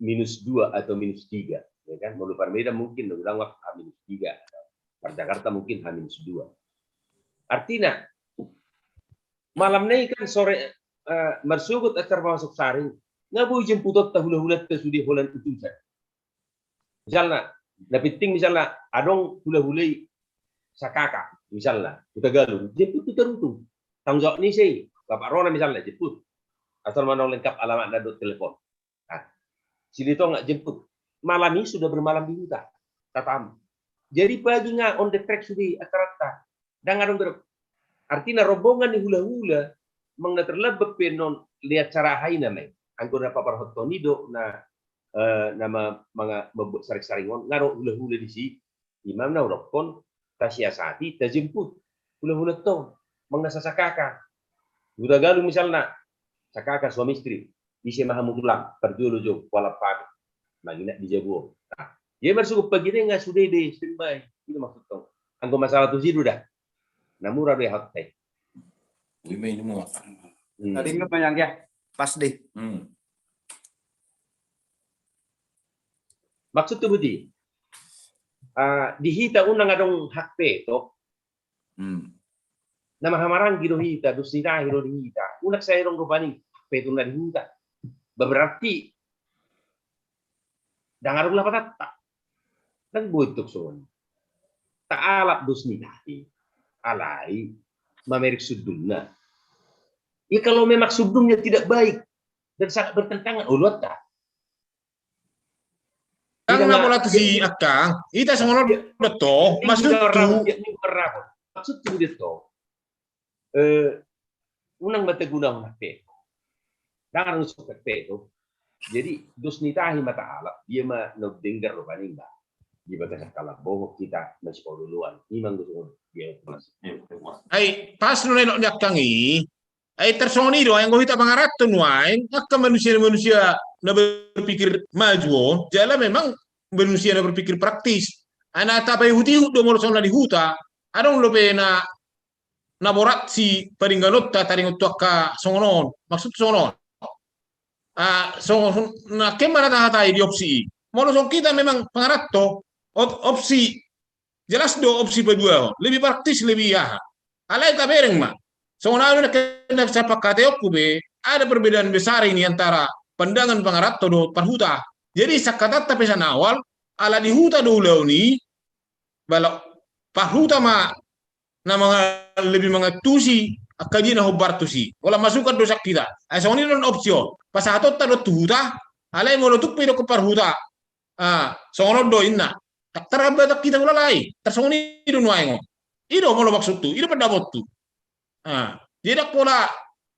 -2 atau -3, ya kan? Mau Medan mungkin udah waktu -3, per Jakarta mungkin -2. Artinya malam ini kan sore mersugut acar masuk saring, nggak boleh jemput hula-hula tersudi holan itu saja. Misalnya, penting misalnya adong hula-hula sakaka, misalnya kita galung, jemput itu terutung. Tanggung jawab ini sih, Bapak Rona misalnya jemput, asal mana lengkap alamat dan telepon. Sini toh nggak jemput. Malam ini sudah bermalam di hutan. Tatam. Jadi pagi nggak on the track sudah rata-rata. Dan nggak artinya rombongan di hula-hula mengenai terlebih penon lihat cara hai namanya. Anggota Pak Parhotonido nama membuat saring-saringon ngaruh hula-hula di sini. Imam na rokon tasiasati tajemput. Hula-hula to, mengnasa sakaka. Udah galu misalnya, sakaka suami istri, bisa mahamutulang, perjulo jo, walapan, manginak di jabu. Nah, dia masuk pagi ini nggak sudah deh, standby. Itu maksud to. Anggo masalah tuh sih udah. Namun ada hak teh. Wime ini mau. Tadi nggak yang ya, pas deh. Maksud tuh budi. Dihita unang adong hak peto. Nama hamarang gido hita, dusnita hiro hita. Unak saya rong rupani peto na dihita. Berarti dangarong lapatata. Dan buitok soon. Taalap dusnita alai mamerik sudumna. Ya kalau memang sudumnya tidak baik dan sangat bertentangan, ulot tak. Ang napola to si Akang, ita sa mga to, maksud tu. Maksud tu dito, unang mataguna ng peto. Dangan usok ng peto. Jadi, dos nitahi mataalap, dia ma nagdenggar lo paninga. Di ba kasi kalabo kita na sikoluluan. Imang gusto dia. Ay, pas no nelo ni Akang ay tersonido yang gohita pangarato nuain, akka manusia na berpikir maju, jala memang manusia na berpikir praktis. Ana tapay huti do mo sa huta, anong lope na naborat si paringanot ta taringot ka songonon, maksud songonon. So na kemana tayo di opsi. Mo so kita memang pangarato opsi jelas do opsi kedua, lebih praktis lebih ya. Alay ta bereng ma. So na kena sepakat be ada perbedaan besar ini antara pandangan pangarato do parhuta. Jadi sakatat tapi sana awal ala di huta dulu ni balok parhuta ma na mga lebih mengatusi akaji na hobartusi wala masukan dosa kita. Ay so ni non opsyon. Pasatot ta do huta alay mo lutuk pero ko parhuta. So ono do inna. Tak terabata kita ulalai. Tersoni do nuaingo. Ido mo lo maksud tu. Ido pendapat tu. Jadi pola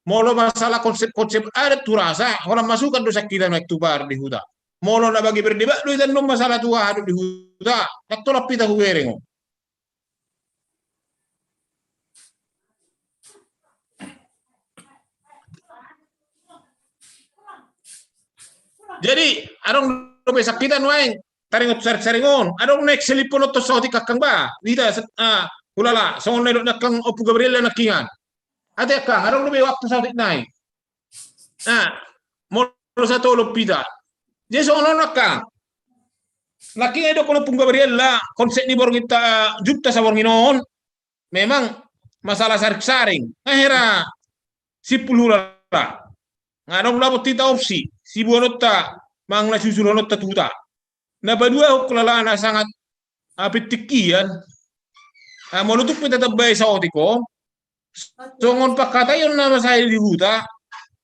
molo masalah konsep-konsep ada tu rasa orang masukkan dosa kita naik tubar di huta. Molo na bagi berdebat lu dan masalah tua ada di huta. Tak tolak pita hubereng. Jadi arong dobe sakitan waeng taringot sar-saringon. Arong next selipon to sa kakang ba. Dita ulala songon nedok nakang Opu Gabriel nakingan. Ate Kang, arong lebih waktu saat naik. Mau satu lopita. Jadi soalnya nakang. Laki itu kalau Opu Gabriel lah konsep ni baru kita juta sa bornginon. Memang masalah saring-saring. Akhirnya si puluh lah. Ngarong labot kita opsi. Si buanota mangla susulonota tuta. Nah berdua kelalaan sangat apetikian. Mau nutup kita terbaik saotiko. Songon pakata yon nama saya di huta,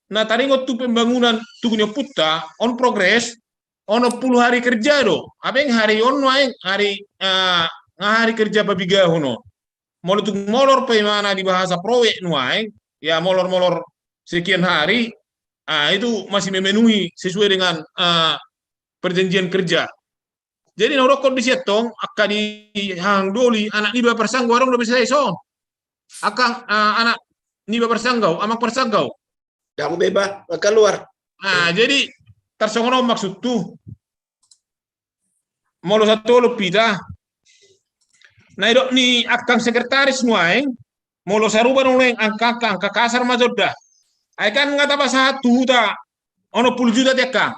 na taringot tu pembangunan tugunya puta on progress, on 10 hari kerja do. Apa yang hari on waeng hari kerja babiga hono. Molo tu molor pe mana di bahasa proyek nuaeng, ya molor sekian hari, itu masih memenuhi sesuai dengan perjanjian kerja. Jadi norokon di sietong akan di hang doli anak iba persanggo warung udah bisa son. Akang anak niba persanggau, amak persanggau. Yang bebas keluar. Jadi tersongono maksud tuh. Molo satu lupita. Nah idok ni akang sekretaris nuaeng. Molo saruba noleng angka kasar majoda. Ay kan ngata pa satu huta. Ono 10 juta ti akang.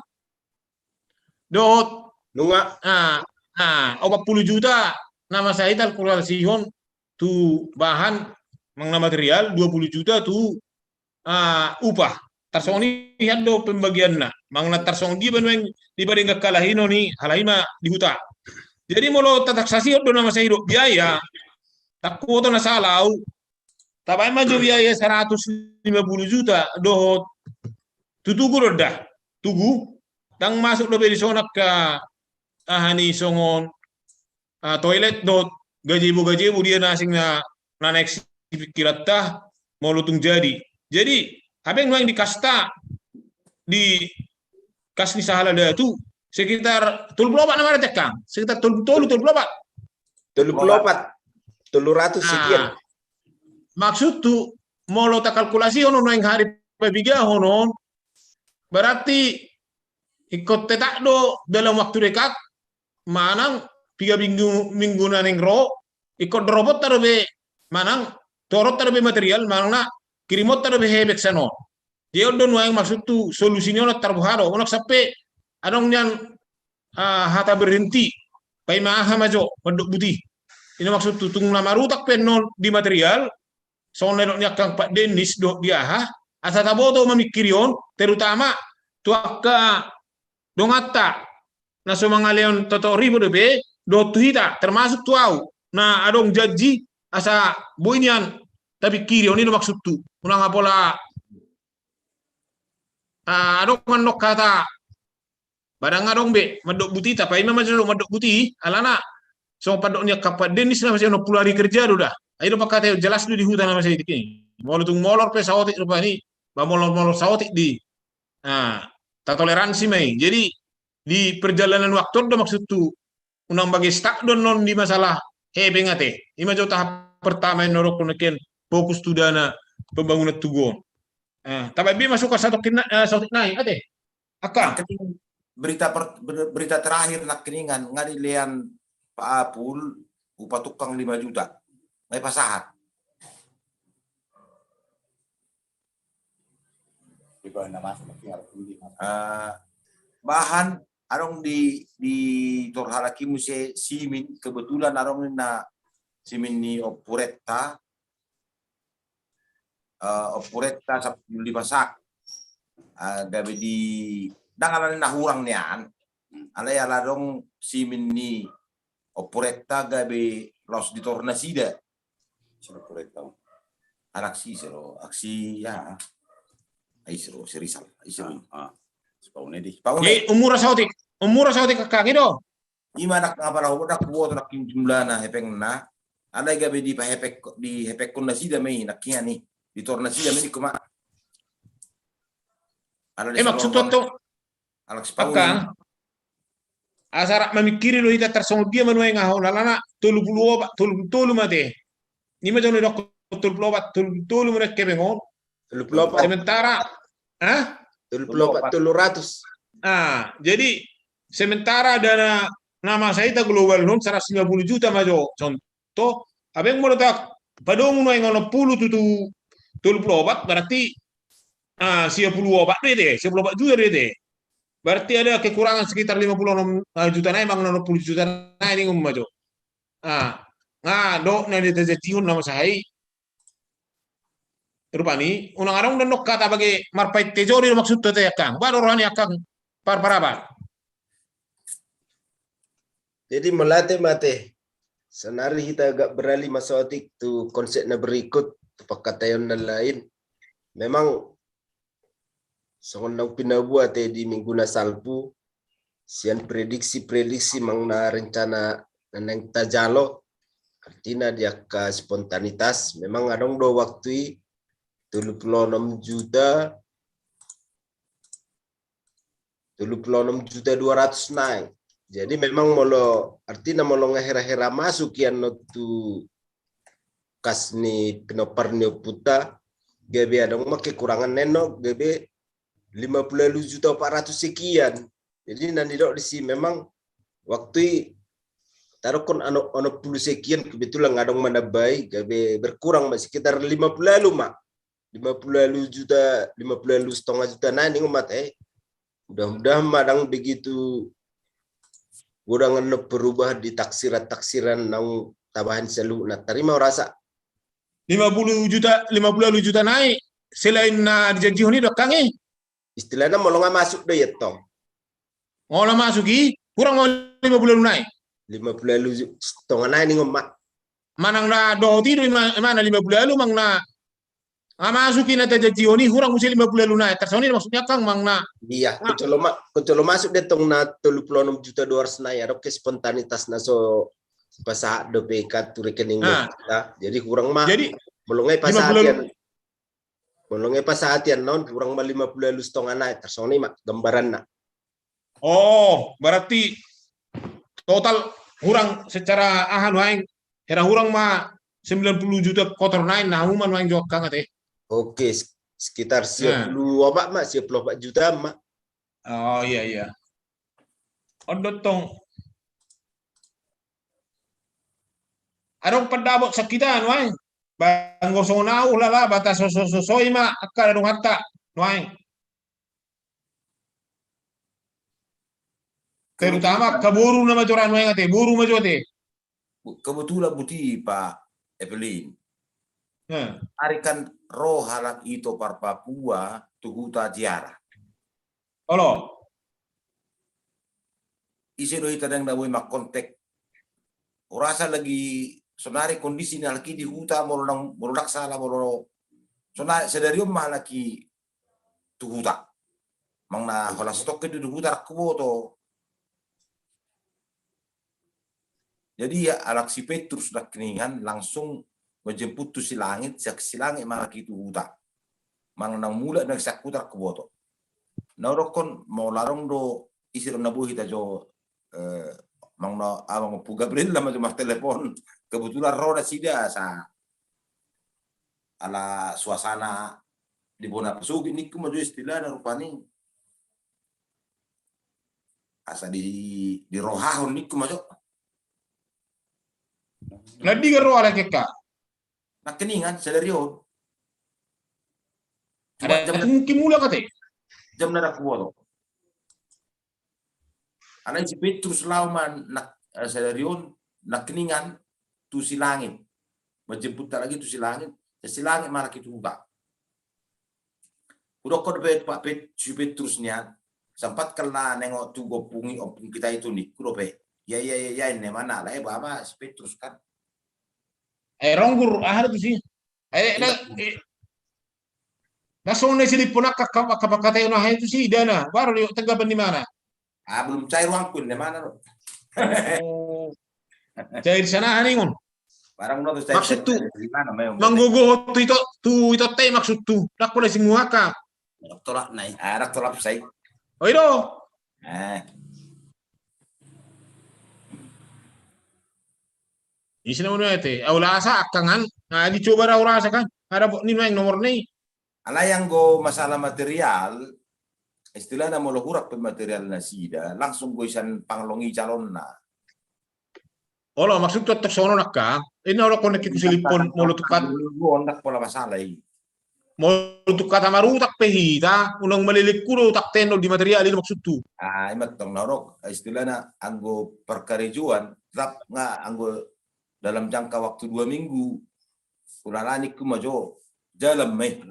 Dot. Nunga. 40 juta. Nama saya kalkulasihon tu bahan mengenai material 20 juta tu upah tarsong ni hando pembagian na mengenai tarsong dia benueng dibanding kalahino ni halahima di huta. Jadi molo taksasi do nama saya hidup biaya takut na salau tabai maju biaya 150 juta do tutugu roda tugu tang masuk do beri sonak ka ahani songon toilet do gajibu dia nasing na naik kirata mau lutung jadi apa yang dikasta di kasni sahala dah tu sekitar 34 nama ada Kang sekitar 34 300 sekian maksud tu molo ta kalkulasi hono yang hari pebiga hono berarti ikut tetak do dalam waktu dekat manang 3 minggu naneng ro ikut robot tarbe manang torot tarbe material manang na kirimot tarbe hebek sano dia don wae maksud tu solusinya na tarbuhado onak sampai adong yang hata berhenti pai maha majo penduk putih ini maksud tu tung namaru tak penon di material soalnya doknya kang Pak Denis do dia asa taboto memikirion terutama tuaka dongata na sumangaleon toto ribu debe do tuhita termasuk tuau na adong janji asa buinian tapi kirion ini maksud tu unang apola adong mandok kata badang adong be mandok buti tapi memang jero mandok buti alana so padoknya kapan Denis na masih 60 hari kerja dah ayo pakate jelas dulu di hutan masih ini mau tung molor pe sawotik rupa ini ba molor sawotik di tak toleransi mai jadi di perjalanan waktu udah maksud tu unang bagi stak don non di masalah bengate ima jo tahap pertama yang norok kunekin fokus tu dana pembangunan tugon tapi bi masuk ke satu naik ate akan berita terakhir nak keningan ngadi lian Pak Apul upah tukang 5 juta ngai pasahat bahan arong di torhalaki muse simin kebetulan arong na simin ni opuretta di pasak gabe di dangalan na hurang nian alay aladong simin ni opuretta gabe los di tornasida opuretta aksi sero aksi ya Aisro serisal Aisro umur sautik kakak do ima nak ngapala ho dak wo nak jumlah na hepeng na ada gabe di hepek kondasi da mai nak ni di tornasi da mai kuma maksud tu Akang asara memikiri lo ita tersong dia manuai ngahau lalana tulu mate ni macam ni dok tulu mereka bengon sementara tulu ratus jadi sementara dana nama saya itu global non 150 juta majo contoh abeng mau tak padong manuai ngono puluh tulu plobat berarti 10 obat deh 10 obat juga deh berarti ada kekurangan sekitar 56 juta naik bang 60 juta naik ini majo dok nanti terjadi nama saya rupani unang arang dan nok kata bagi marpai tejori maksud tu ya kang baru rohani akang paraba jadi melatih mate senari kita agak beralih masawatik tu konsepnya berikut pakatayon dan lain memang songon nang pinabuat di minggu na salpu sian prediksi mangna rencana nang tajalo artinya dia ke spontanitas memang adong do waktu 36 juta 200 naik jadi memang molo artinya molo ngahera-hera masuk kian tu kasni pinoparnio puta gabe adong make kurangan neno gabe 50 juta 400 sekian. Jadi nanti dok di sini memang waktu taruh kon ano 10 sekian kebetulan ngadong mana baik gabe berkurang masih sekitar 50 mak 50 juta 50 setengah juta nah ini umat mudah-mudahan madang begitu kurang berubah di taksiran nang tambahan selu nah terima rasa 50 juta naik selain na dijanji ini dok kang istilahnya mau nggak masuk deh ya tong mau masuk kurang mau 50 naik 50 setengah naik nih ngomak manang na do tido mana 50 mang na masukin na janji ini kurang mesti 50 naik tersoni maksudnya kang mang na iya kecuali masuk deh tong na 36 juta 200 naik ada spontanitas na so pasah DPK tu rekening kita jadi kurang mah jadi melongai pasatian melongai pasatian non kurang mah 50 setengah naik tersoni mak gambaran na berarti total kurang secara ahan wae era kurang mah 90 juta kotor naik nahuman main jokang ate. Oke, sekitar Nah. 94 juta mak. Oh iya. Odot tong. Adong padabot sakitan wai. Banggo sonau lala batas sosoi ma akka adong hatta wai. Terutama kaburu nama coran wai ngate, buru ma jote. Kebetulan buti Pak Evelyn. Nah. Arikan roh halak itu par Papua tuhuta jiara. Olo. Isi do hita dang dawe mak kontek. Urasa lagi sonari kondisi laki di huta molo salah molo sonari sedario mah laki tuhuta. Mangna hola stok ke di huta kuboto. Jadi ya alak si Petrus dak keningan langsung menjemput tu si langit malah itu huta. Mang nang mula nang sakutar kuboto. Naurokon mau larong do isi nabu hita jo mang no abang pu Gabriel lama cuma telepon. Kebetulan roda sida sa ala suasana di Bona Pesugi niku maju istilah rupani. Asa di rohahon niku maju. Ladi garo ala keka. Nak keningan selerio. Ada mungkin mula kate. Jam nara kuwoto. Ana si Petrus lauman nak selerio nak keningan tu si langit. Menjemput lagi tu si langit malah kitu buka. Udah kod bet Pak si Petrusnya sempat kena nengok tu opung kita itu nih kudo pe. Ya ini mana lah Bapak si Petrus kan. Ronggur ahar tu sih. Nasong na silipon na kapakatay na itu sih dana. Baru yung tagaban di mana? Belum cair uang pun di mana lo? Cair sana haningon. Barang lo cair. Maksud tu manggugo tu itu teh maksud tu. Nak pula semua ka. Tolak naik. Arak tolak saya. Oh itu. Isi nama itu. Aulasa akangan. Nah dicoba rasa kan. Ada ni yang nomor ni. Ala yang go masalah material, istilahnya mau lohurak material nasida, langsung go isan panglongi calon na. Olo maksud tu tersono nak kang? Ini orang konek kusilipon mau tukat. Ondak pola masalah ini. Mau tukat amaru tak pehita, unang malilik kudo tak tenol di material ini maksud tu. Imat tong norok istilahnya anggo perkarejuan, tetap nggak anggo dalam jangka waktu 2 minggu, ulalani ku majo jalan meh.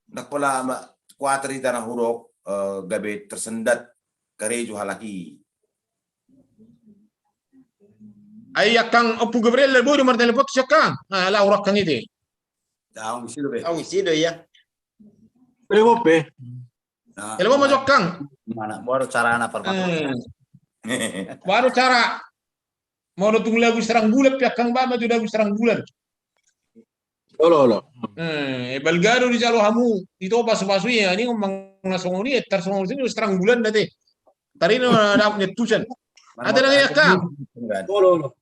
Nak pola kuatri tanah hurok gabe tersendat kareju halaki. Ay kang Apu Gabriel boy nomor telepon siya kang. Lah urak kang ite. Daong isido be. Ang isido ya. Pero pe. Elmo mo kang. Mana baru cara anak Baru cara mau tunggu lagu serang bulat ya kang ba maju lagu serang bulat. Olo. Balgado di jalo hamu itu pasu-pasu ya ini ngomong langsung ini tersongong sini serang bulan nanti. Tadi no ada netusan. Ada lagi ya kang. Olo.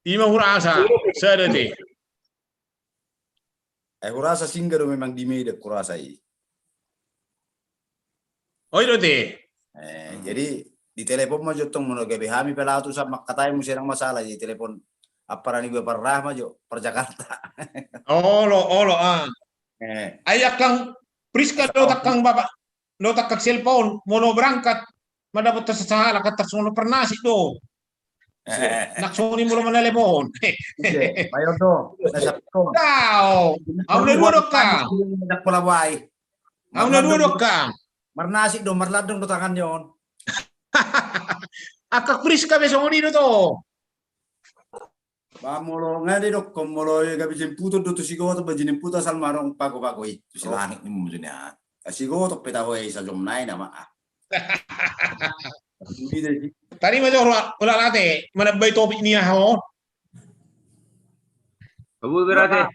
Ima hurasa sadade. Kurasa singgah memang di media kurasa ini. Oh itu deh. Jadi di telepon mah jotong mau gabe hami pelatu sama katanya musirang masalah di telepon apa nih gue pernah maju per Jakarta. Olo Ayak kang Priska lo tak kang bapak lo tak cellphone mau berangkat mendapat tersalah kata sono pernah sih do. Nak soni mulu menelepon. Ayo do. Tahu. Auna dua dok kang. Nak pola baik. Auna dua dok kang. Marnasi do marladong do tangan yon. Akak Priska besok ini do. Molo ngade dok komolo gabi jemputo do tu sigo to bajimputo asal marong pago-pago i. Tu silangit ni mo dunya. Sigo to petaho sa jomnay na ma. Tadi macam ulah late menambah topik ni ho. Abu berarti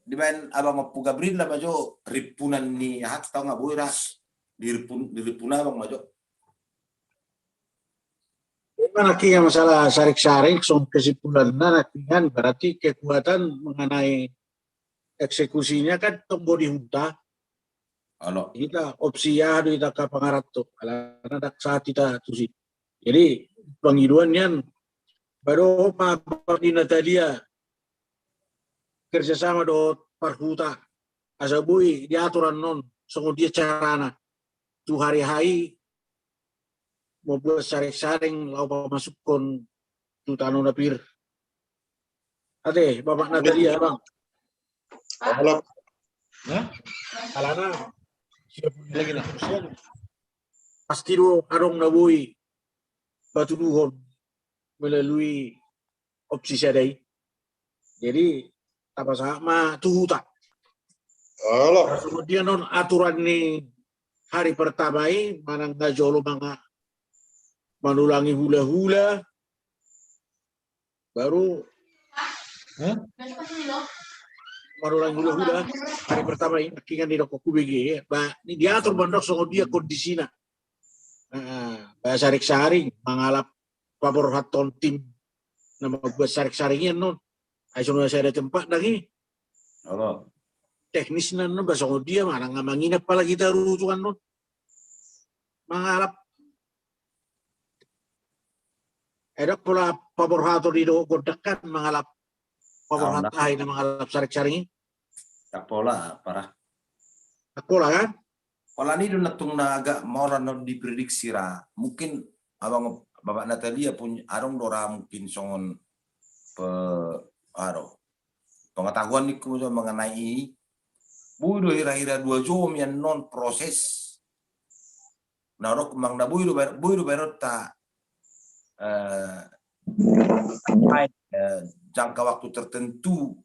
Di main abang Apu Gabriel lah majo ripunan ni hat tau nggak boy ras di ripuna abang majo. Nakinya masalah sarik-saring, kesimpulan nakian berarti kekuatan mengenai eksekusinya kan tombo di hunta. Ano, Kita opsi ya kita ke pangarat tuh, karena dak saat kita tuh sih. Jadi pengiduan yan baru apa di Natalia kerjasama do parhuta asabui diaturan non songo dia carana tu hari-hari mau buat saring-saring lau masuk kon tu tanu napir. Ade bapak Natalia bang. Kalau Alana lagi lah. Pasti do arong nabui batu duhon melalui opsi sadai. Jadi apa sama tuh tak. kalau Kemudian non aturan ini hari pertama ini mana nggak jolo manga menulangi hula-hula baru Besok sini loh. menulangi hula-hula hari pertama ini akhirnya di rokok BG ini diatur bandok soal dia kondisinya sarik-saring mengalap favor haton tim nama buat sarik-saringnya non ayo saya ada tempat lagi ano, teknisnya non bahasa dia mana ngamangin apa lagi taruh tuan non mengalap ada pula favor haton di do godakan mengalap favor hatai na mengalap sarik-saring tak pola parah. aku lah kan Kalau ini udah natung na agak mau diprediksi ra, mungkin abang bapak Natalia punya arong dora mungkin songon pengetahuan nih mengenai buido ira-ira 2 jam yang non proses. Nah, rok mang na buido baru tak jangka waktu tertentu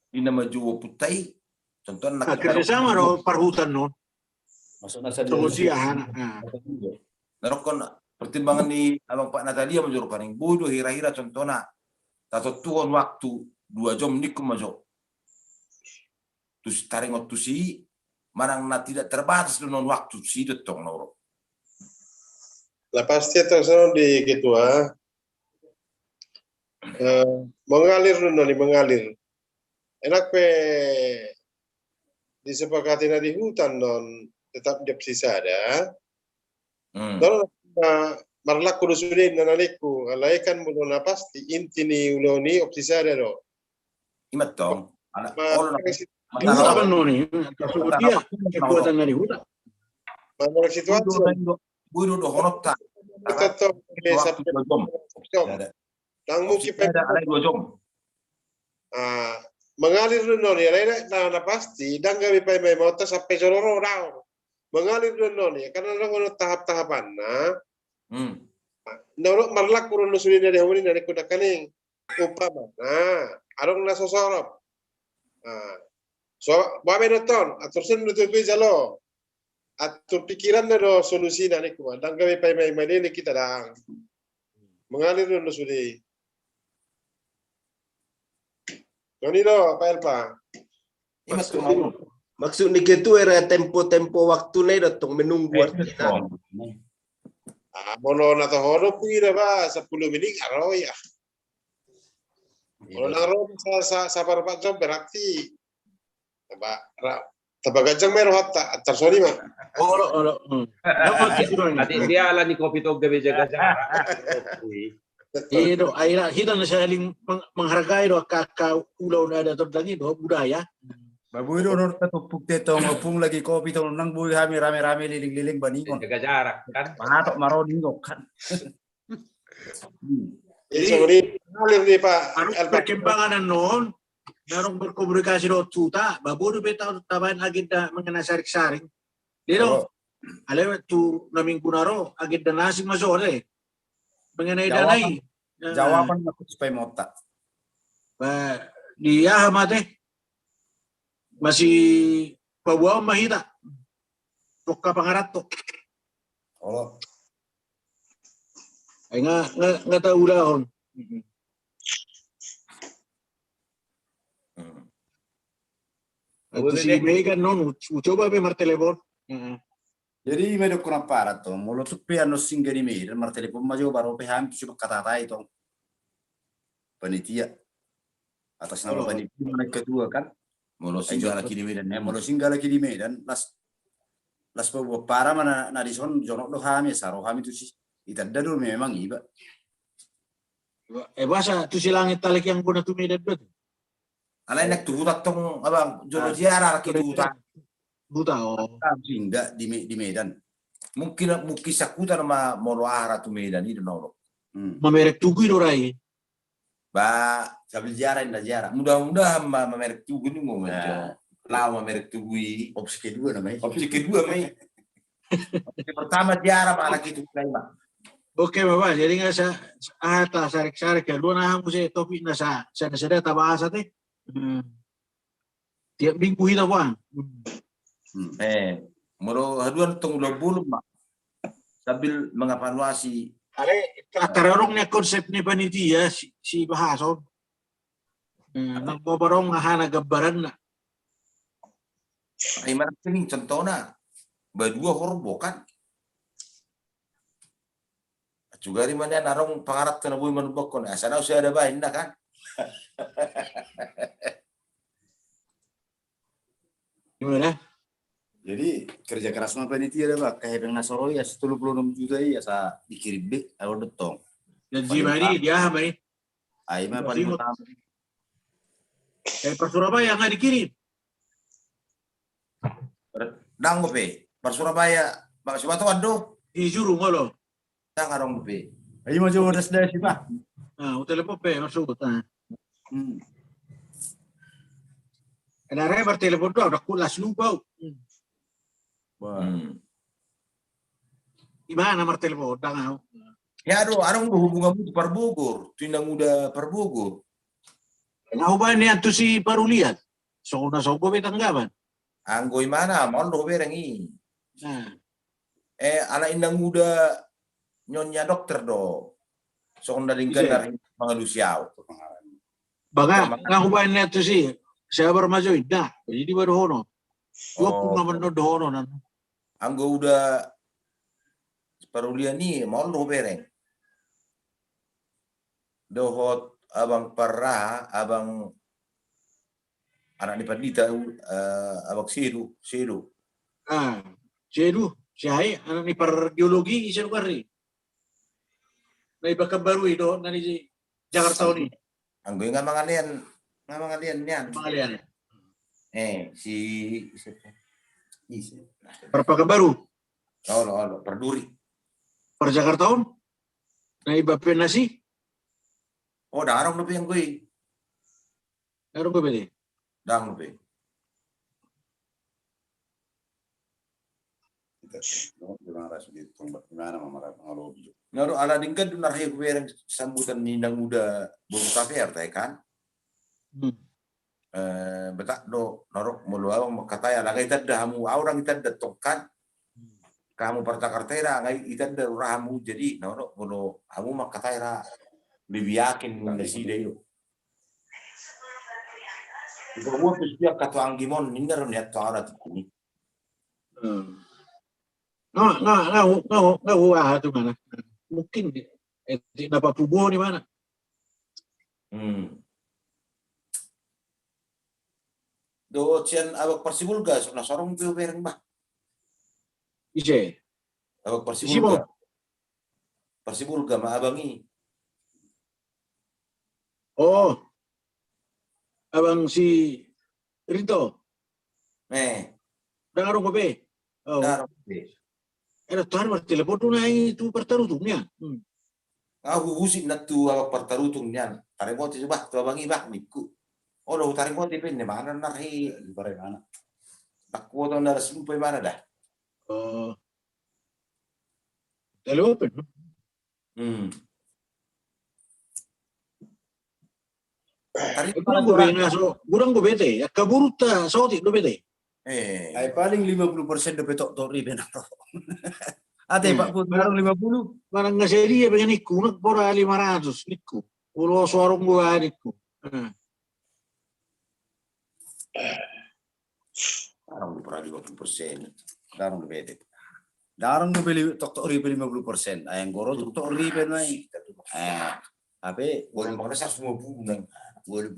di nama Jawa Putai. Contohnya kerjasama do parhutan non Maksudnya saya narokon pertimbangan di abang Pak Natalia menjuru paling bodoh hira-hira contohnya tato tuon waktu 2 jam nikum majo terus taring waktu si marang na tidak terbatas non waktu si detong noro lah pasti terus di ketua mengalir dulu nih mengalir enak pe disepakati di hutan non tetap dia sisa ada. Kalau marlaku dusudin nanaliku, alai kan mulai pasti inti ni uloni opsi ada do. Imat dong. Itu apa noni? Dia kekuatan dari hutan. Mana situasi? Buido do honota. Kita tahu Nang mungkin ada 2 jam. Mengalir dulu nih, lain na pasti dan kami pay motor sampai Jororo daw. Mengalir dulu nih, karena orang tahap-tahapan Naurok marlak kurun nusulin dari hawin dari kuda kaning. Upama, arong na sosorop. So, babe nonton, atur sen nutupi jalo. Atur pikiran na do solusi na ni kuwa. Dan kami pay may kita dang. Mengalir dulu nusuli. Noni do, Pak Elpa. Maksud ni itu era tempo-tempo waktu nih datang menunggu. Mono na to horo pira ba 10 menit karo ya. Kalau naro sa Pak Jom berarti tabagajang meron hatta tersoni mah. Nanti dia alani kopi to gabe jaga jarak. Itu akhirnya kita saling menghargai do kakak ulau ada terdangi do budaya. Babu itu nor tetupuk tetong opung lagi kopi tong nang bui kami rame-rame liling-liling baningon. Jaga jarak kan. Patok maroni kan. Jadi sorry, ngalir nih Pak. Harus perkembangan non, narong berkomunikasi do tuta, babu do beta tabayan agenda mengenai sarik-saring. Dito, alam tu naming kunaro agenda nasi masore. Mengenai danai. Jawaban aku supaya mota. Dia hamate masih pabuaw mahita. Toka pangarat to. Oh. Ay nga tahu lahon. At si Megan non, coba be martelebon. Jadi medok kurang parah tuh. Mulut tuh piano singgah di Medan, telepon maju baru paham tuh kata itu panitia atas nama panitia mana kedua kan. Mulut singgah lagi di Medan. Mulut singgah lagi di Medan. Las bawa parah mana nadison jonok doh kami saroham itu sih. Itu dulu memang iba. Bahasa tu si langit talik yang guna tu Medan betul. Alay nak tuh tong abang jono ziarah lagi tuh Buta oh. Singgah di Medan. Mungkin sakuta nama molo arah tu Medan itu nolo. Mamerek tugu itu rai. Ba sambil ziarah indah ziarah. Mudah-mudahan mamerek tugu ni mau macam. Lau mamerek tugu i. Opsi kedua namanya. Opsi kedua mai. Opsi pertama ziarah anak itu lain mah. Oke Bapak, jadi nggak sa sarik-sarik ya. Dua nah musik topik nasa saya bahasa teh. Tiap minggu kita Bang. Moro haduan tong bulu mak sambil mengevaluasi. Karena konsepnya panitia si bahasa. Nang babarong ngahana gambaran na. Ay mana ini contohnya berdua horbo kan. Juga di mana narong pangarap na buhay manubok ko na sana usay ada bahin na kan. Gimana? Jadi kerja keras sama panitia dah Pak. Kayak dengan Nasoro ya 76 juta ya sa dikirim be awal detong. Dan Jimari dia apa ini? Aima paling utama. Per Surabaya nggak dikirim. Dang pe, per Surabaya, Pak Suwato aduh. Di juru ngolo. Dang arong pe. Ayo mau coba das sih Pak. Nah, telepon pe masuk. Kenapa bertelepon tuh udah kulas lupa. Gimana nomor telepon? Ya aduh, arong hubungan itu per Bogor, tindak muda per Bogor. Nah, hubungannya tuh si baru lihat. Soalnya sogo betanggapan. Anggoy mana? Mau lo berengi. Nah. Anak indang muda nyonya dokter do. Soalnya dari Mangalusiaw. Baga, nah hubungannya tuh si saya bermaju dah. Jadi baru hono. Gua pun nggak dono nan. Anggo udah parulia ni mau lo bereng. Dohot abang parah, abang anak di Padita, abang Sidu. Ah, Sidu, siapa anak ni per geologi isu kari. Nah, ibarat baru itu dari Jakarta ini. Anggo yang ngalian nian. Mangalian. Si Berapa baru? Oh, Perduri. Per Jakarta on. Nah, ibarat nasi. Oh, darong lebih yang gue. Darong gue beli. Darong lebih. Naru ala dingkan dunar he kuwereng sambutan nindang muda buru KPR teh kan. Betak do narok mulu awang makataya lagai tadda hamu orang tadda tokan. Kamu pertakartera ngai itadda rahamu jadi narok mulu hamu makataya lebih yakin dari deyo. Ibu gua setiap kata anggimon nindar niat taala tukuni. Nggak tuh mana? Mungkin di dapat pubo di mana? Do cian abak Persibulga na sorong bio bereng bah. Ije. Abak Persibulga ma abangi. Oh. Abang si Rito. Dengar ko be. Oh. Era tuan bertelepon tuh naik itu pertarutungnya. Aku usik natu awak pertarutungnya. Tarik mo coba tu abangi bah niku. Oh, lo tarik mo dipende mana narhi bare mana. Aku tuh nara simpai mana dah. Oh. Telepon. Kurang gue bete, ya kabur ta sauti do bete. Ay paling 50% do betok tori benar. Ate Pak Put barang 50. Barang nggak sedia pengen iku, nak pora 500 niku. Pulau suarung gua niku. Barang pura 50%. Barang bete. Darang do beli tok ribu 50%. Ayang goro tok ribu mai. Abe Boleh makan 150 nang. boleh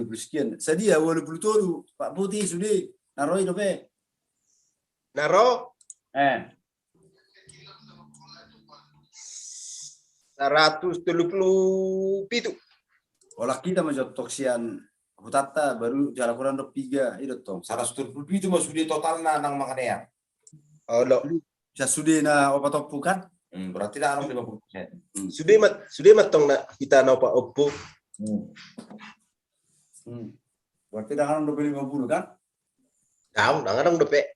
beli sekian. Sedia boleh beli todo. Pak Putih sudah naroi dope. Naro 137. Olah kita macam toksian hutata baru jalan kurang 3 itu tong. 170 itu mah sudah total nang makan ya. Oh, lo. Saya sudah na opat opu kan? Berarti dah 50%. Sudah matong na kita na Pak Oppo. Berarti dah kan 50 kan? Tahu, nang dope.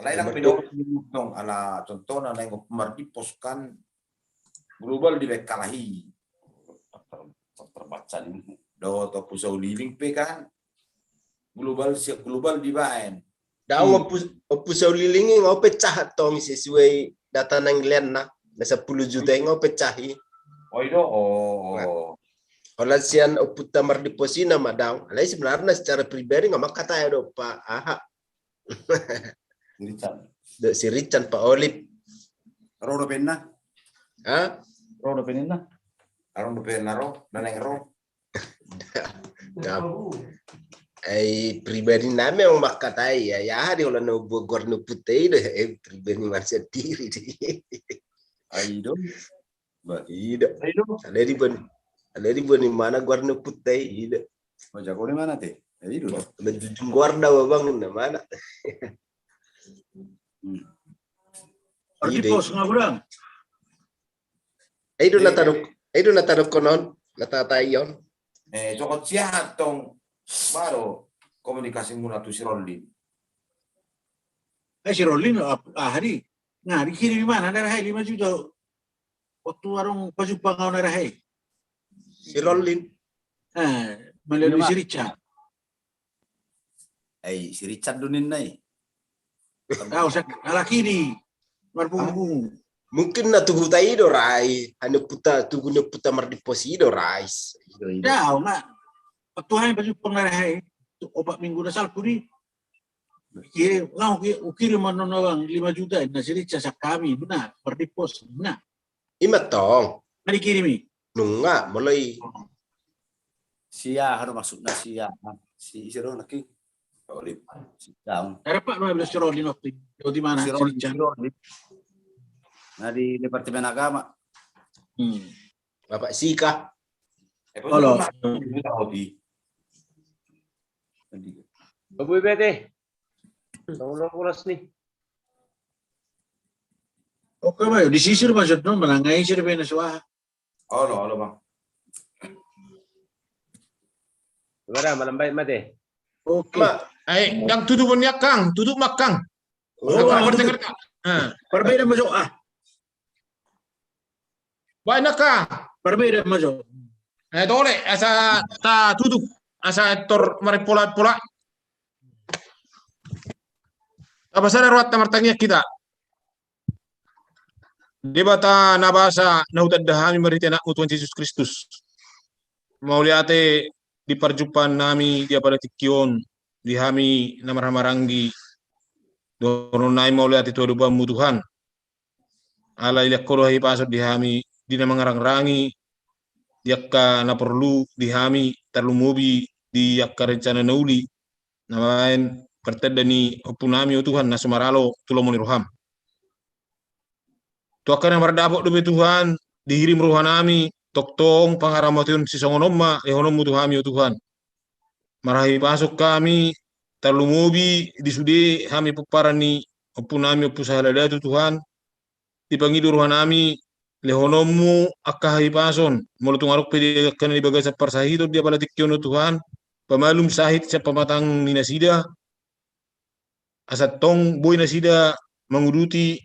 Alai nang pindah dong ala contoh na nang mardi poskan global di kalahi. Terbaca di do to pusau living pe kan. Global di baen. Daw oppo sa lilingi ngo pecah tong sesuai data nang len na 10 juta ngo pecahi. Oh itu Kalau sian oppo tamar deposina madang, alai sebenarnya secara pribadi nggak kata ya do Pak Aha. Si Richard Pak Olip. Rodo penna. Hah? Rodo penna. Arong do penna ro, naneng ro. Pribadi name yang mak katai ya di kalau no Bogor no putih deh pribadi masih diri deh. Aido. Ada di mana guarna putih ide. Oh jago di mana teh? Aido. Bejujung guarda bang mana? Arti pos ngabrang. Aido nataruk konon natatayon. Cokot sihat tong baru komunikasi muna tu si Rolly. Si Rolly hari. Nah, dikirim mana darah 5 juta. Waktu warung Pasupang darah. Si Rolly. Melalui si Richard. Si Richard dunin nai. Tahu salah kiri. Marpung. Mungkin na tugu tayo rai. Ano puta tugu na puta mardiposido rai. Tahu nggak? Waktu hari Pasupang darah. Obat minggu na salpo ni. Kirim mana orang 5 juta. Na si Richard sa kami. Benar. Perdipos. Benar. Imatong. Mari kirimi. Nunga mulai. Sia harus masuk na sia. Si Siro lagi. Olip. Siang. Ada Pak 12 si Rolly waktu itu. Di mana? Si Richard. Nah di Departemen Agama. Bapak Sika. Kalau Babu bete. Tolong ulas nih. oke Pak, disisir maksud no menangai sir Venezuela. Halo bang. Gimana malam baik mate? Oke. Yang tutup banyak Kang, tutup makang. Berbeda masuk Banyak Kang. Berbeda masuk. Tole asa ta tutup asa tor mari pola. Apa sana ruat tamartanya kita. Debata nabasa nautad dahami maritena Tuhan Yesus Kristus. Mauliate di perjumpaan nami dia pada tikion di hami namaranggi doronai mauliate tu adubamu Tuhan. Ala ilak korohi pasot di hami di namangarang-rangi yakka na perlu di hami terlumubi di yakka rencana nauli namain pertedani opunami o Tuhan na sumaralo tulomoni roham. Tuakan yang berdapok demi Tuhan dihirim rohanami toktong pangaramation si songonoma ehonomu Tuhami o Tuhan. Marahi pasok kami terlumubi di sudi hami puparani opunami opusahalada tu Tuhan dipangidu rohanami lehonomu akahi pason molutung arok pedi kan di bagasa persahito dia pada tikyono Tuhan pemalum sahit sa pamatang ninasida asatong boy nasida menguruti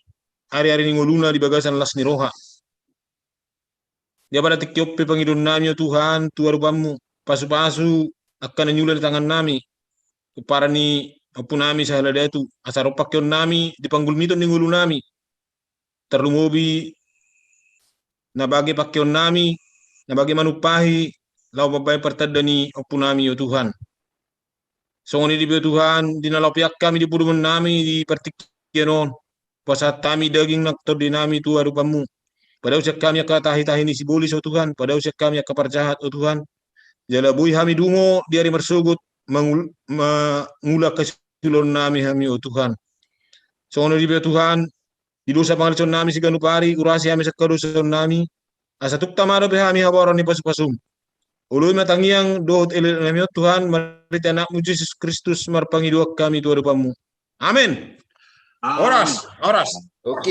hari-hari ngoluna di bagasan las niroha. Dia pada tikyop pangidon nami o Tuhan, tuarubamu, pasu-pasu akan nyula di tangan nami. Para ni apun nami sa halada itu, asaropak yon nami di panggulmiton ni ngulu nami. Terlumubi nabagi pakyon nami, nabagi manupahi, lau babay pertada ni apun nami o Tuhan. So ngoni di Tuhan, dinalapiak kami di puduman nami di partikyanon. pasatami daging naktor dinami tua rupamu. Pada usia kami akan tahi-tahi ni si bolis, oh Tuhan. Pada usia kami akan perjahat, oh Tuhan. Jalabui hami dungo, diari mersugut, mengula kesulon nami hami, oh Tuhan. Sono di Tuhan, di dosa pangalison nami si ganupari, urasi hami sakaruson nami, asa tukta maro behami hawaron ni pasupasum. Ului matangiang dohot elil nami, oh Tuhan, marita anakmu Yesus Kristus marpangi dua kami tua rupamu. Amin. Oras. Oke.